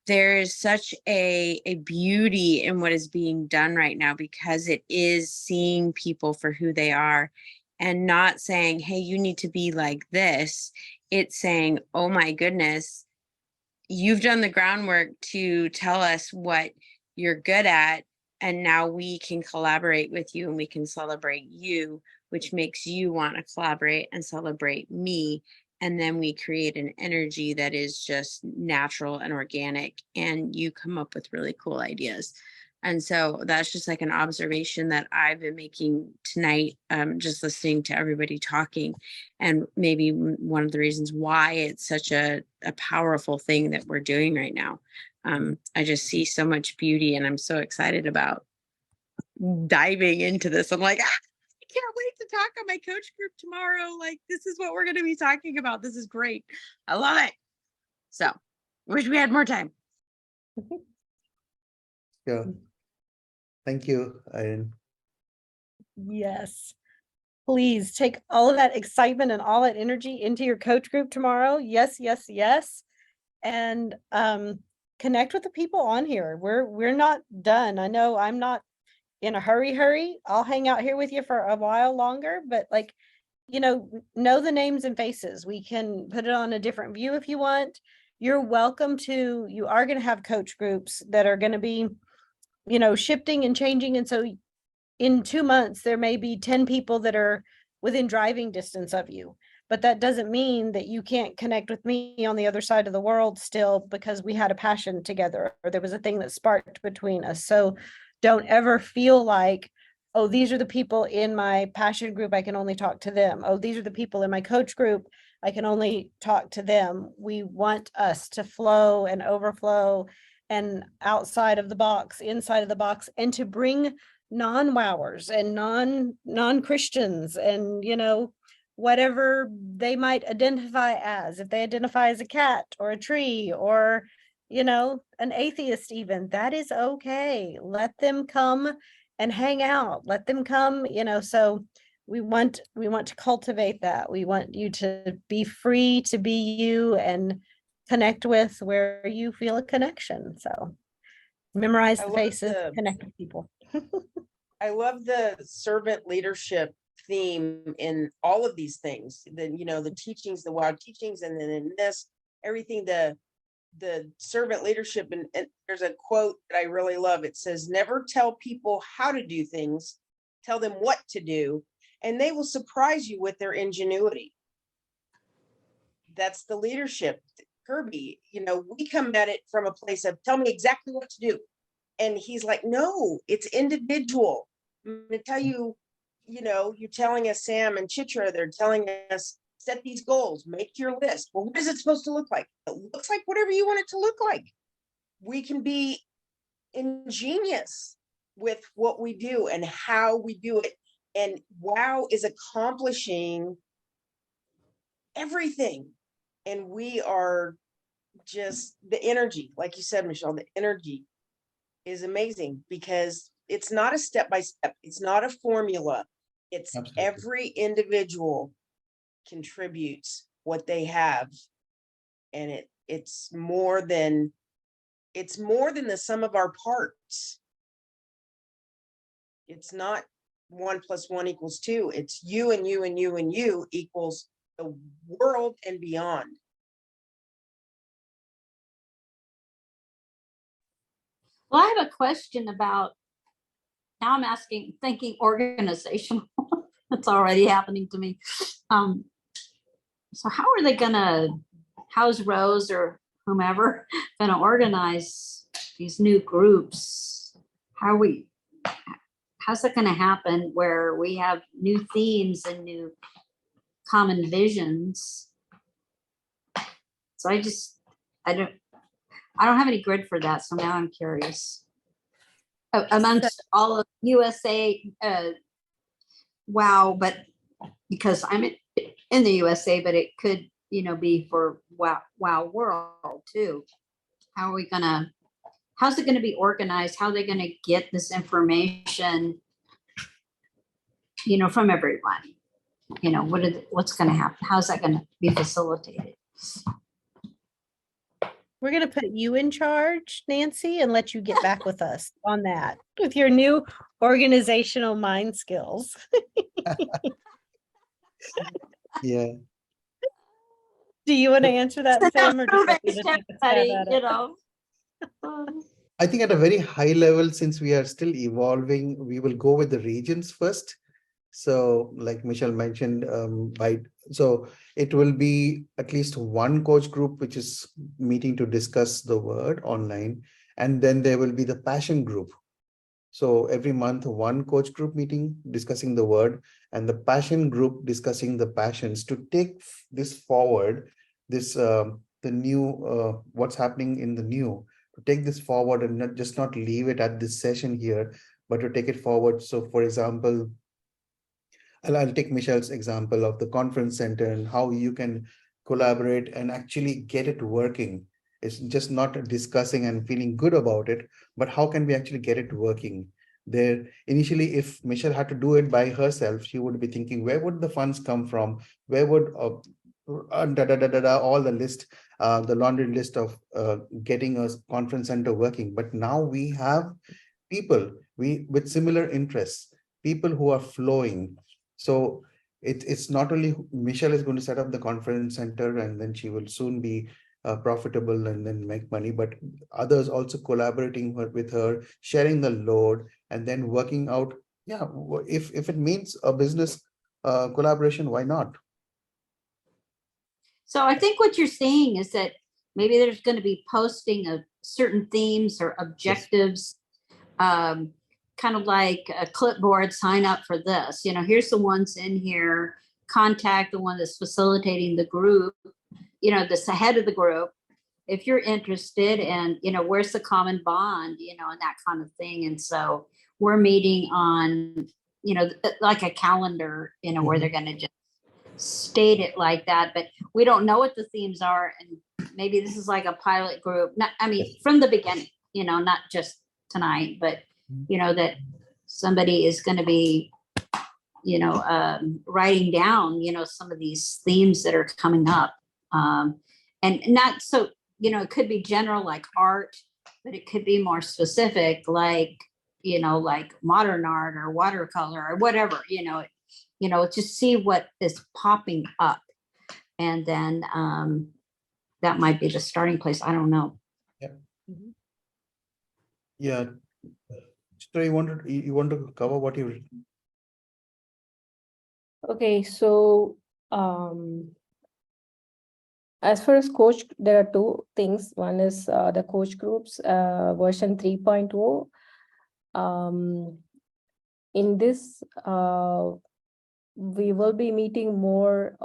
I: there is such a beauty in what is being done right now, because it is seeing people for who they are and not saying, hey, you need to be like this. It's saying, oh my goodness, you've done the groundwork to tell us what you're good at, and now we can collaborate with you and we can celebrate you, which makes you want to collaborate and celebrate me. And then we create an energy that is just natural and organic, and you come up with really cool ideas. And so that's just like an observation that I've been making tonight, just listening to everybody talking, and maybe one of the reasons why it's such a powerful thing that we're doing right now. I just see so much beauty, and I'm so excited about diving into this. I'm like, I can't wait to talk on my coach group tomorrow. Like, this is what we're going to be talking about. This is great. I love it. So wish we had more time.
A: Yeah. Thank you, Irene.
B: Yes. please take all of that excitement and all that energy into your coach group tomorrow. Yes, yes, yes. And connect with the people on here. We're not done. I know I'm not in a hurry. I'll hang out here with you for a while longer, but like, know the names and faces. We can put it on a different view if you want. You're welcome to, you are going to have coach groups that are going to be, shifting and changing. And so in 2 months, there may be 10 people that are within driving distance of you. But that doesn't mean that you can't connect with me on the other side of the world still, because we had a passion together, or there was a thing that sparked between us. So don't ever feel like, oh, these are the people in my passion group, I can only talk to them. Oh, these are the people in my coach group, I can only talk to them. We want us to flow and overflow and outside of the box, inside of the box, and to bring non-wowers and non-Christians and, whatever they might identify as. If they identify as a cat or a tree or, an atheist even, that is okay. Let them come and hang out. Let them come, so we want to cultivate that. We want you to be free to be you and connect with where you feel a connection. So memorize
E: I
B: the
E: love
B: faces,
E: the-
B: connect with people.
E: I love the servant leadership theme in all of these things. The teachings, the wild teachings, and then in this, everything, the servant leadership. And there's a quote that I really love. It says, "Never tell people how to do things, tell them what to do, and they will surprise you with their ingenuity." That's the leadership. Kirby, we come at it from a place of, tell me exactly what to do. And he's like, no, it's individual. I'm going to tell you, you're telling us, Sam and Chitra, they're telling us, set these goals, make your list. Well, what is it supposed to look like? It looks like whatever you want it to look like. We can be ingenious with what we do and how we do it. And WOW is accomplishing everything. And we are just, the energy, like you said, Michelle, the energy is amazing, because it's not a step by step. It's not a formula. It's
A: Absolutely.
E: every individual contributes what they have. And it's more than the sum of our parts. It's not 1 + 1 = 2. It's you and you and you and you equals the world and beyond.
D: Well, I have a question about, now I'm thinking organizational. It's already happening to me. So how are they how's Rose or whomever gonna organize these new groups? How's that gonna happen where we have new themes and new common visions? So I don't have any grid for that, so now I'm curious. Amongst all of USA, WOW, but because I'm in the USA, but it could, be for WOW world too. How's it gonna be organized? How are they gonna get this information, from everyone? What's gonna happen? How's that gonna be facilitated?
B: We're going to put you in charge, Nancy, and let you get back with us on that with your new organizational mind skills.
A: Yeah.
B: Do you want to answer that, Sam? Or do you want me to
D: Step
B: take a stab
D: buddy,
B: at it?
A: I think at a very high level, since we are still evolving, we will go with the regions first. So like Michelle mentioned, so it will be at least one coach group, which is meeting to discuss the word online. And then there will be the passion group. So every month, one coach group meeting discussing the word, and the passion group discussing the passions to take this forward, the new, what's happening in the new, to take this forward and not leave it at this session here, but to take it forward. So for example, I'll take Michelle's example of the conference center and how you can collaborate and actually get it working. It's just not discussing and feeling good about it, but how can we actually get it working? There, initially, if Michelle had to do it by herself, she would be thinking, where would the funds come from? Where would all the list, the laundry list of getting a conference center working? But now we have people with similar interests, people who are flowing. So it's not only Michelle is going to set up the conference center and then she will soon be profitable and then make money, but others also collaborating with her, sharing the load, and then working out. Yeah, if it means a business collaboration, why not?
D: So I think what you're saying is that maybe there's going to be posting of certain themes or objectives, kind of like a clipboard, sign up for this. Here's the ones in here, contact the one that's facilitating the group, this head of the group, if you're interested, and, where's the common bond, and that kind of thing. And so we're meeting on, like a calendar, where they're going to just state it like that, but we don't know what the themes are. And maybe this is like a pilot group, from the beginning, not just tonight, but, that somebody is going to be, writing down, some of these themes that are coming up. And not so, it could be general like art, but it could be more specific, like, like modern art or watercolor or whatever, just see what is popping up. And then that might be the starting place. I don't know.
A: Yeah. Chitra, you want to cover what you written?
G: Okay, so as far as coach, there are two things. One is the coach groups version 3.0. In this, we will be meeting more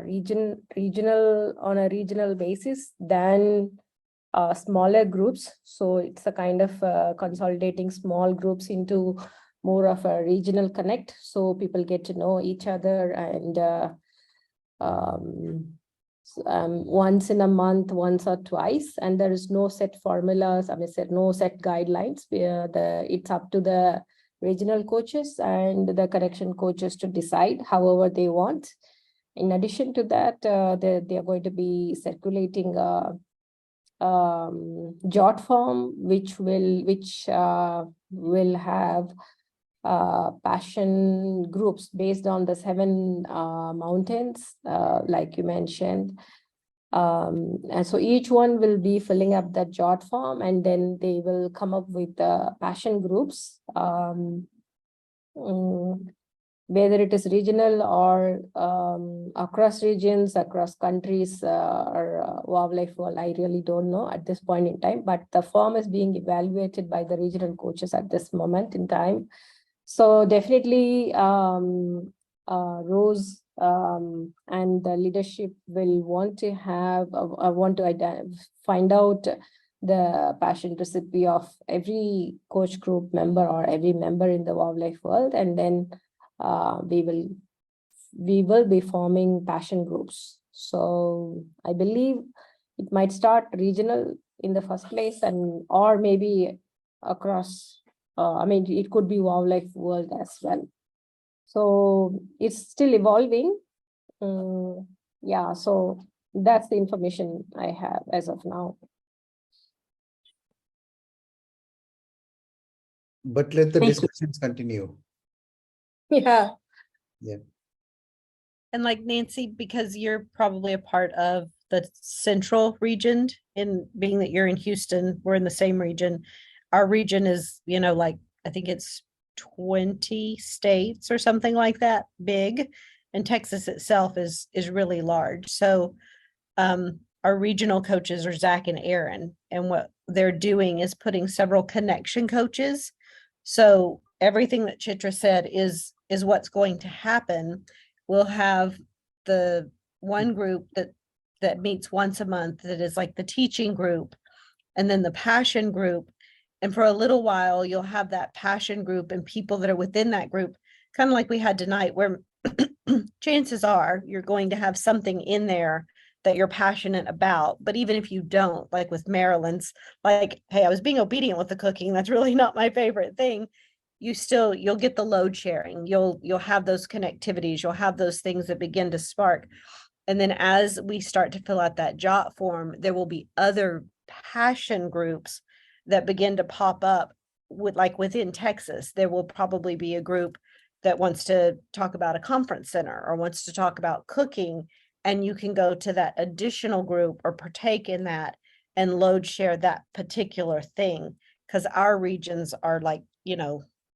G: regional on a regional basis than smaller groups. So it's a kind of consolidating small groups into more of a regional connect. So people get to know each other, and once in a month, once or twice, and there is no set formulas. No set guidelines. It's up to the regional coaches and the connection coaches to decide however they want. In addition to that, they are going to be circulating a jot form, which will have passion groups based on the 7 mountains, like you mentioned. And so each one will be filling up that jot form, and then they will come up with the passion groups, whether it is regional or across regions, across countries, or wildlife world. I really don't know at this point in time, but the form is being evaluated by the regional coaches at this moment in time. So definitely Rose and the leadership will want to find out the passion recipe of every coach group member or every member in the wildlife world, and then we will be forming passion groups. So I believe it might start regional in the first place, or maybe across. It could be wildlife world as well. So it's still evolving. Yeah, so that's the information I have as of now.
A: But let the discussions continue.
G: Yeah.
A: Yeah.
B: And like Nancy, because you're probably a part of the central region, in being that you're in Houston, we're in the same region. Our region is, I think it's 20 states or something like that big. And Texas itself is really large. So our regional coaches are Zach and Aaron, and what they're doing is putting several connection coaches. So everything that Chitra said is what's going to happen. We'll have the one group that meets once a month, that is like the teaching group, and then the passion group. And for a little while, you'll have that passion group and people that are within that group, kind of like we had tonight, where chances are you're going to have something in there that you're passionate about. But even if you don't, like with Marilyn's, like, hey, I was being obedient with the cooking, that's really not my favorite thing. you'll get the load sharing. You'll have those connectivities. You'll have those things that begin to spark. And then as we start to fill out that JOT form, there will be other passion groups that begin to pop up within Texas. There will probably be a group that wants to talk about a conference center or wants to talk about cooking. And you can go to that additional group or partake in that and load share that particular thing. Because our regions are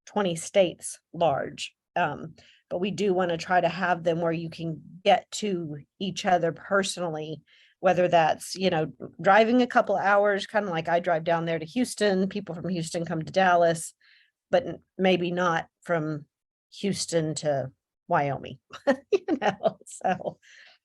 B: 20 states large. But we do want to try to have them where you can get to each other personally, whether that's, driving a couple hours, kind of like I drive down there to Houston, people from Houston come to Dallas, but maybe not from Houston to Wyoming, so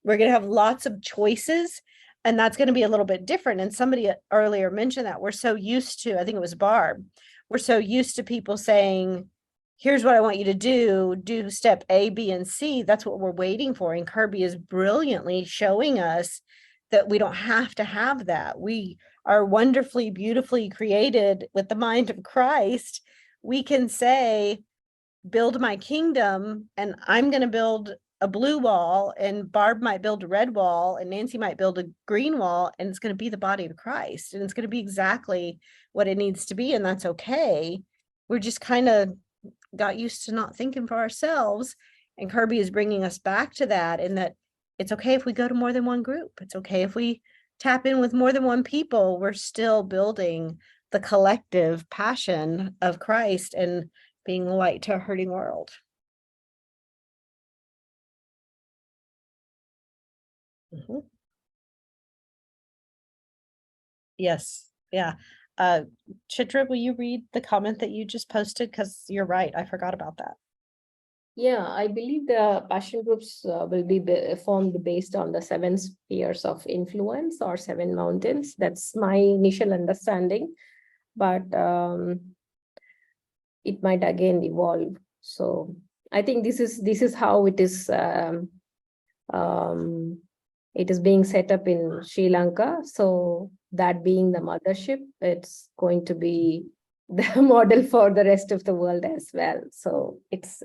B: we're going to have lots of choices, and that's going to be a little bit different. And somebody earlier mentioned that we're so used to, I think it was Barb, we're so used to people saying, here's what I want you to do step A, B, and C. That's what we're waiting for. And Kirby is brilliantly showing us that we don't have to have that. We are wonderfully, beautifully created with the mind of Christ. We can say, build my kingdom, and I'm going to build a blue wall, and Barb might build a red wall, and Nancy might build a green wall, and it's going to be the body of Christ. And it's going to be exactly what it needs to be. And that's okay. We're just kind of got used to not thinking for ourselves. And Kirby is bringing us back to that, and that it's okay if we go to more than one group. It's okay if we tap in with more than one people. We're still building the collective passion of Christ and being light to a hurting world. Yes. Yeah. Chitra, will you read the comment that you just posted? Because you're right. I forgot about that.
G: Yeah, I believe the passion groups will be formed based on the 7 spheres of influence or 7 mountains. That's my initial understanding, but it might again evolve. So I think this is how it is. It is being set up in Sri Lanka. So that being the mothership, it's going to be the model for the rest of the world as well. So it's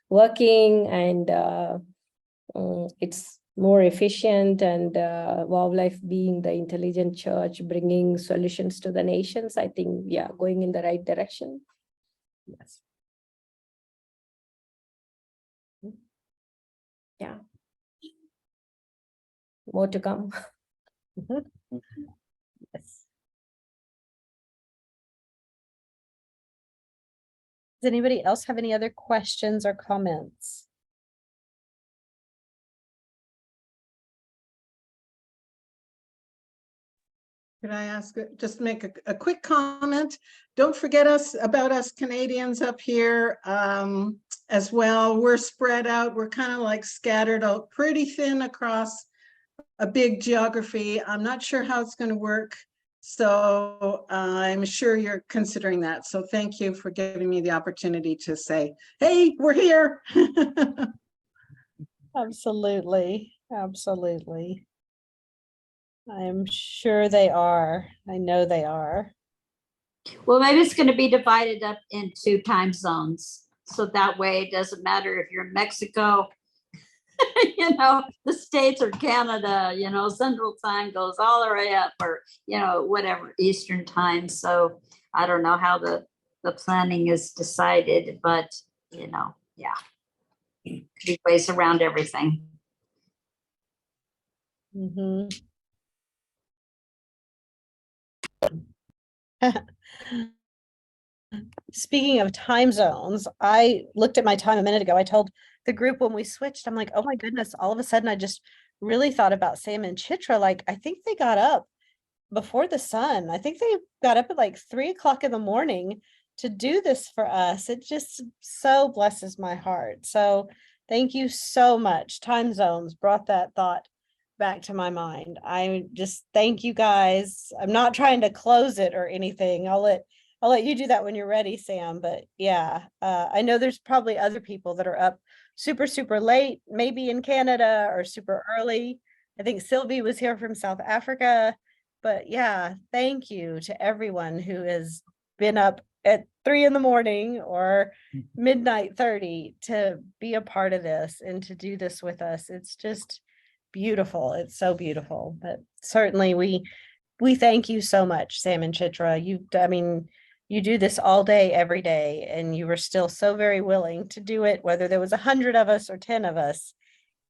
G: working, and it's more efficient, and Wildlife being the intelligent church, bringing solutions to the nations. I think, yeah, going in the right direction.
B: Yes.
G: Yeah. More to come.
B: Yes. Does anybody else have any other questions or comments?
L: Could I ask, just make a quick comment? Don't forget about us Canadians up here as well. We're spread out. We're kind of like scattered out pretty thin across a big geography. I'm not sure how it's going to work. So I'm sure you're considering that. So thank you for giving me the opportunity to say, hey, we're here.
B: Absolutely. Absolutely. I'm sure they are. I know they are.
D: Well, maybe it's going to be divided up into time zones. So that way it doesn't matter if you're in Mexico, the States or Canada, Central Time goes all the way up, or, whatever, Eastern Time. So I don't know how the planning is decided, but, yeah, could be ways around everything.
B: Mm-hmm. Speaking of time zones, I looked at my time a minute ago. I told the group when we switched, I'm like, oh my goodness, all of a sudden I just really thought about Sam and Chitra. Like, I think they got up before the sun. I think they got up at like 3 o'clock in the morning to do this for us. It just so blesses my heart. So thank you so much. Time zones brought that thought back to my mind. I just thank you guys. I'm not trying to close it or anything. I'll let you do that when you're ready, Sam. But yeah, I know there's probably other people that are up super, super late, maybe in Canada, or super early. I think Sylvie was here from South Africa. But yeah, thank you to everyone who has been up at 3 a.m. or midnight 30 to be a part of this and to do this with us. It's just beautiful. It's so beautiful. But certainly we thank you so much, Sam and Chitra. You do this all day, every day, and you were still so very willing to do it, whether there was 100 of us or 10 of us.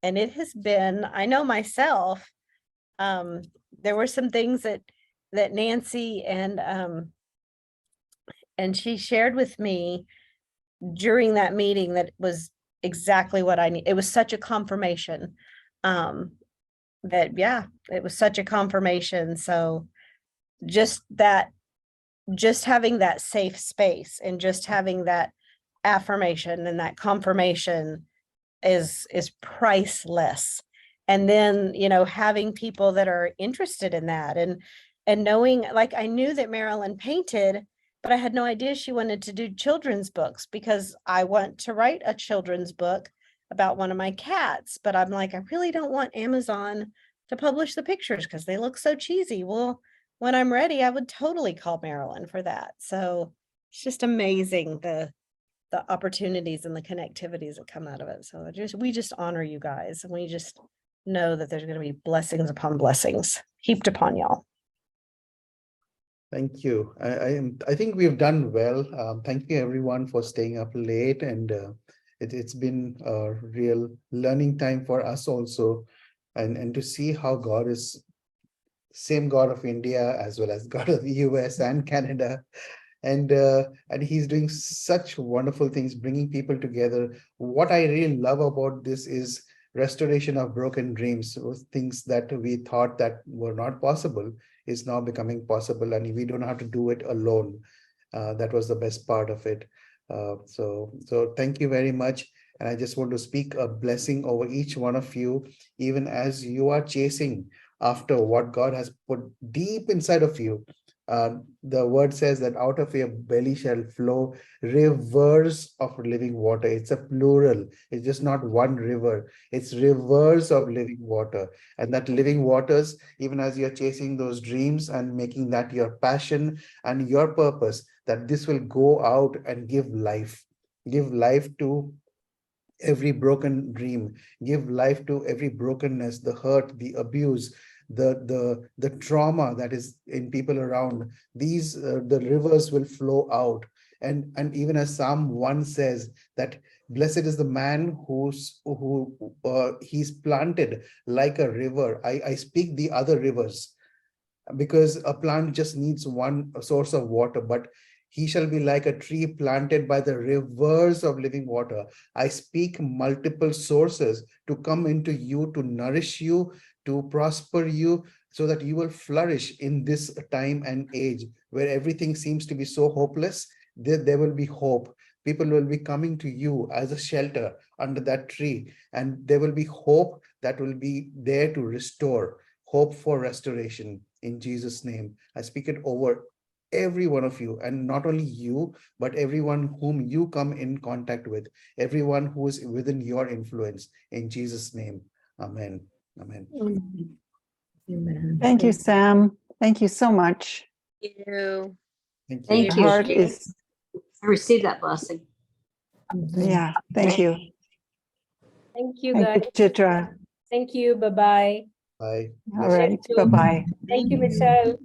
B: And it has been, I know myself, there were some things that Nancy and she shared with me during that meeting that was exactly what I need. It was such a confirmation, that, yeah, it was such a confirmation. So just having that safe space and just having that affirmation and that confirmation is priceless. And then, having people that are interested in that and knowing, like, I knew that Marilyn painted, but I had no idea she wanted to do children's books, because I want to write a children's book about one of my cats. But I'm like, I really don't want Amazon to publish the pictures because they look so cheesy. Well, when I'm ready, I would totally call Marilyn for that. So it's just amazing the opportunities and the connectivities that come out of it. So we just honor you guys, and we just know that there's going to be blessings upon blessings heaped upon y'all.
A: Thank you. I think we've done well. Thank you everyone for staying up late, and it's been a real learning time for us also, and to see how God is same God of India as well as God of the US and Canada. And he's doing such wonderful things, bringing people together. What I really love about this is restoration of broken dreams. Those things that we thought that were not possible is now becoming possible, and we don't have to do it alone. That was the best part of it. So thank you very much. And I just want to speak a blessing over each one of you, even as you are chasing after what God has put deep inside of you. The word says that out of your belly shall flow rivers of living water. It's a plural. It's just not one river. It's rivers of living water. And that living waters, even as you're chasing those dreams and making that your passion and your purpose, that this will go out and give life to every broken dream, give life to every brokenness, the hurt, the abuse, the trauma that is in people around. These the rivers will flow out. And even as Psalm 1 says, that blessed is the man he's planted like a river. I speak the other rivers, because a plant just needs one source of water, but he shall be like a tree planted by the rivers of living water. I speak multiple sources to come into you, to nourish you, to prosper you, so that you will flourish in this time and age where everything seems to be so hopeless. There will be hope. People will be coming to you as a shelter under that tree, and there will be hope that will be there to restore, hope for restoration. In Jesus' name, I speak it over every one of you, and not only you, but everyone whom you come in contact with, everyone who is within your influence. In Jesus' name, amen. Amen.
F: Amen.
M: Thank you, Sam. Thank you so much.
I: Thank you.
A: Thank you.
D: Thank
M: The
D: you.
M: heart is,
D: I received that blessing.
M: yeah, thank you.
G: Thank you,
M: Thank
G: guys.
M: you, Chitra.
G: Thank you. Bye-bye.
A: Bye.
M: All right, bye-bye.
G: Thank you, Michelle.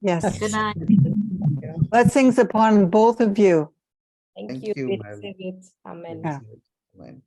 M: Yes,
D: Good night.
M: blessings upon both of you.
G: Thank
A: Thank
G: you.
A: you,
G: We
A: ma'am.
G: receive it. Amen.
M: Yeah.
A: Amen.